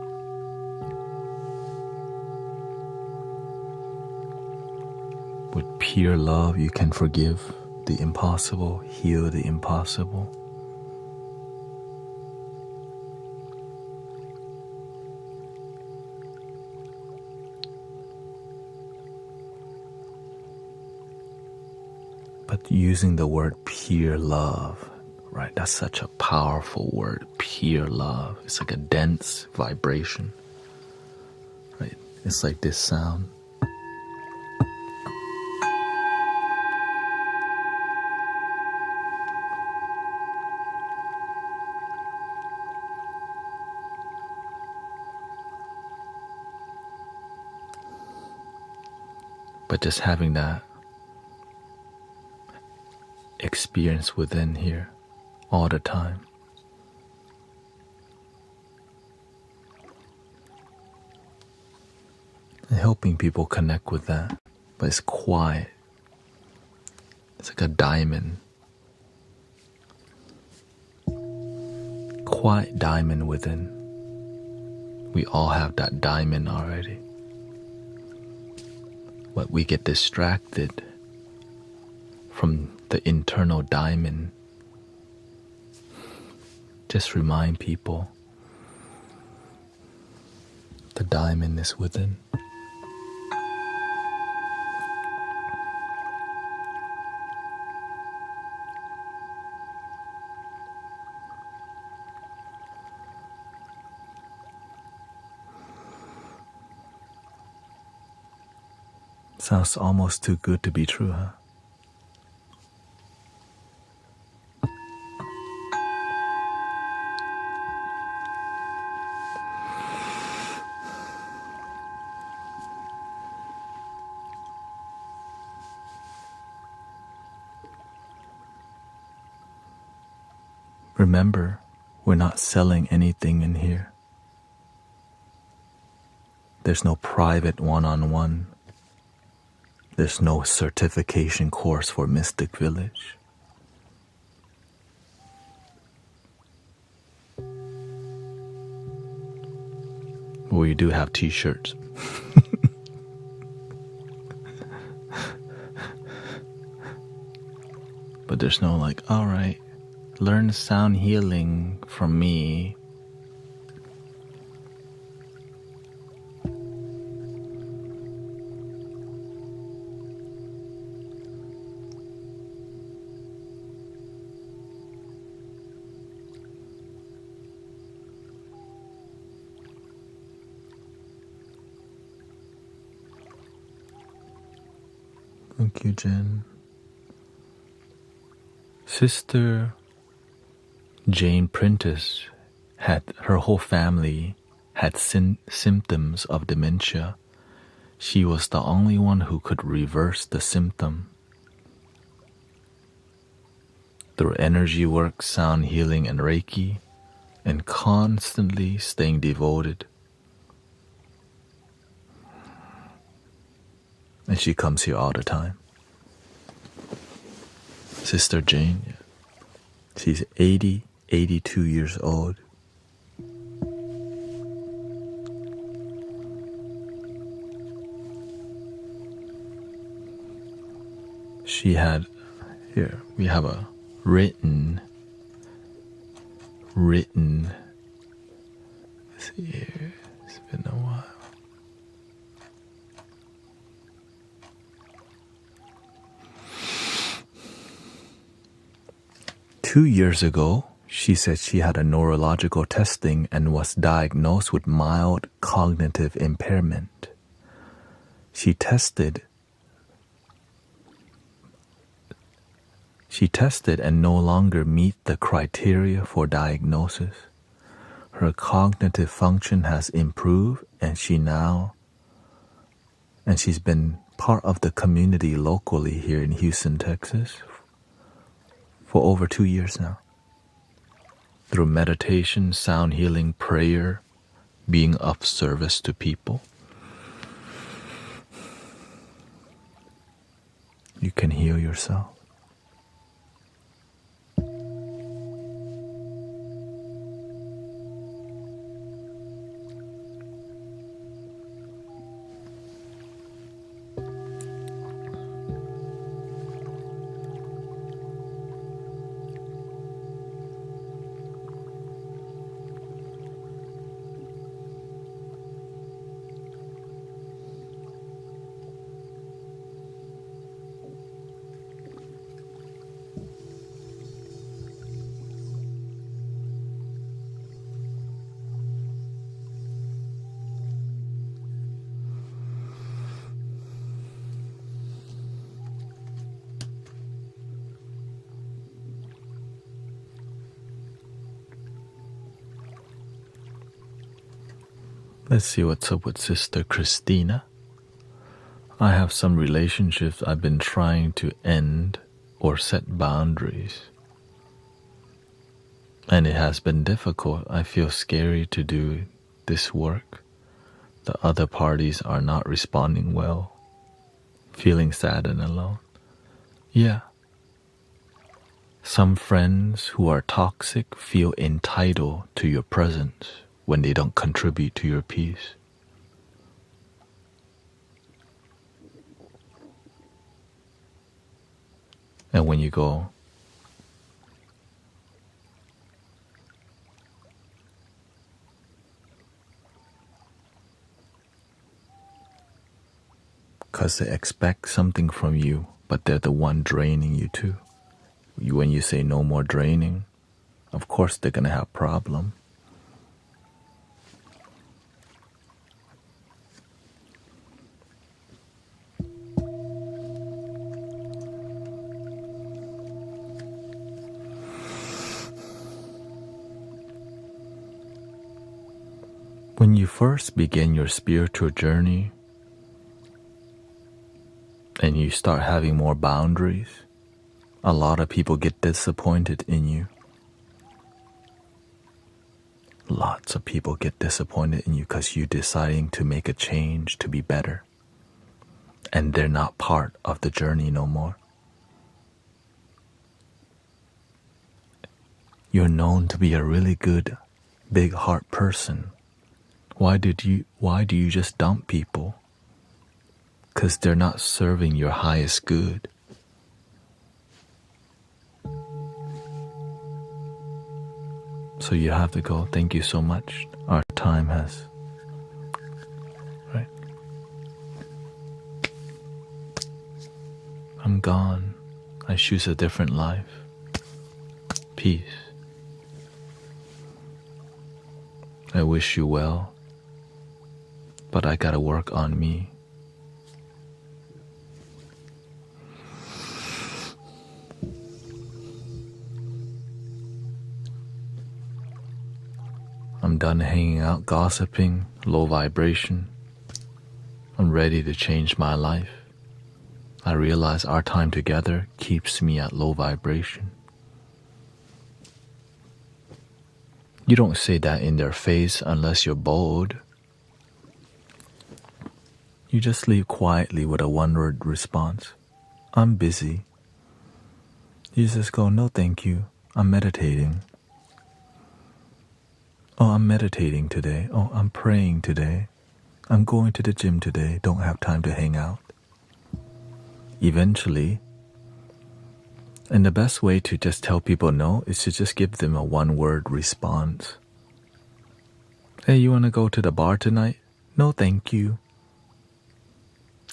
With pure love, you can forgive the impossible, heal the impossible. But using the word pure love, right? That's such a powerful word, pure love. It's like a dense vibration, right? It's like this sound. But just having that experience within here all the time. And helping people connect with that. But it's quiet. It's like a diamond. Quiet diamond within. We all have that diamond already. But we get distracted from the internal diamond. Just remind people the diamond is within. Sounds almost too good to be true, huh? Remember, we're not selling anything in here. There's no private one-on-one. There's no certification course for Mystic Village. We do have t-shirts. But there's no like, all right, learn sound healing from me. Thank you, Jen. Sister Jane Prentice had her whole family had symptoms of dementia. She was the only one who could reverse the symptom. Through energy work, sound healing, and Reiki, and constantly staying devoted. And she comes here all the time. Sister Jane, yeah. She's 82 years old. She had, here, we have a written, let's see here, it's been a while. Two years ago, she said she had a neurological testing and was diagnosed with mild cognitive impairment. She tested and no longer meet the criteria for diagnosis. Her cognitive function has improved, and she's been part of the community locally here in Houston, Texas for over 2 years now. Through meditation, sound healing, prayer, being of service to people, you can heal yourself. Let's see what's up with Sister Christina. I have some relationships I've been trying to end or set boundaries, and it has been difficult. I feel scary to do this work. The other parties are not responding well, feeling sad and alone. Yeah. Some friends who are toxic feel entitled to your presence when they don't contribute to your peace. And when you go, because they expect something from you, but they're the one draining you too. When you say no more draining, of course they're going to have problem. When you first begin your spiritual journey and you start having more boundaries, a lot of people get disappointed in you. Lots of people get disappointed in you because you're deciding to make a change to be better, and they're not part of the journey no more. You're known to be a really good, big heart person. Why do you just dump people? Because they're not serving your highest good. So you have to go, thank you so much. Our time has, right? I'm gone. I choose a different life. Peace. I wish you well, but I gotta work on me. I'm done hanging out, gossiping, low vibration. I'm ready to change my life. I realize our time together keeps me at low vibration. You don't say that in their face unless you're bold. You just leave quietly with a one-word response. I'm busy. You just go, no thank you, I'm meditating. Oh, I'm meditating today. Oh, I'm praying today. I'm going to the gym today. Don't have time to hang out. Eventually, and the best way to just tell people no is to just give them a one-word response. Hey, you want to go to the bar tonight? No, thank you.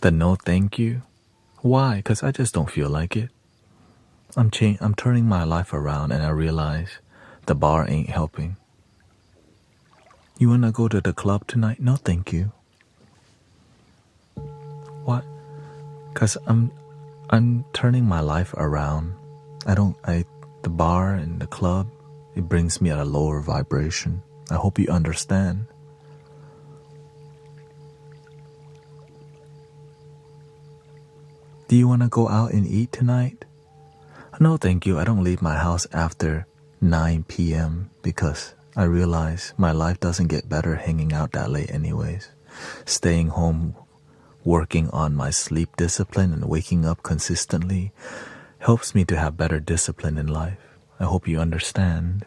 The no, thank you. Why? Because I just don't feel like it. I'm turning my life around, and I realize the bar ain't helping. You want to go to the club tonight? No, thank you. 'Cause I'm turning my life around. The bar and the club, it brings me at a lower vibration. I hope you understand. Do you want to go out and eat tonight? No, thank you. I don't leave my house after 9 p.m. because I realize my life doesn't get better hanging out that late anyways. Staying home, working on my sleep discipline and waking up consistently helps me to have better discipline in life. I hope you understand.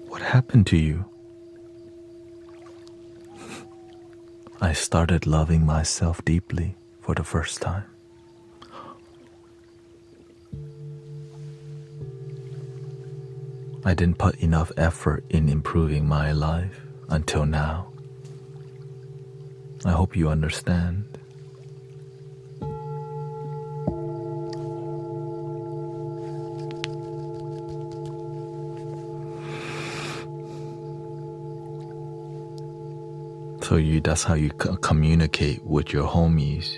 What happened to you? I started loving myself deeply for the first time. I didn't put enough effort in improving my life until now. I hope you understand. So that's how you communicate with your homies.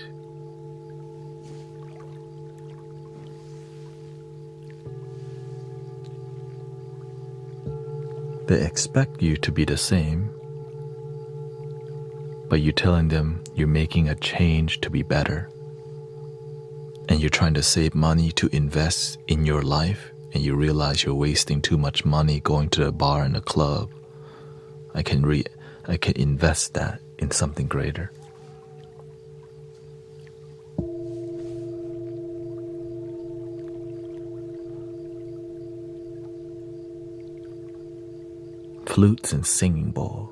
They expect you to be the same, but you're telling them you're making a change to be better. And you're trying to save money to invest in your life, and you realize you're wasting too much money going to the bar and the club. I can invest that in something greater. Flutes and singing bowls.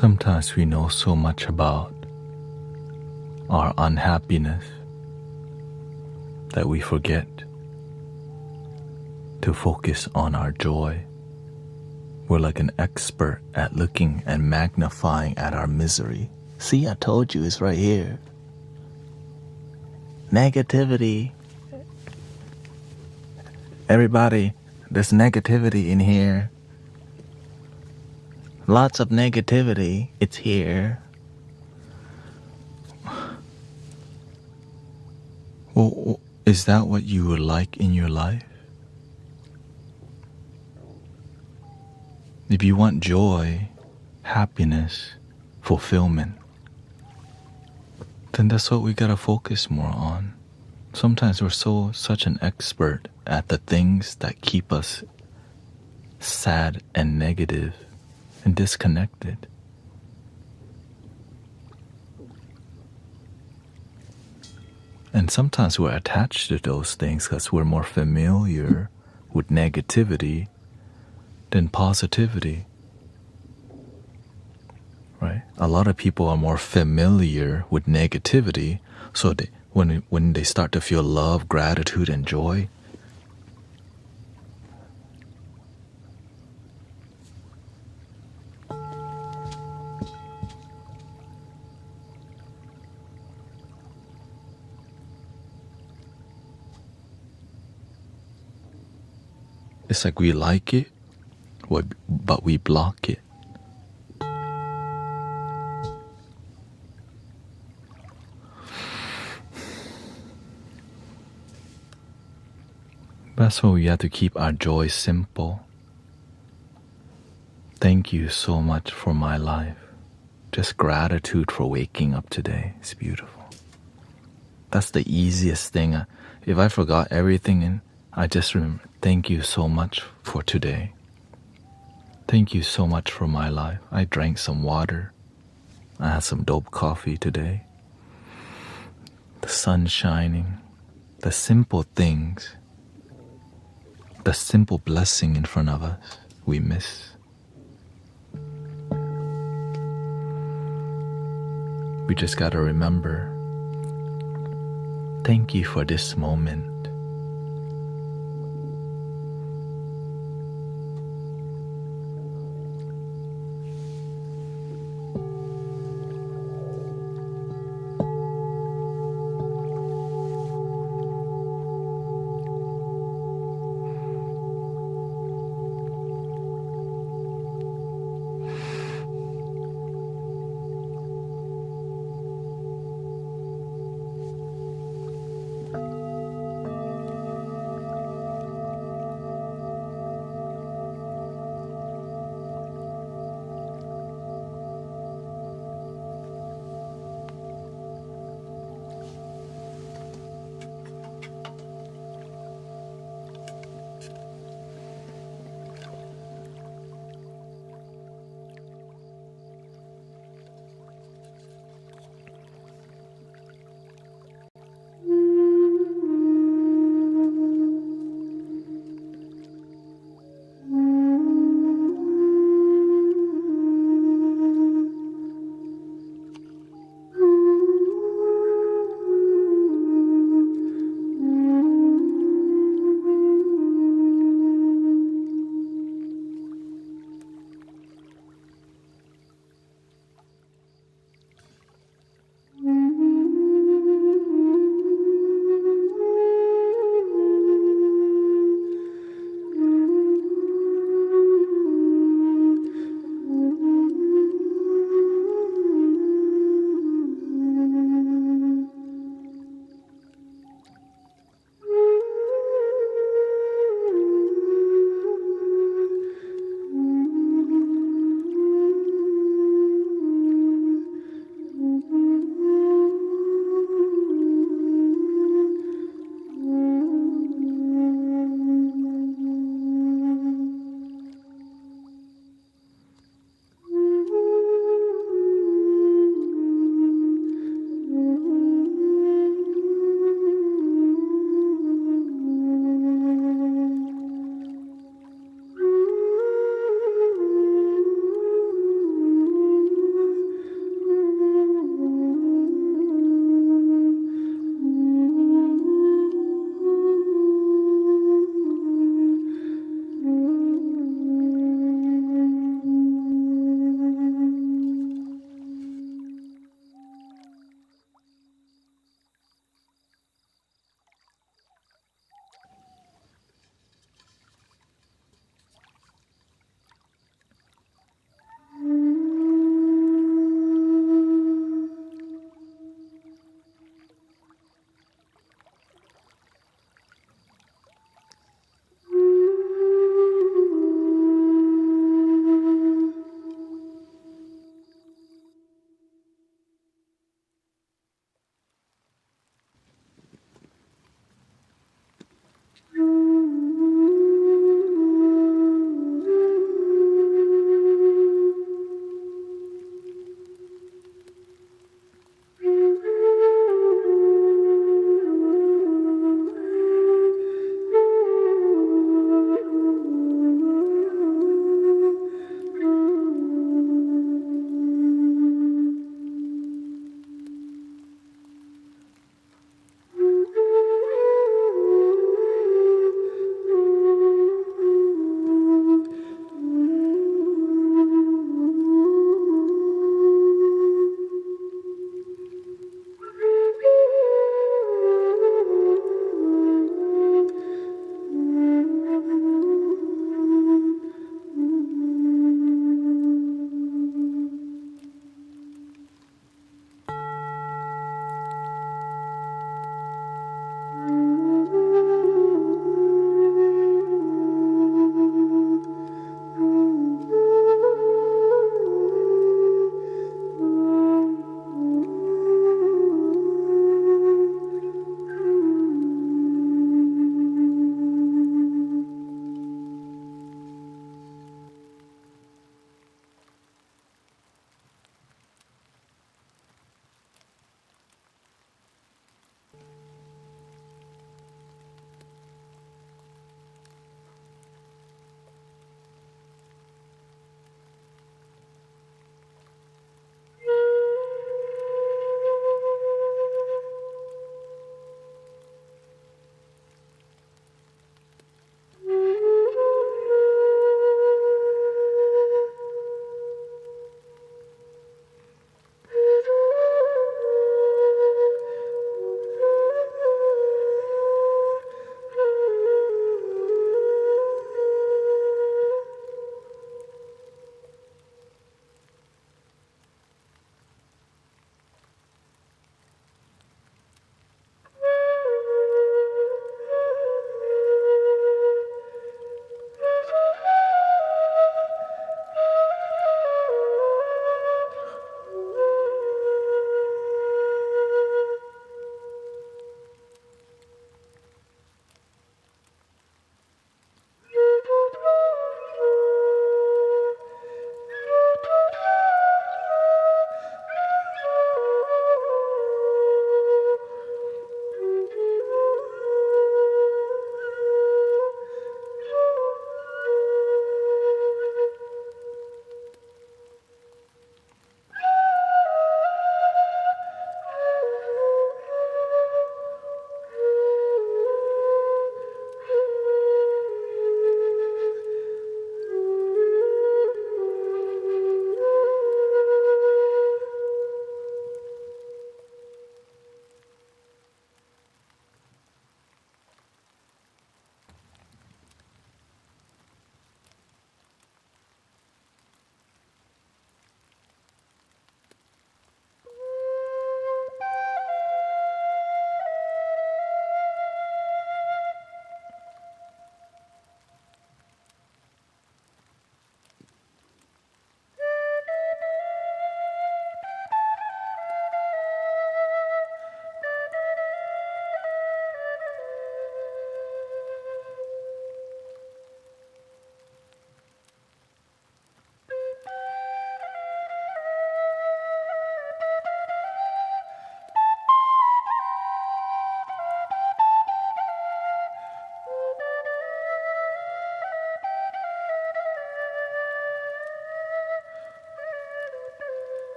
Sometimes we know so much about our unhappiness that we forget to focus on our joy. We're like an expert at looking and magnifying at our misery. See, I told you it's right here. Negativity. Everybody, there's negativity in here. Lots of negativity. It's here. Well, is that what you would like in your life? If you want joy, happiness, fulfillment, then that's what we gotta focus more on. Sometimes we're such an expert at the things that keep us sad and negative and disconnected. And sometimes we're attached to those things because we're more familiar with negativity than positivity. Right? A lot of people are more familiar with negativity, so when they start to feel love, gratitude, and joy, it's like we like it, but we block it. That's why we have to keep our joy simple. Thank you so much for my life. Just gratitude for waking up today. It's beautiful. That's the easiest thing. If I forgot everything, I just remember, thank you so much for today. Thank you so much for my life. I drank some water. I had some dope coffee today. The sun shining. The simple things. The simple blessing in front of us we miss. We just gotta remember, thank you for this moment.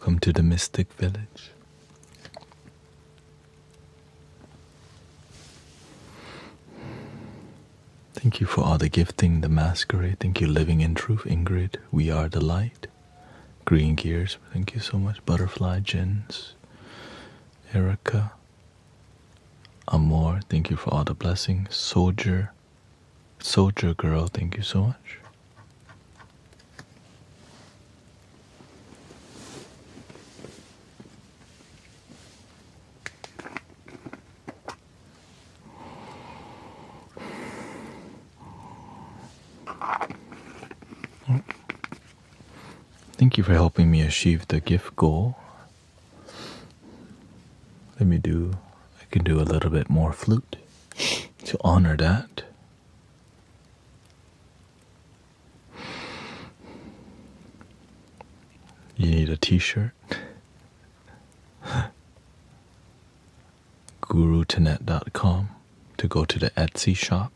Welcome to the Mystic Village. Thank you for all the gifting, the masquerade. Thank you, Living in Truth, Ingrid. We are the light. Green Gears, thank you so much. Butterfly Jins, Erica, Amor, thank you for all the blessings. Soldier Girl, thank you so much. Thank you for helping me achieve the gift goal. I can do a little bit more flute to honor that. You need a t-shirt. GuruThanet.com to go to the Etsy shop.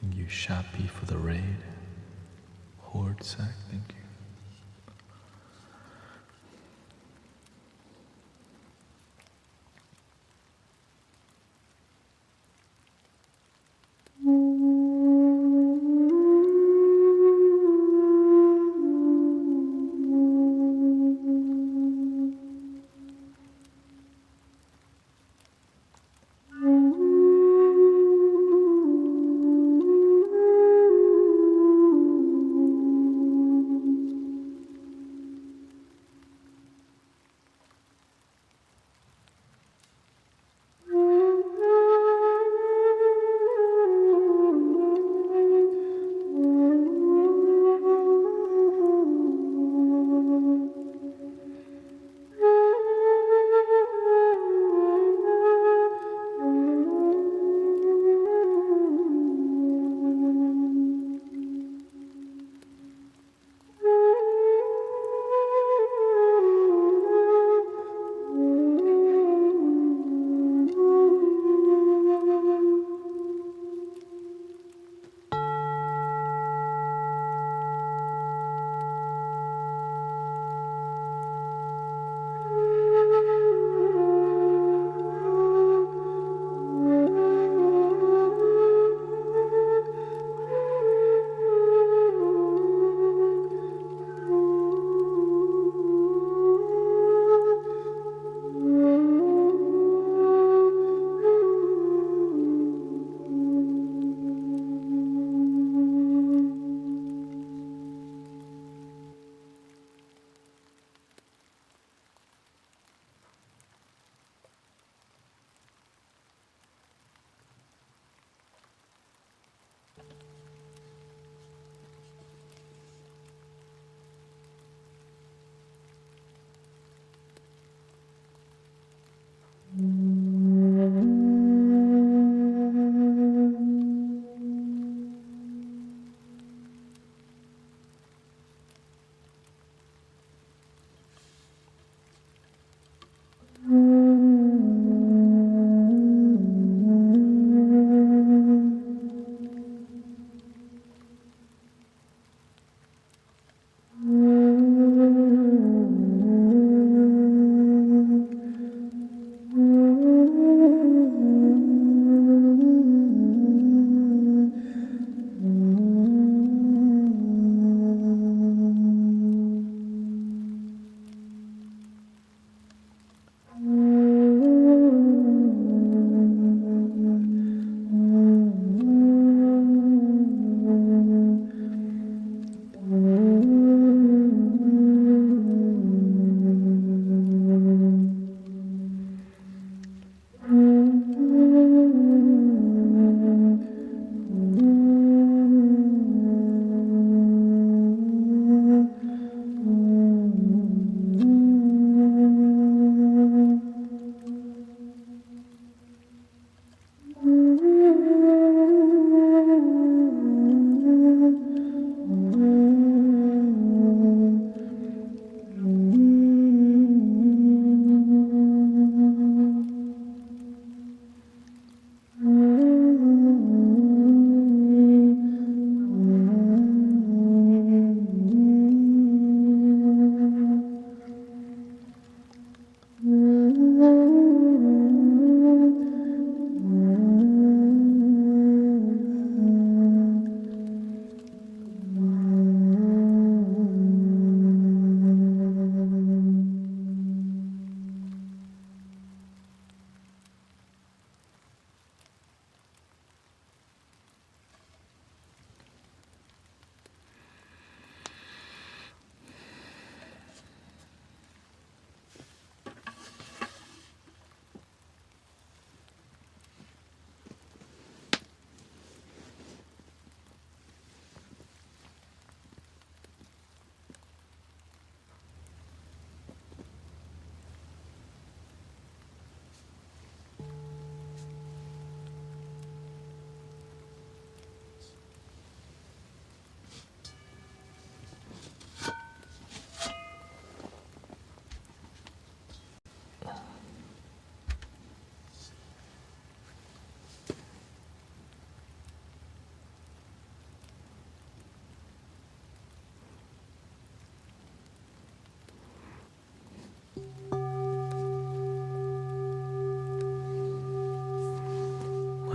Thank you, Shappy, for the raid. Horde Sack, thank you.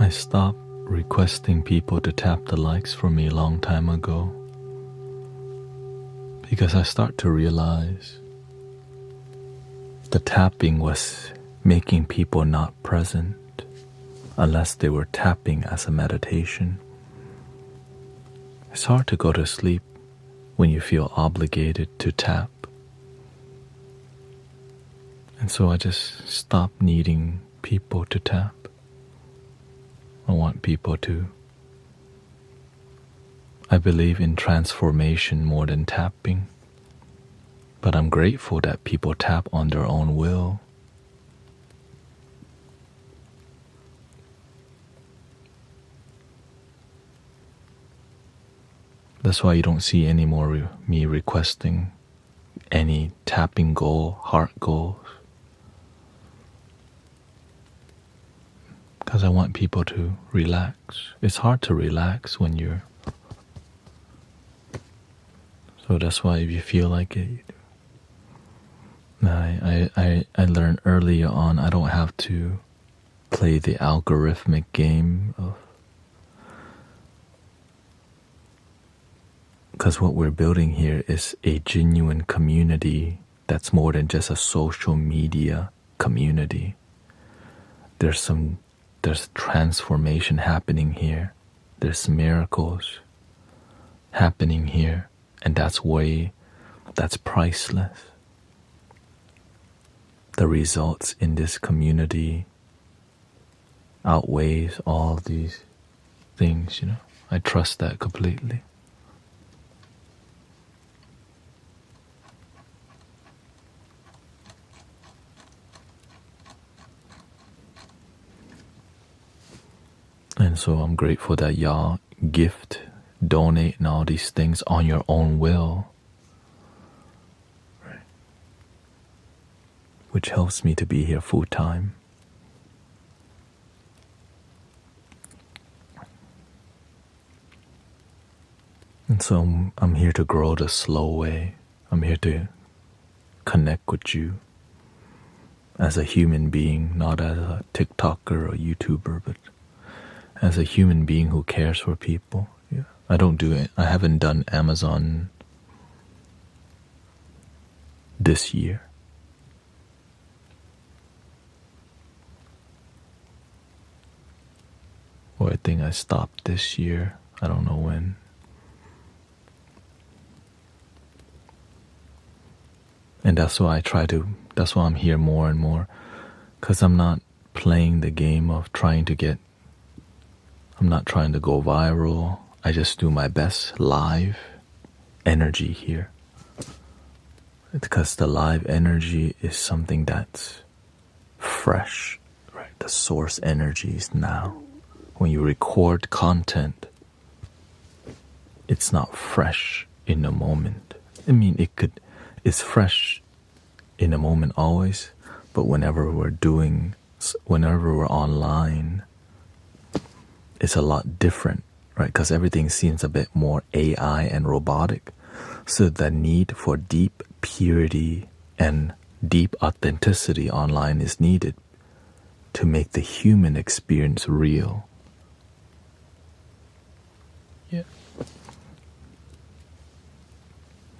I stopped requesting people to tap the likes for me a long time ago because I start to realize the tapping was making people not present unless they were tapping as a meditation. It's hard to go to sleep when you feel obligated to tap. And so I just stopped needing people to tap. I want people to. I believe in transformation more than tapping, but I'm grateful that people tap on their own will. That's why you don't see any more me requesting any tapping goal, heart goals. Because I want people to relax. It's hard to relax when you're. So that's why if you feel like it, you do. I learned earlier on I don't have to play the algorithmic game of. Because what we're building here is a genuine community that's more than just a social media community. There's transformation happening here. There's miracles happening here, and that's priceless. The results in this community outweighs all these things, I trust that completely. And so I'm grateful that y'all gift, donate, and all these things on your own will, right? Which helps me to be here full time. And so I'm here to grow the slow way. I'm here to connect with you as a human being, not as a TikToker or YouTuber, but as a human being who cares for people. Yeah. I don't do it. I haven't done Amazon this year. Or I think I stopped this year. I don't know when. And that's why that's why I'm here more and more. Because I'm not playing the game of I'm not trying to go viral. I just do my best live energy here. Because the live energy is something that's fresh, right? The source energy is now. When you record content, it's not fresh in the moment. I mean, it's fresh in the moment always, but whenever we're online, it's a lot different, right? Because everything seems a bit more AI and robotic. So the need for deep purity and deep authenticity online is needed to make the human experience real. Yeah.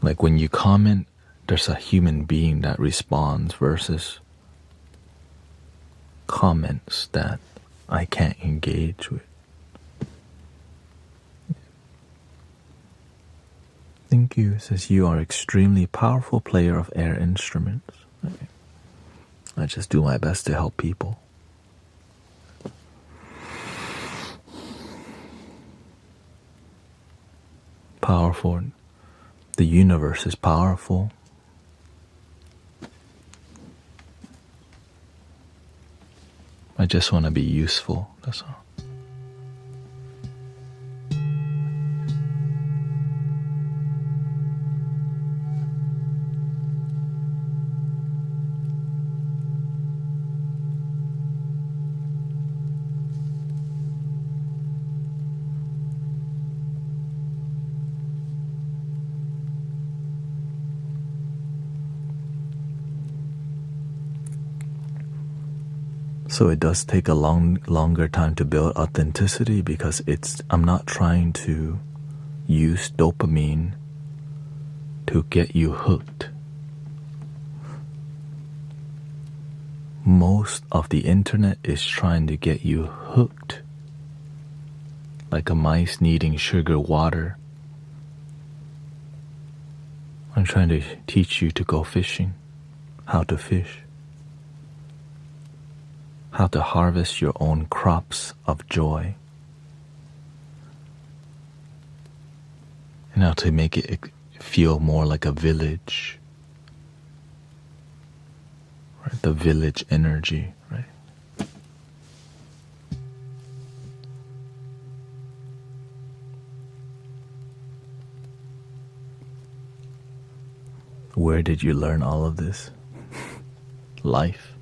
Like when you comment, there's a human being that responds versus comments that I can't engage with. Thank you. It says you are extremely powerful player of air instruments. Okay. I just do my best to help people. Powerful. The universe is powerful. I just want to be useful, that's all. So it does take a longer time to build authenticity because I'm not trying to use dopamine to get you hooked. Most of the internet is trying to get you hooked, like a mice needing sugar water. I'm trying to teach you to go fishing, how to fish, how to harvest your own crops of joy, and how to make it feel more like a village, right? The village energy, right? Where did you learn all of this? Life.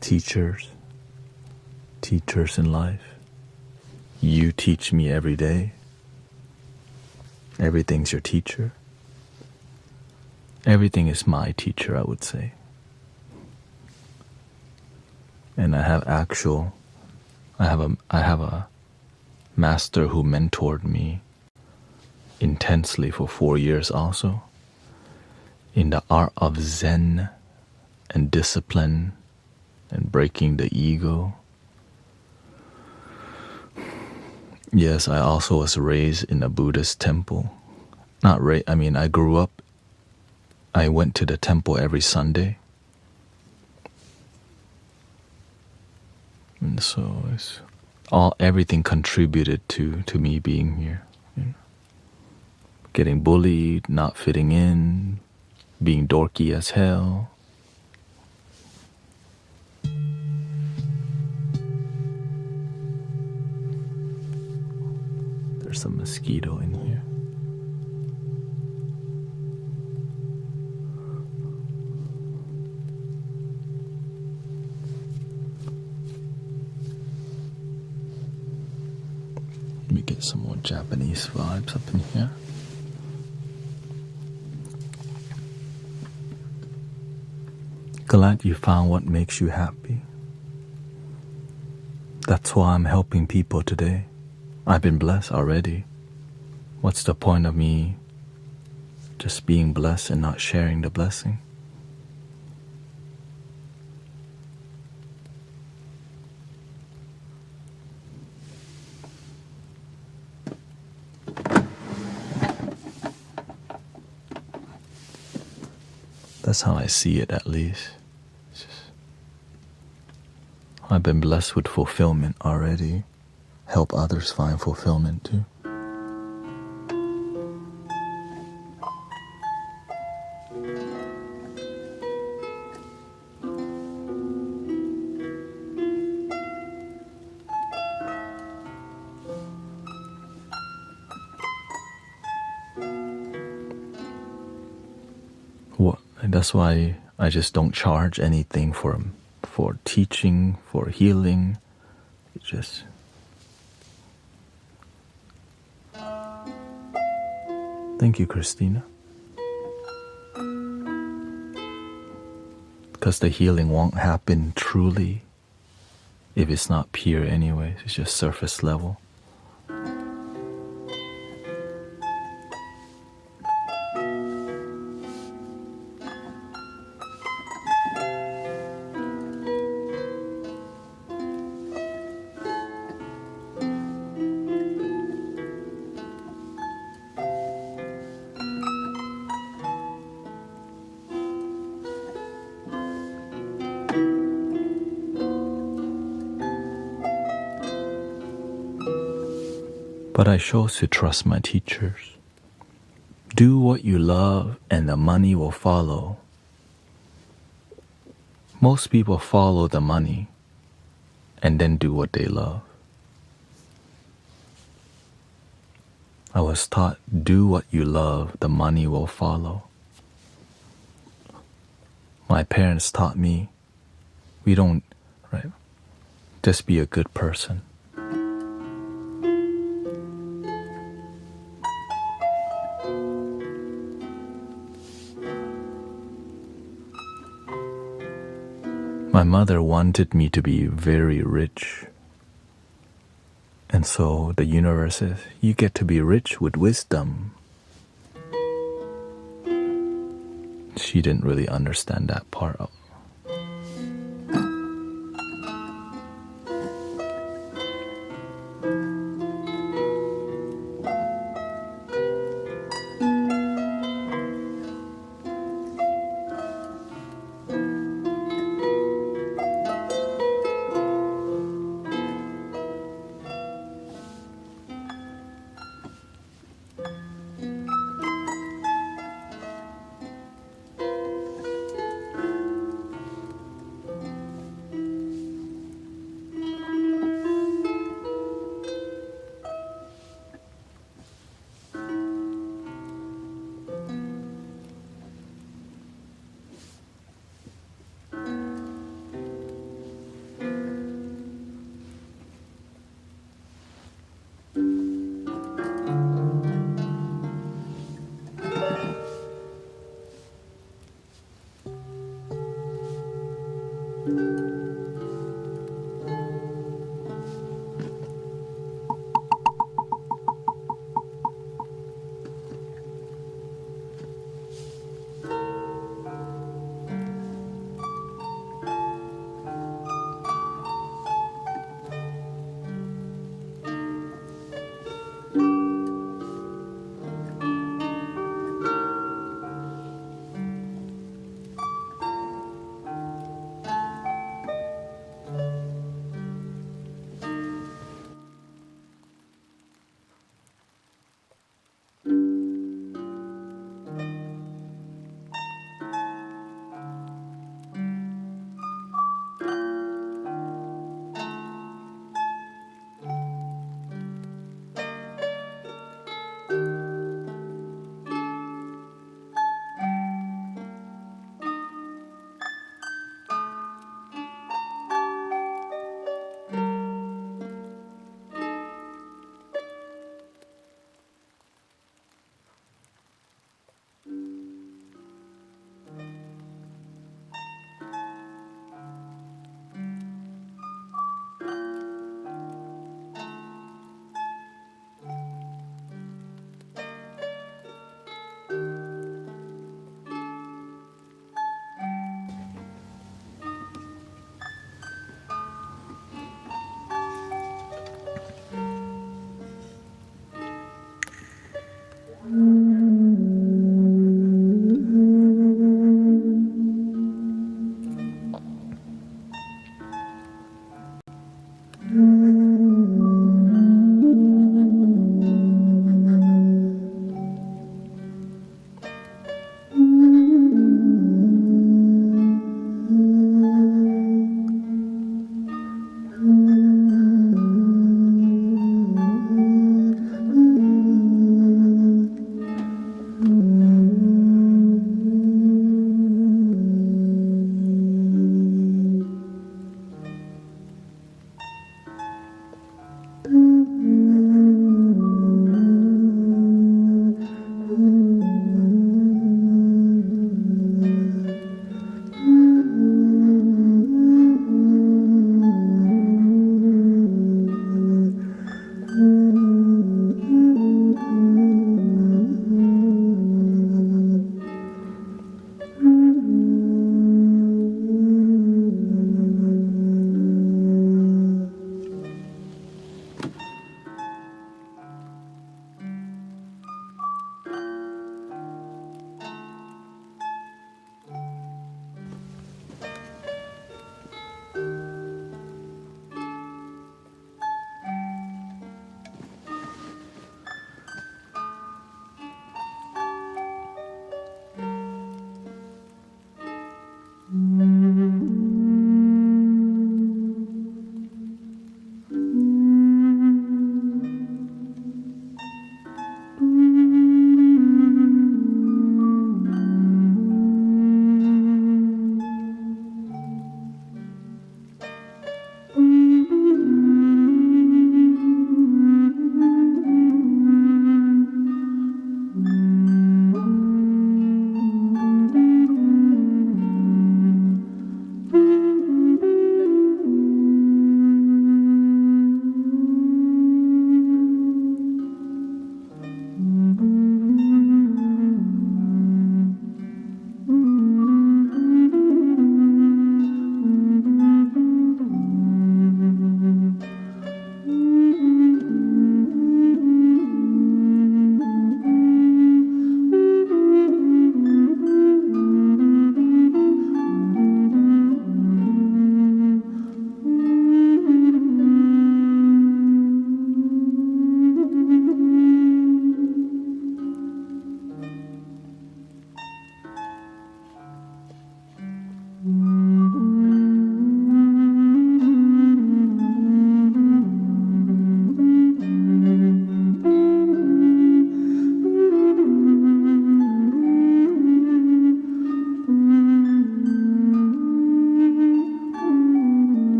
Teachers in life. You teach me every day. Everything's your teacher. Everything is my teacher, I would say. And I have a master who mentored me intensely for 4 years also in the art of Zen and discipline and breaking the ego. Yes, I also was raised in a Buddhist temple. I grew up, I went to the temple every Sunday. And so everything contributed to me being here. You know? Getting bullied, not fitting in, being dorky as hell. There's a mosquito in here. Let me get some more Japanese vibes up in here. Glad you found what makes you happy. That's why I'm helping people today. I've been blessed already. What's the point of me just being blessed and not sharing the blessing? That's how I see it, at least. I've been blessed with fulfillment already. Help others find fulfillment too. That's why I just don't charge anything for teaching, for healing. It's just thank you, Christina. Because the healing won't happen truly if it's not pure anyways. It's just surface level. But I chose to trust my teachers. Do what you love and the money will follow. Most people follow the money and then do what they love. I was taught, do what you love, the money will follow. My parents taught me, just be a good person. My My mother wanted me to be very rich. And so the universe says, you get to be rich with wisdom. She didn't really understand that part of.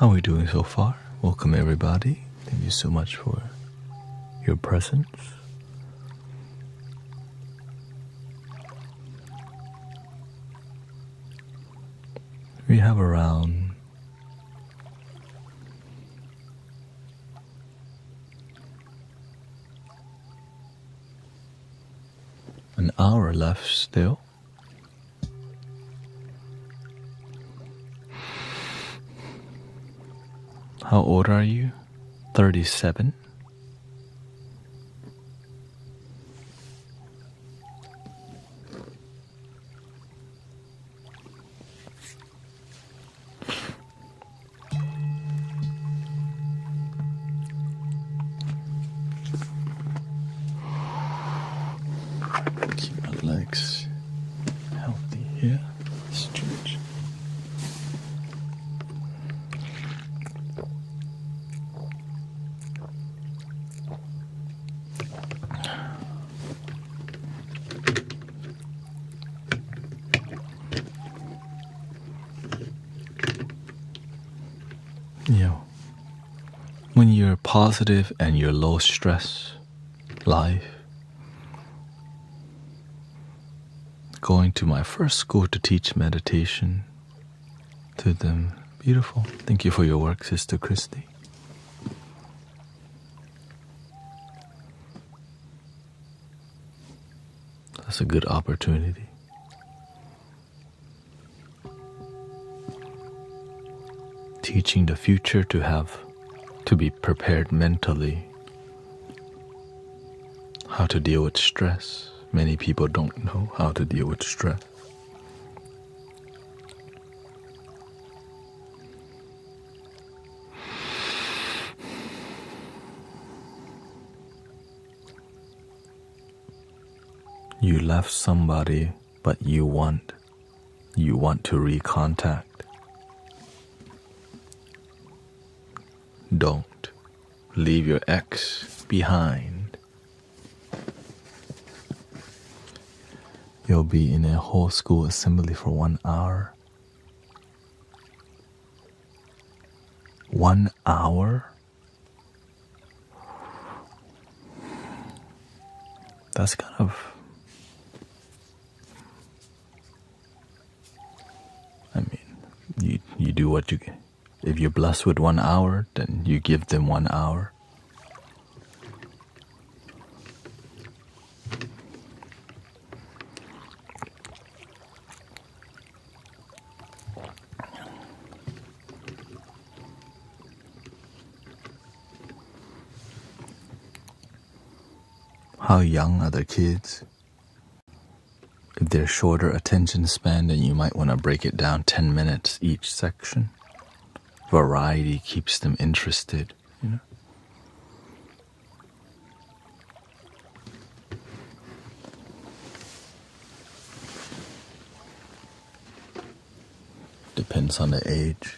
How are we doing so far? Welcome everybody. Thank you so much for your presence. We have around an hour left still. How old are you? 37? Keep my legs healthy here. Stretch. When you're positive and you're low stress life, going to my first school to teach meditation to them, beautiful. Thank you for your work, Sister Christy. That's a good opportunity. Teaching the future to be prepared mentally. How to deal with stress. Many people don't know how to deal with stress. You left somebody, but you want to recontact. Don't leave your ex behind. You'll be in a whole school assembly for 1 hour. 1 hour? That's kind of... you do what you can. If you're blessed with 1 hour, then you give them 1 hour. How young are the kids? If they're shorter attention span, then you might want to break it down 10 minutes each section. Variety keeps them interested, you know. Depends on the age.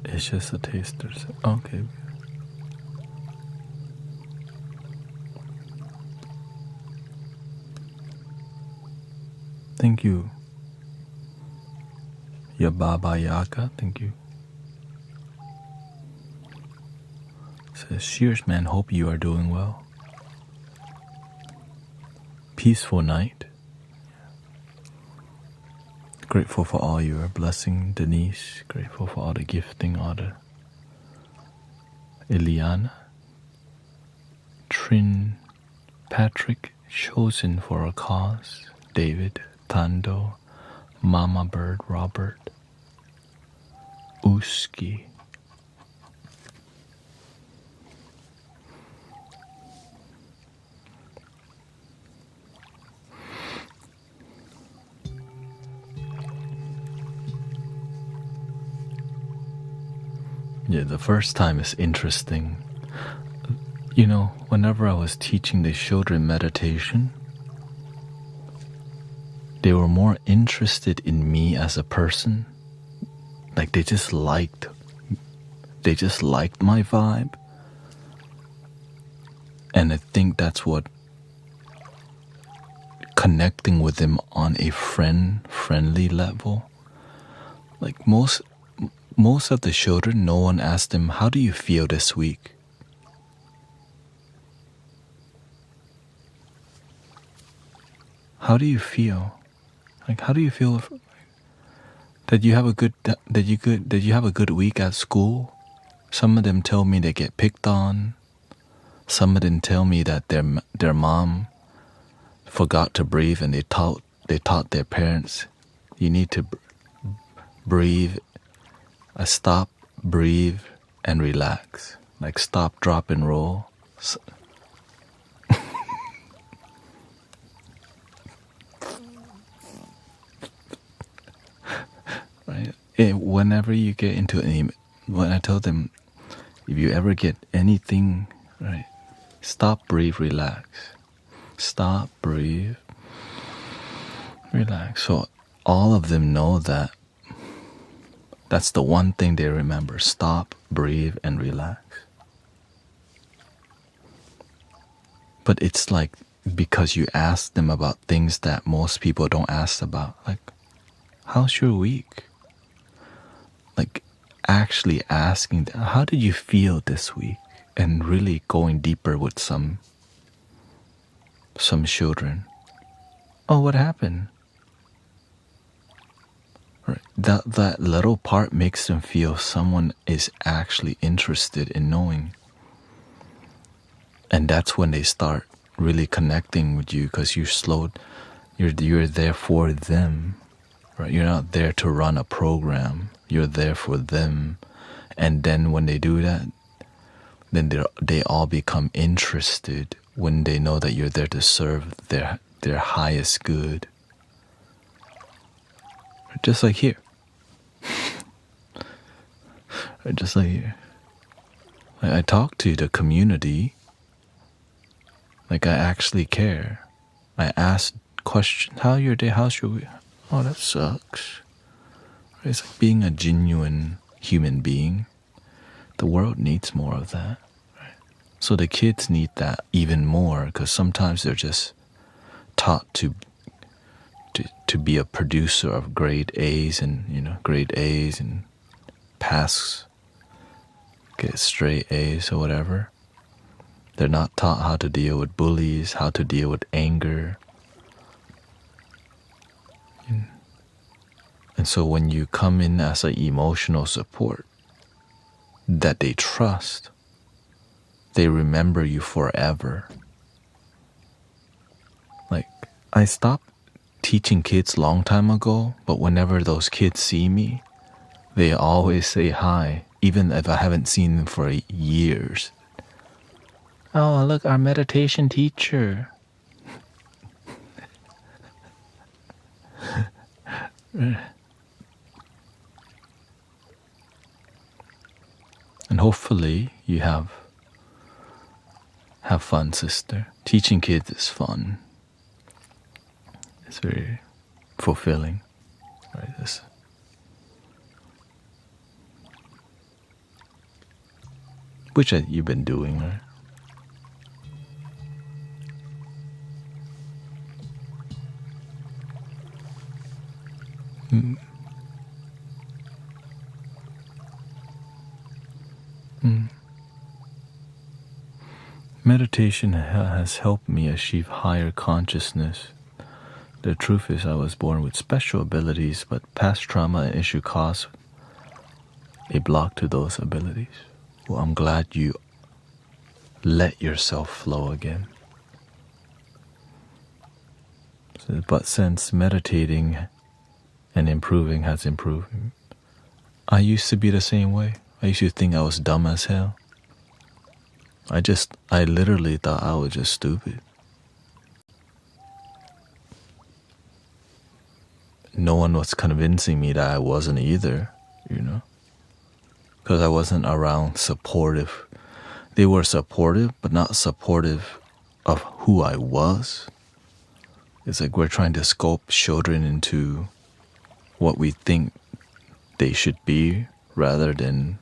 It's just a taster. Okay. Thank you. Your Baba Yaga, thank you. Says, cheers, man. Hope you are doing well. Peaceful night. Grateful for all your blessing, Denise. Grateful for all the gifting, all the Eliana, Trin, Patrick, chosen for a cause, David, Tando, Mama Bird, Robert, Uski. Yeah, the first time is interesting. You know, whenever I was teaching the children meditation, they were more interested in me as a person. Like they just liked my vibe. And I think that's what connecting with them on a friendly level. Like most of the children, no one asked them, how do you feel this week? How do you feel? Like, how do you feel that you have a good week at school? Some of them tell me they get picked on. Some of them tell me that their mom forgot to breathe, and they taught their parents, you need to breathe, stop, breathe, and relax. Like stop, drop, and roll. Right? Whenever you get into when I tell them, if you ever get anything, right, stop, breathe, relax. Stop, breathe, relax. So all of them know that that's the one thing they remember. Stop, breathe, and relax. But it's like because you ask them about things that most people don't ask about. Like, how's your week? Like actually asking them, how did you feel this week? And really going deeper with some children. Oh, what happened? Right. That little part makes them feel someone is actually interested in knowing. And that's when they start really connecting with you, because you're there for them. Right? You're not there to run a program. You're there for them. And then when they do that, then they all become interested when they know that you're there to serve their highest good. Just like here. Just like here. I talk to the community. Like I actually care. I ask questions. How's your day? How's your week? Oh, that sucks. It's like being a genuine human being. The world needs more of that. Right? So the kids need that even more, because sometimes they're just taught to be a producer of grade A's and pass, get straight A's or whatever. They're not taught how to deal with bullies, how to deal with anger. And so when you come in as an emotional support that they trust, they remember you forever. Like, I stopped teaching kids long time ago, but whenever those kids see me, they always say hi, even if I haven't seen them for years. Oh, look, our meditation teacher. And hopefully you have fun, sister. Teaching kids is fun. It's very fulfilling, right? Which you've been doing, right? Mm. Mm. Meditation has helped me achieve higher consciousness. The truth is, I was born with special abilities, but past trauma and issue caused a block to those abilities. Well, I'm glad you let yourself flow again. But since meditating and improving has improved, I used to be the same way. I used to think I was dumb as hell. I literally thought I was just stupid. No one was convincing me that I wasn't either, because I wasn't around supportive, They were supportive, but not supportive of who I was. It's like we're trying to sculpt children into what we think they should be rather than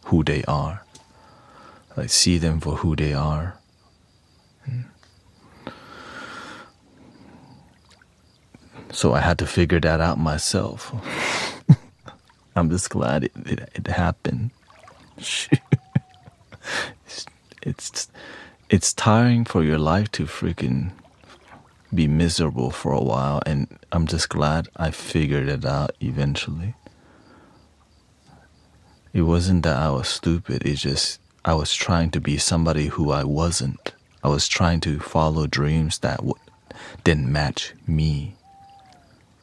who they are. Like see them for who they are. So I had to figure that out myself. I'm just glad it happened. It's tiring for your life to freaking be miserable for a while, and I'm just glad I figured it out eventually. It wasn't that I was stupid, it's just I was trying to be somebody who I wasn't. I was trying to follow dreams that didn't match me.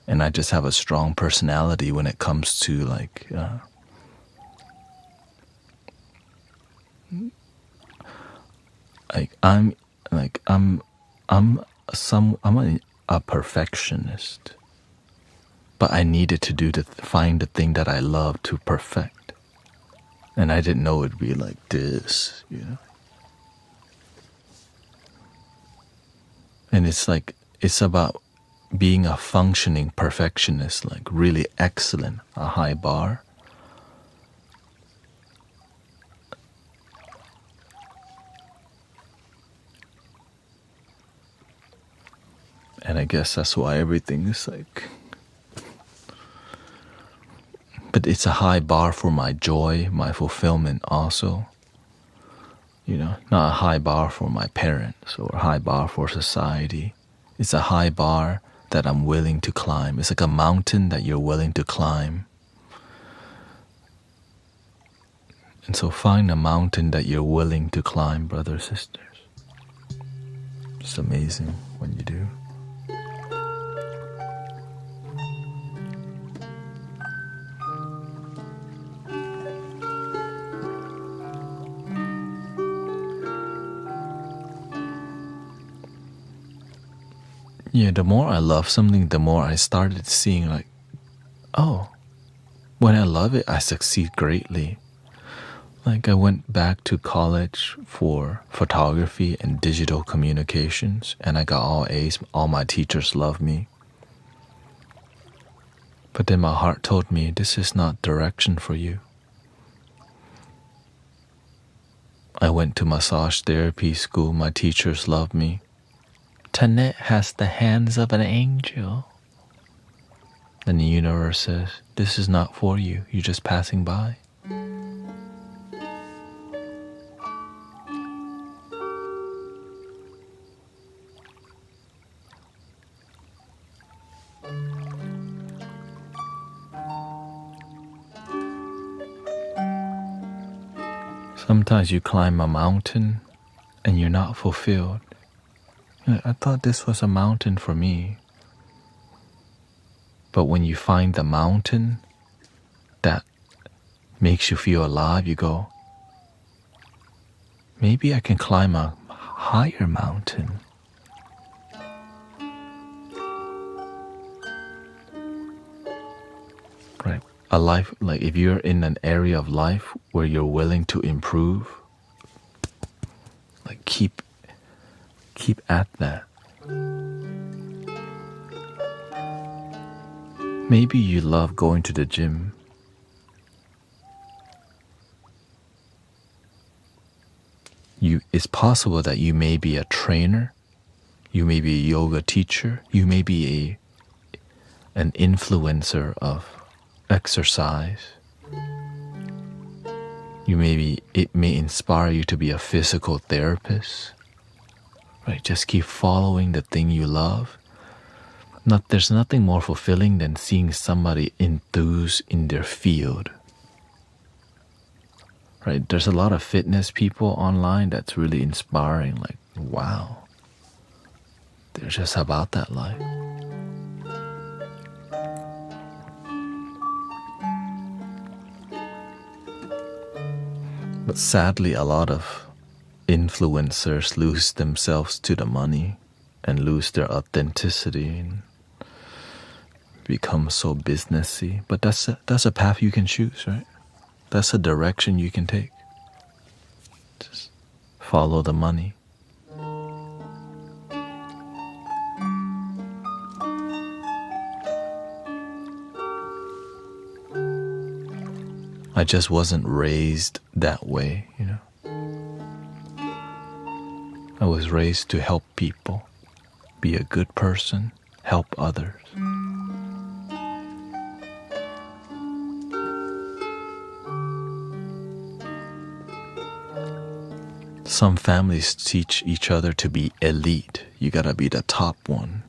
And I just have a strong personality when it comes to I'm a perfectionist, but I needed to find the thing that I love to perfect, and I didn't know it'd be like this, you know. And it's about being a functioning perfectionist, like really excellent, a high bar. And I guess that's why everything is like... But it's a high bar for my joy, my fulfillment also. You know, not a high bar for my parents or a high bar for society. It's a high bar that I'm willing to climb. It's like a mountain that you're willing to climb. And so find a mountain that you're willing to climb, brothers, sisters. It's amazing when you do. Yeah, the more I love something, the more I started seeing like, oh, when I love it, I succeed greatly. Like I went back to college for photography and digital communications, and I got all A's. All my teachers loved me. But then my heart told me, this is not direction for you. I went to massage therapy school. My teachers loved me. Thanet has the hands of an angel. Then the universe says, this is not for you. You're just passing by. Sometimes you climb a mountain and you're not fulfilled. I thought this was a mountain for me. But when you find the mountain that makes you feel alive, you go, maybe I can climb a higher mountain. Right? A life, like if you're in an area of life where you're willing to improve, like keep at that. Maybe you love going to the gym. It's possible that you may be a trainer, you may be a yoga teacher, you may be an influencer of exercise. It may inspire you to be a physical therapist. Right? Just keep following the thing you love. There's nothing more fulfilling than seeing somebody enthused in their field. Right? There's a lot of fitness people online that's really inspiring. Like, wow, they're just about that life. But sadly, a lot of influencers lose themselves to the money and lose their authenticity and become so businessy. But that's a path you can choose, right? That's a direction you can take. follow the money. I just wasn't raised that way, you know. I was raised to help people, be a good person, help others. Some families teach each other to be elite. You gotta be the top one,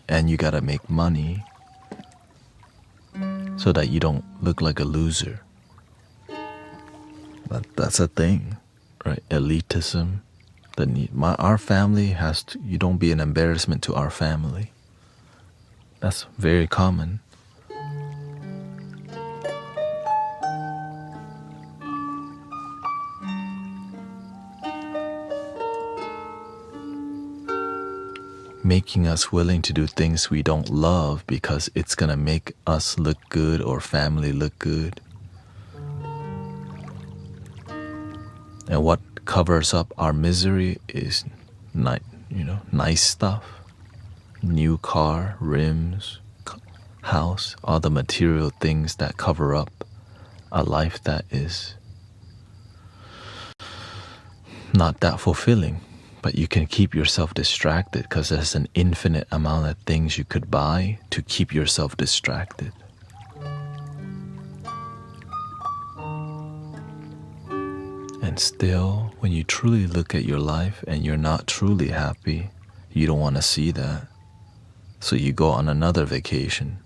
and you gotta make money so that you don't look like a loser. That's a thing, right? Elitism. Our family has to, you don't be an embarrassment to our family. That's very common. Making us willing to do things we don't love because it's gonna make us look good or family look good. And what covers up our misery is nice stuff. New car, rims, house, all the material things that cover up a life that is not that fulfilling. But you can keep yourself distracted because there's an infinite amount of things you could buy to keep yourself distracted. And still, when you truly look at your life and you're not truly happy, you don't want to see that. So you go on another vacation.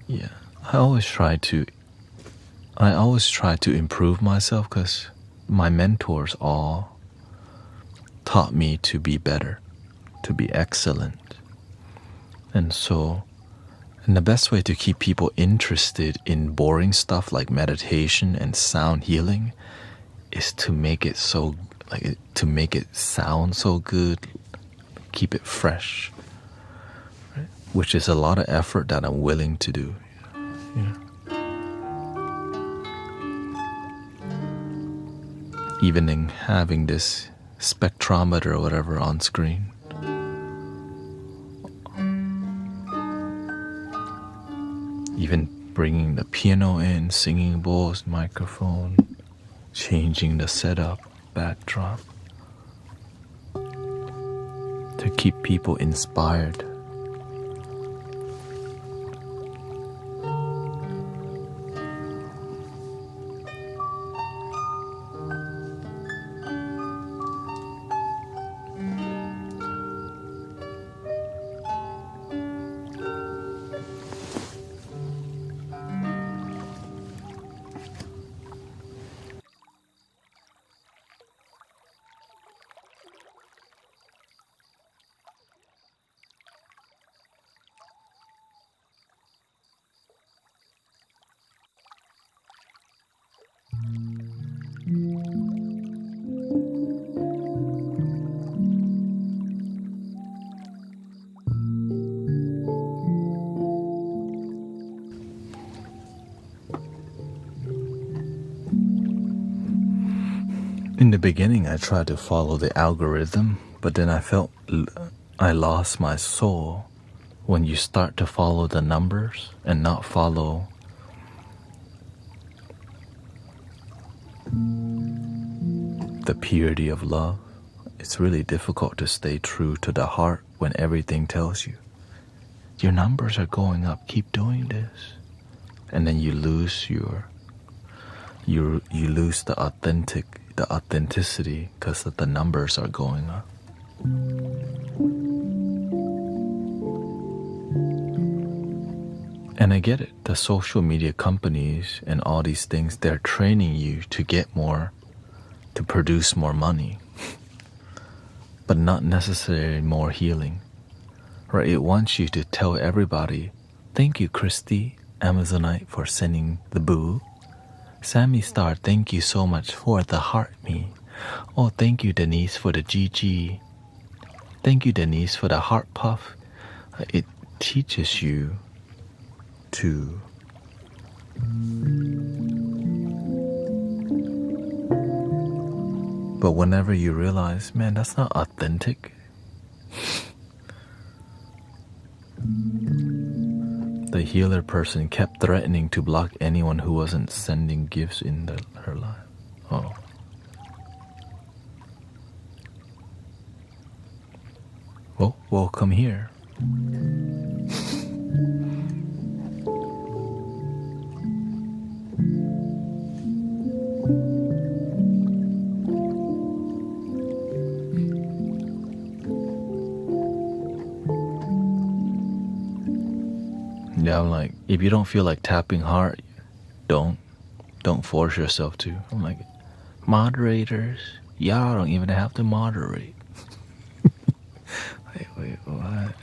Yeah, I always try to improve myself because my mentors all taught me to be better, to be excellent. And the best way to keep people interested in boring stuff like meditation and sound healing is to make it sound so good, keep it fresh. Which is a lot of effort that I'm willing to do. Even in having this spectrometer or whatever on screen. Even bringing the piano in, singing bowls, microphone, changing the setup, backdrop. To keep people inspired. In the beginning, I tried to follow the algorithm, but then I felt I lost my soul when you start to follow the numbers and not follow the purity of love. It's really difficult to stay true to the heart when everything tells you, your numbers are going up, keep doing this. And then you lose you lose the authenticity because the numbers are going up. And I get it. The social media companies and all these things, they're training you to get more to produce more money, but not necessarily more healing. Right? It wants you to tell everybody, thank you, Christy, Amazonite, for sending the boo. Sammy Star, thank you so much for the heart me. Oh, thank you, Denise, for the GG. Thank you, Denise, for the heart puff. It teaches you to but whenever you realize, man, that's not authentic, the healer person kept threatening to block anyone who wasn't sending gifts in her life. Oh. Well, welcome here. Yeah, I'm like, if you don't feel like tapping heart, don't force yourself to. I'm like, moderators, y'all don't even have to moderate. Wait, what?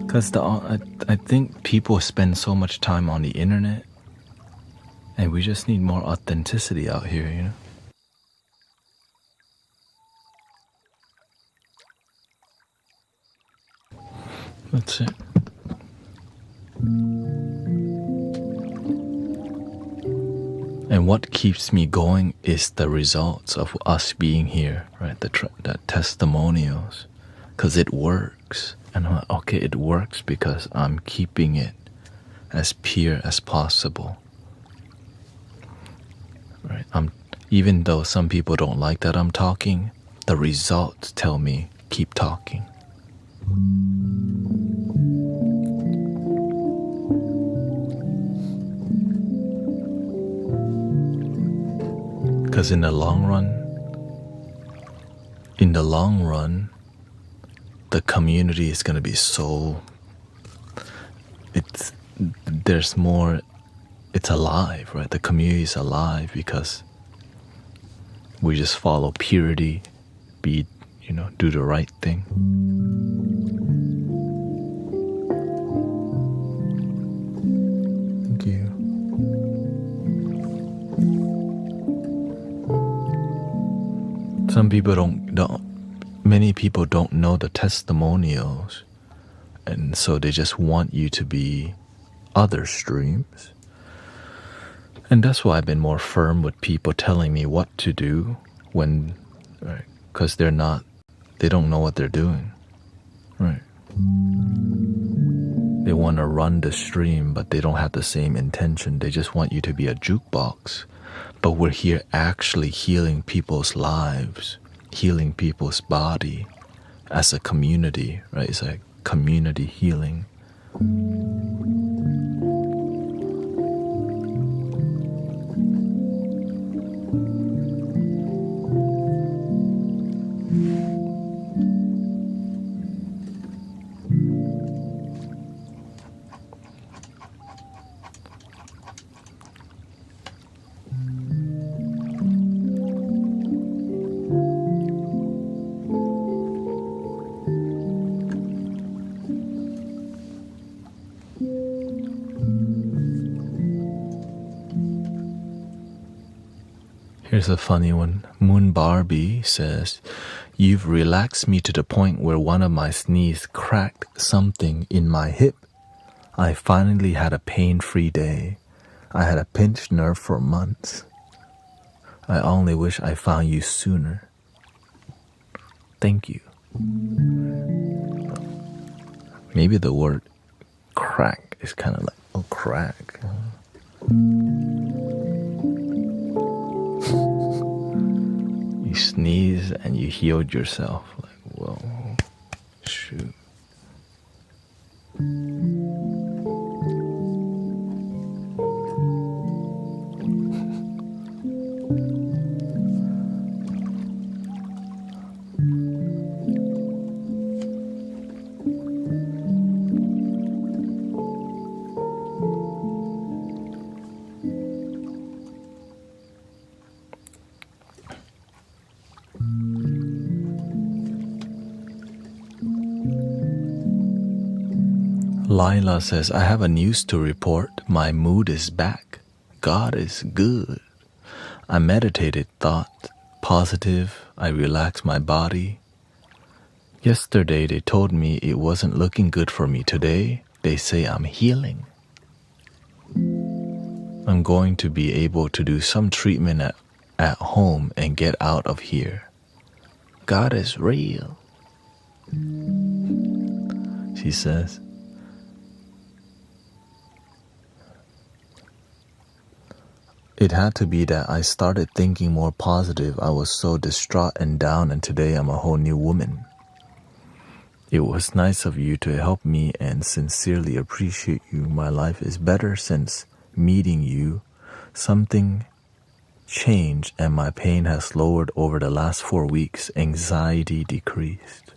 Because I think people spend so much time on the internet, and we just need more authenticity out here, you know? That's it. And what keeps me going is the results of us being here, right? The testimonials, because it works. And I'm like, okay, it works because I'm keeping it as pure as possible, right? Even though some people don't like that I'm talking, the results tell me keep talking. Because in the long run, the community is going to be so, it's alive, right? The community is alive because we just follow purity, do the right thing. Thank you. Many people don't know the testimonials, and so they just want you to be other streams. And that's why I've been more firm with people telling me what to do because they don't know what they're doing, right? They want to run the stream, but they don't have the same intention. They just want you to be a jukebox. But we're here actually healing people's lives, healing people's body as a community, right? It's like community healing. Here's a funny one. Moon Barbie says, "You've relaxed me to the point where one of my knees cracked something in my hip. I finally had a pain-free day. I had a pinched nerve for months. I only wish I found you sooner. Thank you." Maybe the word crack is kind of like, oh, crack. You sneeze and you healed yourself. Like, whoa, shoot. Lila says, I have a news to report. My mood is back. God is good. I meditated, thought positive. I relaxed my body. Yesterday they told me it wasn't looking good for me. Today they say I'm healing. I'm going to be able to do some treatment at home and get out of here. God is real, she says. It had to be that I started thinking more positive. I was so distraught and down, and today I'm a whole new woman. It was nice of you to help me and sincerely appreciate you. My life is better since meeting you. Something changed and my pain has lowered over the last 4 weeks. Anxiety decreased.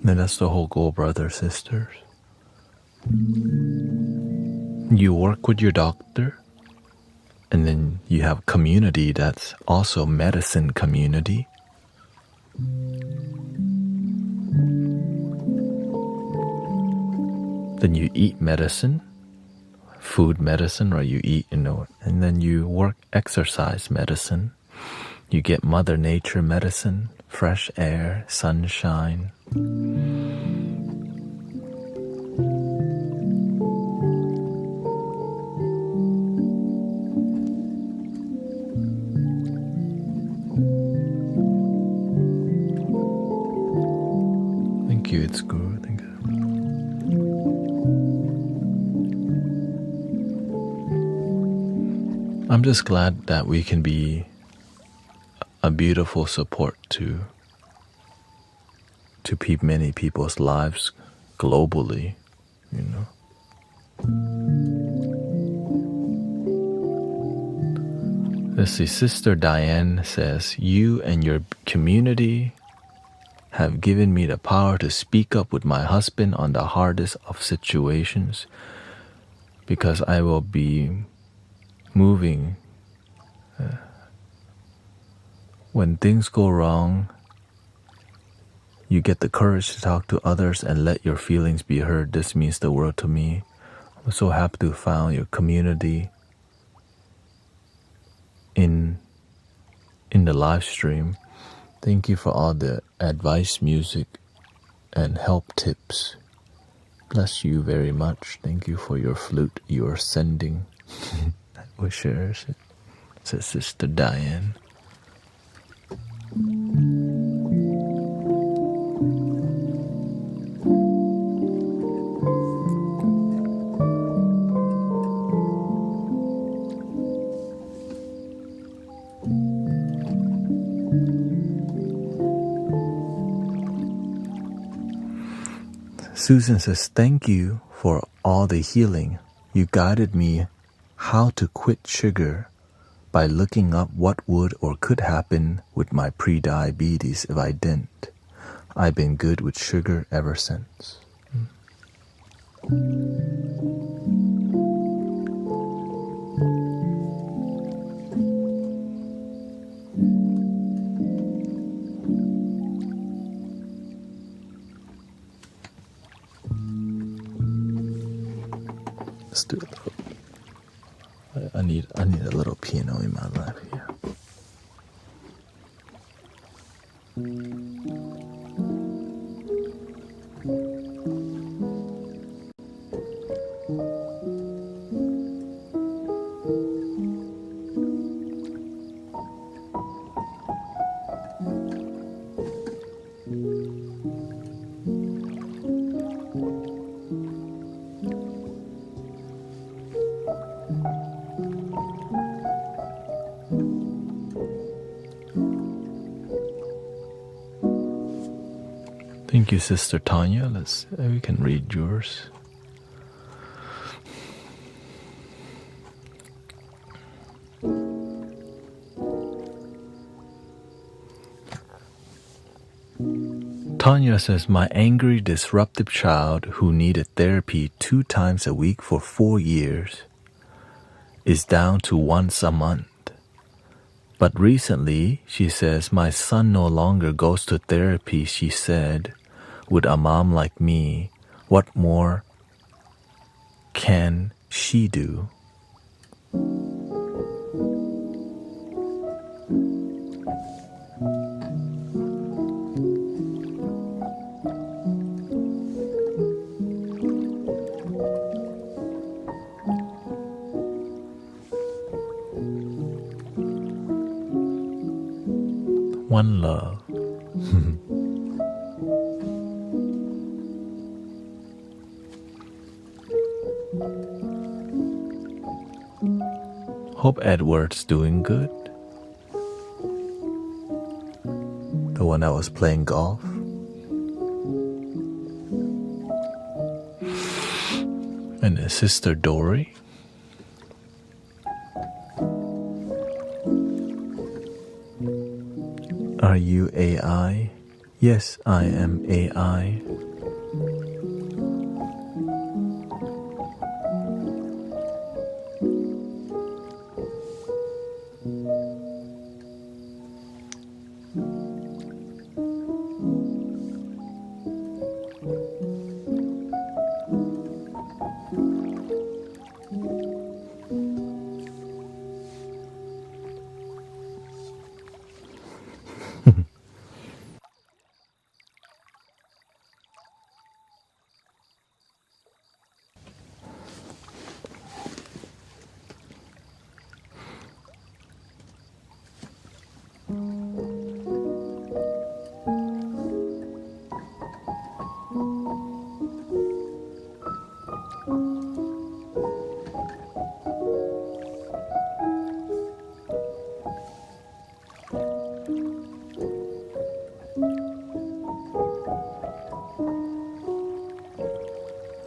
And that's the whole goal, brothers, sisters. You work with your doctor, and then you have community that's also medicine community. Then you eat medicine, food medicine, or you eat, and then you work exercise medicine. You get Mother Nature medicine, fresh air, sunshine. Thank you, it's good. Thank you. I'm just glad that we can be a beautiful support to many people's lives globally, Let's see, Sister Diane says, you and your community have given me the power to speak up with my husband on the hardest of situations because I will be moving. When things go wrong, you get the courage to talk to others and let your feelings be heard. This means the world to me. I'm so happy to found your community in the live stream. Thank you for all the advice, music, and help tips. Bless you very much. Thank you for your flute you are sending. Wishers, says Sister Diane. Susan says, thank you for all the healing. You guided me how to quit sugar by looking up what would or could happen with my pre-diabetes if I didn't. I've been good with sugar ever since. Let's do a little. I need a little piano in my life here. Thank you, Sister Tanya. We can read yours. Tanya says, my angry, disruptive child who needed therapy 2 times a week for 4 years is down to once a month. But recently, she says, my son no longer goes to therapy, she said. With a mom like me, what more can she do? One love. Hope Edward's doing good. The one that was playing golf. And his sister Dory. Are you AI? Yes, I am AI.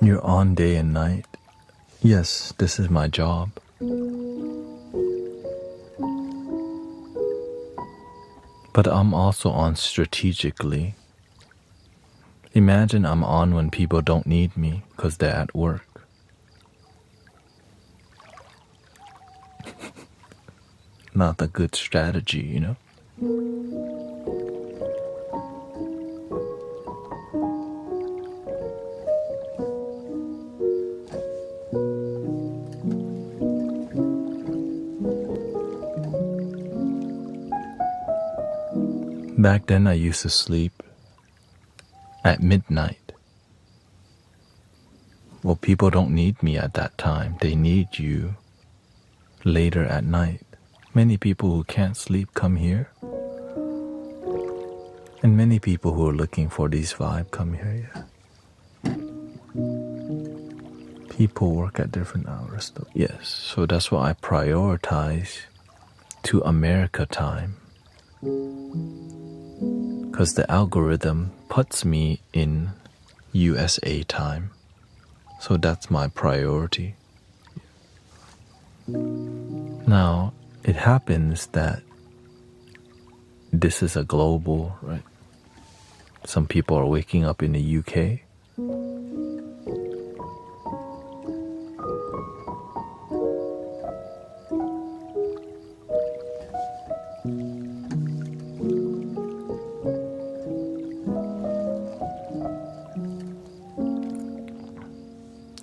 You're on day and night. Yes, this is my job. But I'm also on strategically. Imagine I'm on when people don't need me because they're at work. Not a good strategy, you know? Back then I used to sleep at midnight. Well, people don't need me at that time. They need you later at night. Many people who can't sleep come here. And many people who are looking for this vibe come here, yeah. People work at different hours though. Yes, so that's why I prioritize to America time. Because the algorithm puts me in USA time. So that's my priority. Now, it happens that this is a global, right? Some people are waking up in the UK.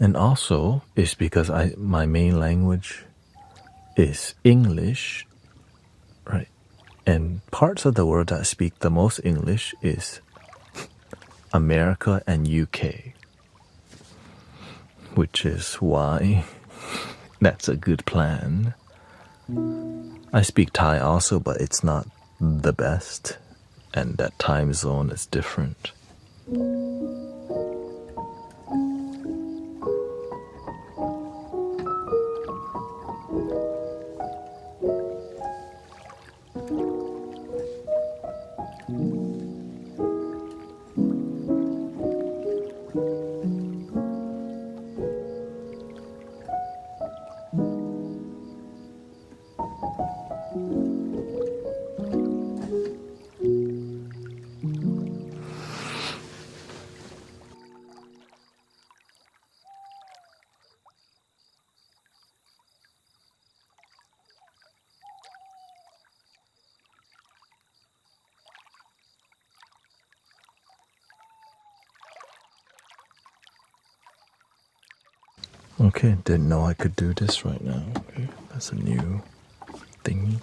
And also, it's because my main language is English, right? And parts of the world that speak the most English is America and UK, which is why that's a good plan. I speak Thai also, but it's not the best, and that time zone is different. Okay, didn't know I could do this right now. Okay, that's a new thingy.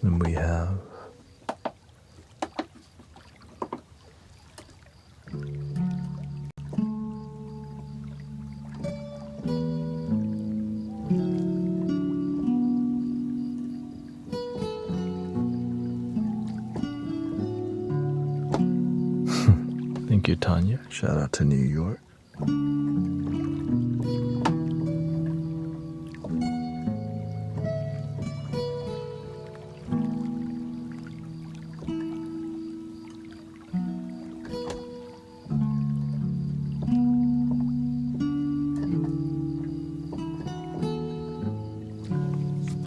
And we have thank you, Tanya. Shout out to New York.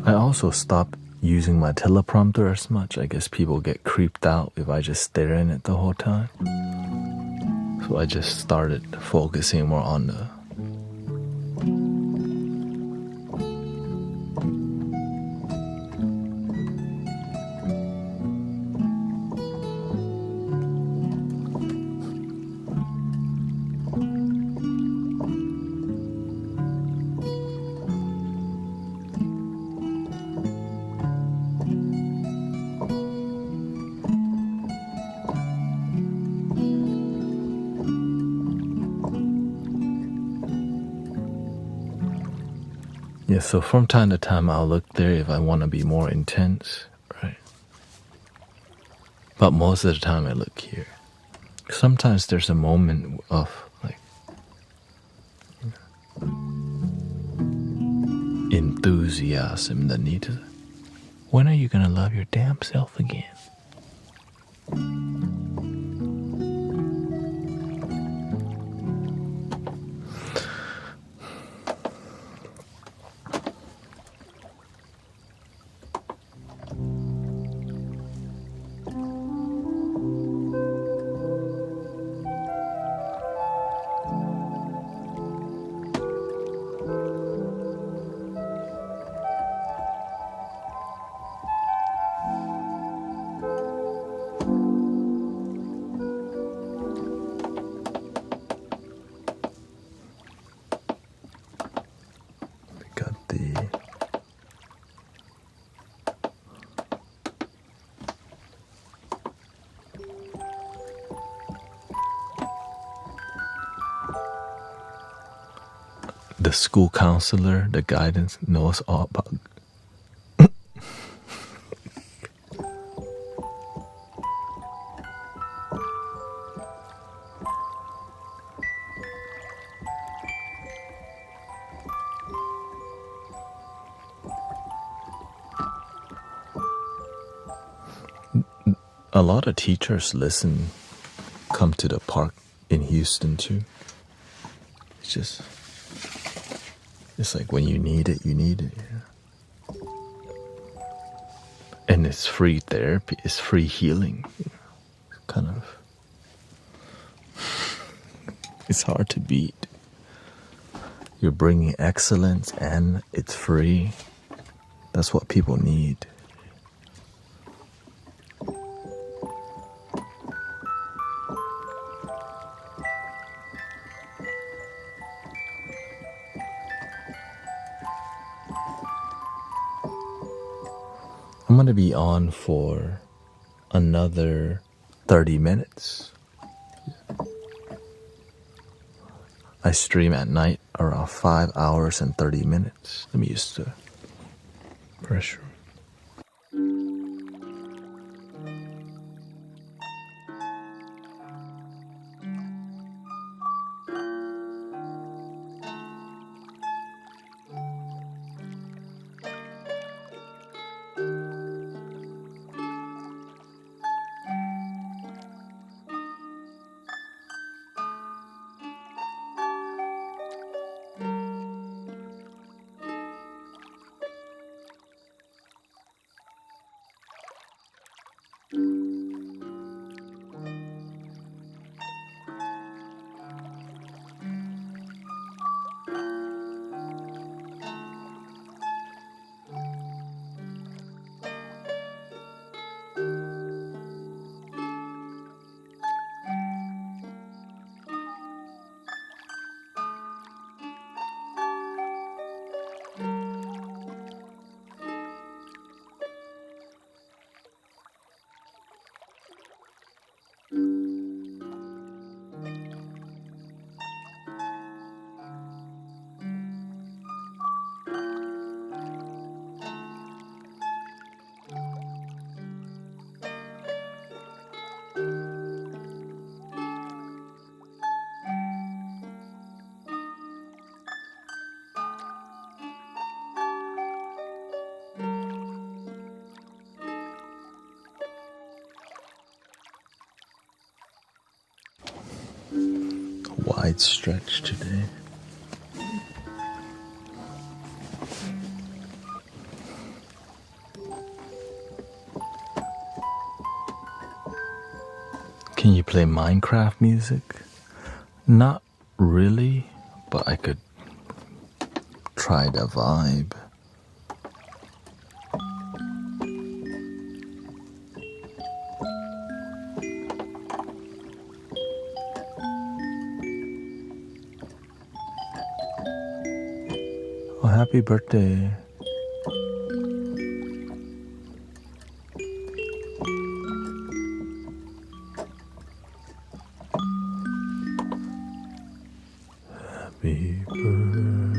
I also stopped using my teleprompter as much. I guess people get creeped out if I just stare in it the whole time. So I just started focusing more on the yeah, so from time to time I'll look there if I want to be more intense, right? But most of the time I look here. Sometimes there's a moment of like enthusiasm that needs to, when are you gonna love your damn self again? We got the school counselor, the guidance knows all about. A lot of teachers come to the park in Houston too. It's like when you need it, you need it. Yeah. And it's free therapy, it's free healing. Kind of, it's hard to beat. You're bringing excellence and it's free. That's what people need. I'm going to be on for another 30 minutes. I stream at night around 5 hours and 30 minutes. Let me use the pressure. wide stretch today. Can you play Minecraft music? Not really, but I could try the vibe. Oh, happy birthday. Happy birthday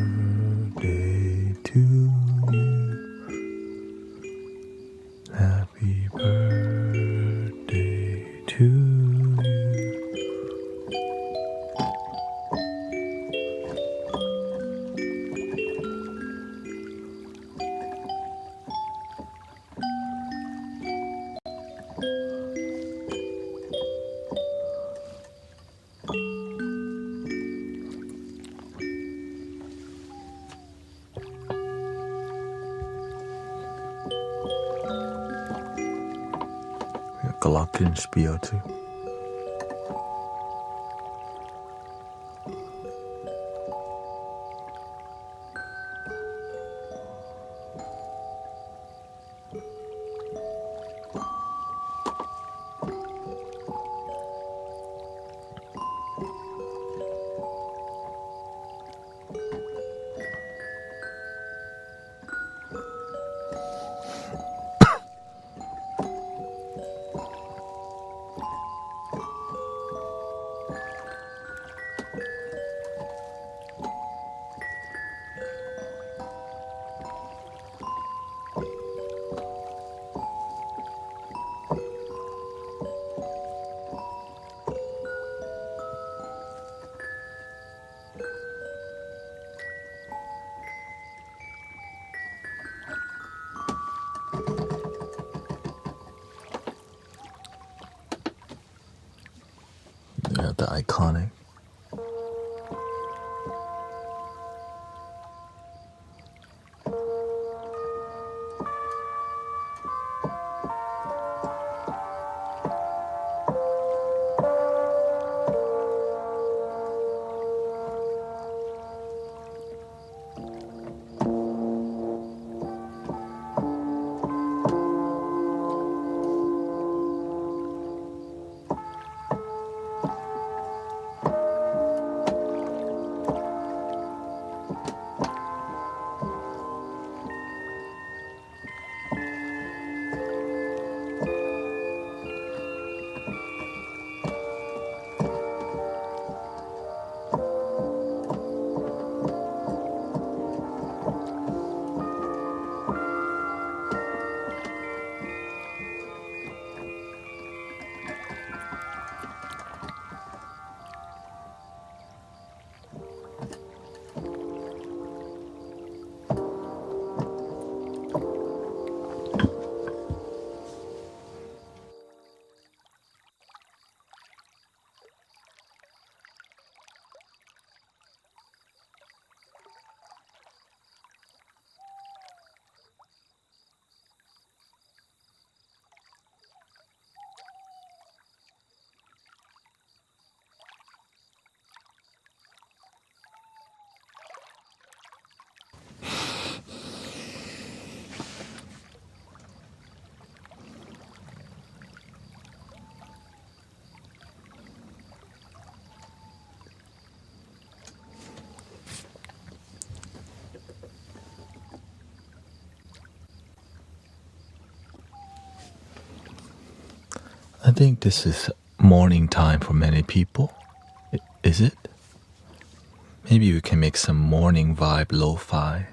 to you. Happy birthday to you. Glockenspiel too. Yeah, the iconic. I think this is morning time for many people. Is it? Maybe we can make some morning vibe lo-fi.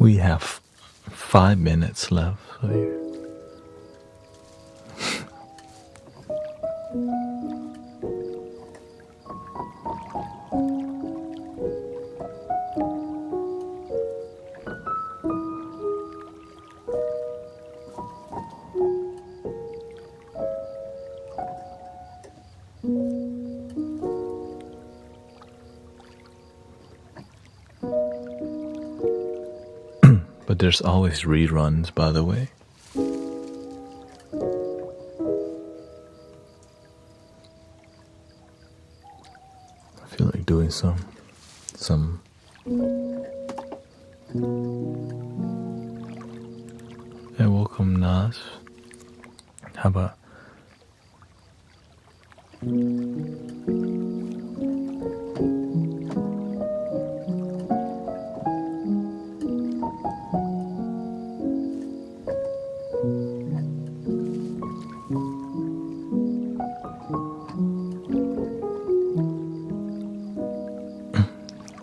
We have 5 minutes left. So but there's always reruns, by the way. I feel like doing some. Hey, welcome, Nas. How about?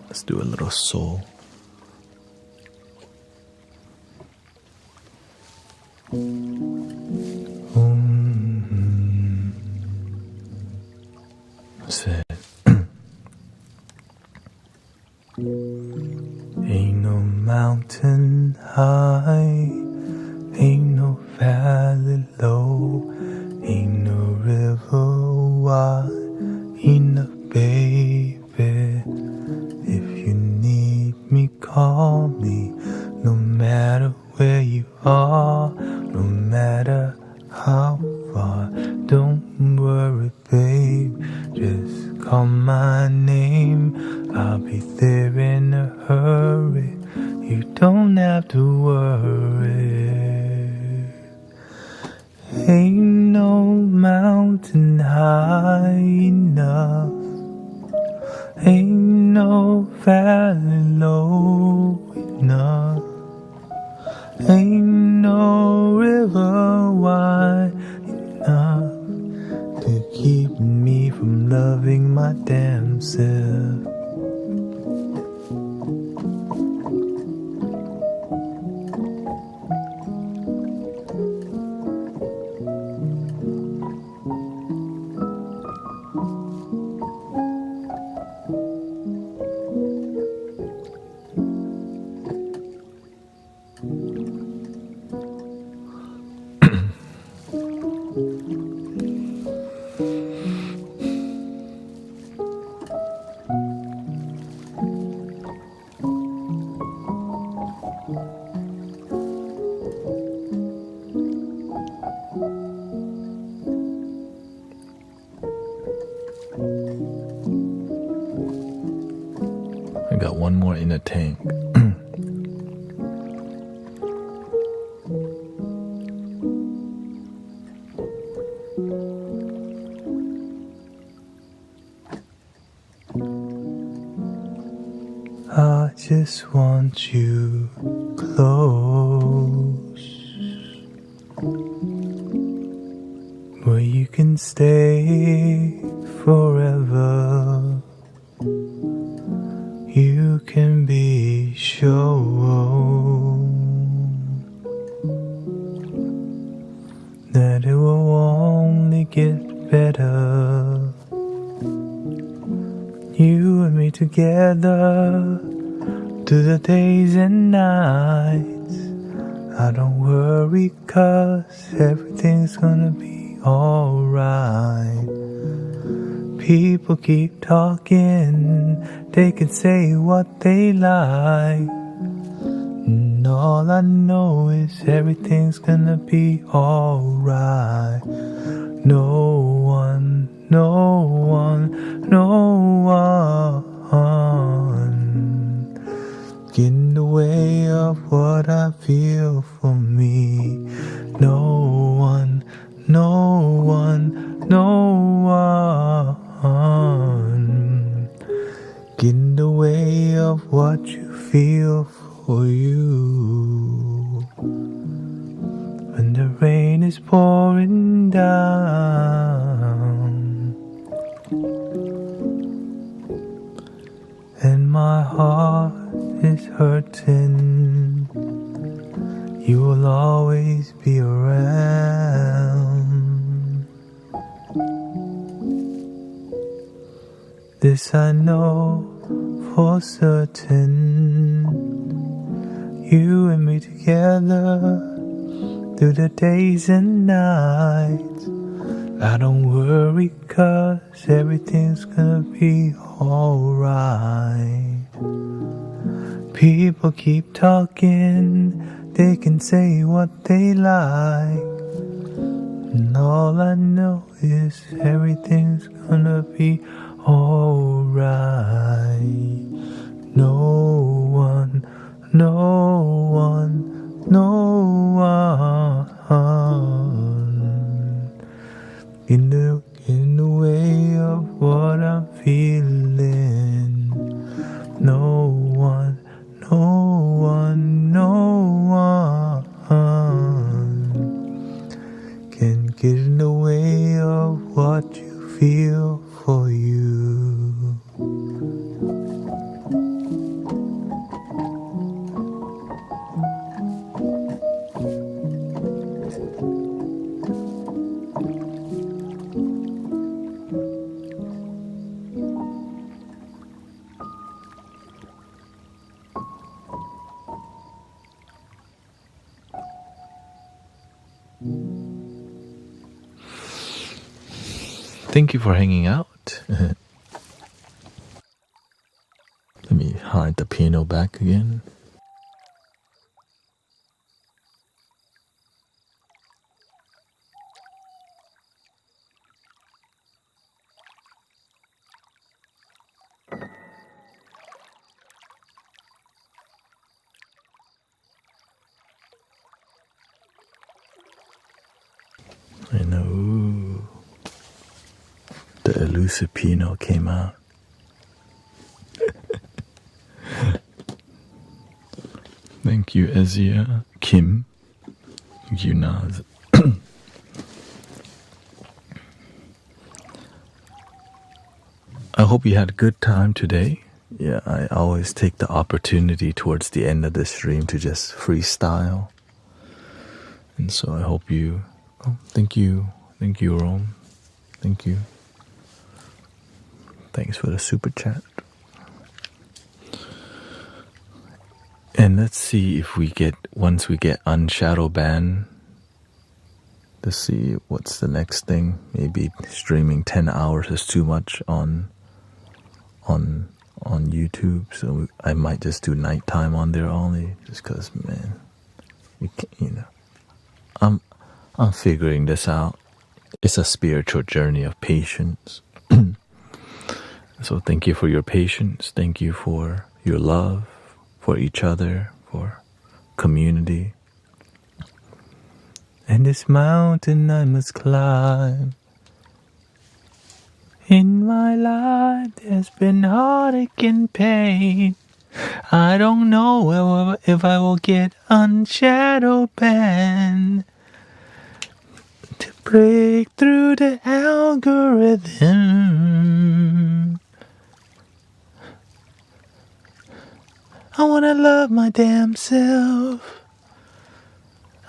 Let's do a little soul. Said, ain't no mountain high, ain't no valley low, ain't no river wide enough, baby. If you need me, call me. No matter where you are, no matter how far, don't worry, babe. Just call my name, I'll be there in a hurry. You don't have to worry. Ain't no mountain high enough, ain't no valley low enough, ain't no river wide enough to keep me from loving my damn self. I got one more in the tank. I just want you close, where you can stay forever. You can be sure that it will only get better. You and me together through the days and nights. I don't worry, 'cause everything's gonna be alright. People keep talking, they can say what they like, and all I know is everything's gonna be alright. No one, no one, no one get in the way of what I feel for me. No one, no one, no one get in the way of what you feel for you. When the rain is pouring down and my heart is hurting, will always be around. This I know for certain. You and me together through the days and nights. I don't worry 'cause everything's gonna be alright. People keep talking, they can say what they like, and all I know is everything's gonna be alright. No one, no one, no one in the way of what I'm feeling. No one, no one, no one can get in the way of what you feel for you. Thank you for hanging out. Let me hide the piano back again. I know the elusive piano came out. Thank you, Ezia, Kim, Yunaz. I hope you had a good time today. Yeah, I always take the opportunity towards the end of the stream to just freestyle. And so I hope you... Oh, thank you, Rome. Thank you. Thanks for the super chat. And let's see if once we get unshadow ban, let's see what's the next thing. Maybe streaming 10 hours is too much on YouTube, so I might just do nighttime on there only, just cause, man, we can't, I'm figuring this out. It's a spiritual journey of patience. So thank you for your patience. Thank you for your love for each other, for community. And this mountain I must climb. In my life there's been heartache and pain. I don't know if I will get unshadow banned to break through the algorithm. I wanna love my damn self.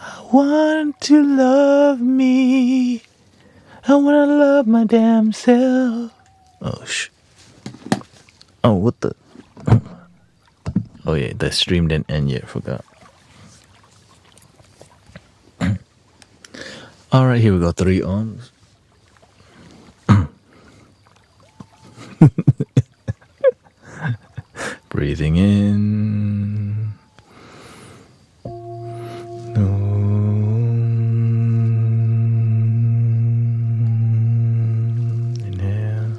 I want to love me. I wanna love my damn self. Oh, what the? Oh yeah, the stream didn't end yet, forgot. Alright, here we go, 3 ohms. Breathing in. Inhale.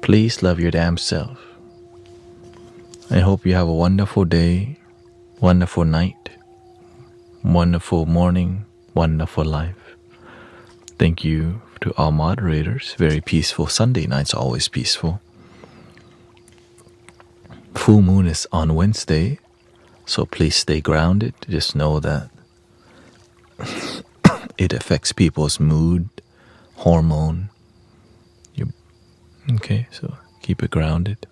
Please love your damn self. I hope you have a wonderful day, wonderful night, wonderful morning, wonderful life. Thank you to all moderators. Very peaceful. Sunday nights always peaceful. Full moon is on Wednesday, so please stay grounded. Just know that it affects people's mood, hormone. Okay, so keep it grounded.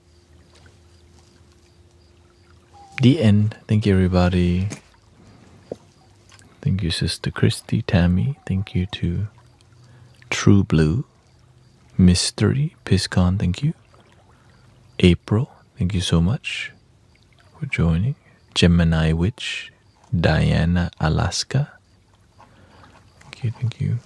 The end. Thank you, everybody. Thank you, Sister Christy, Tammy. Thank you to True Blue, Mystery, Piscon. Thank you. April. Thank you so much for joining. Gemini Witch, Diana, Alaska. Thank you.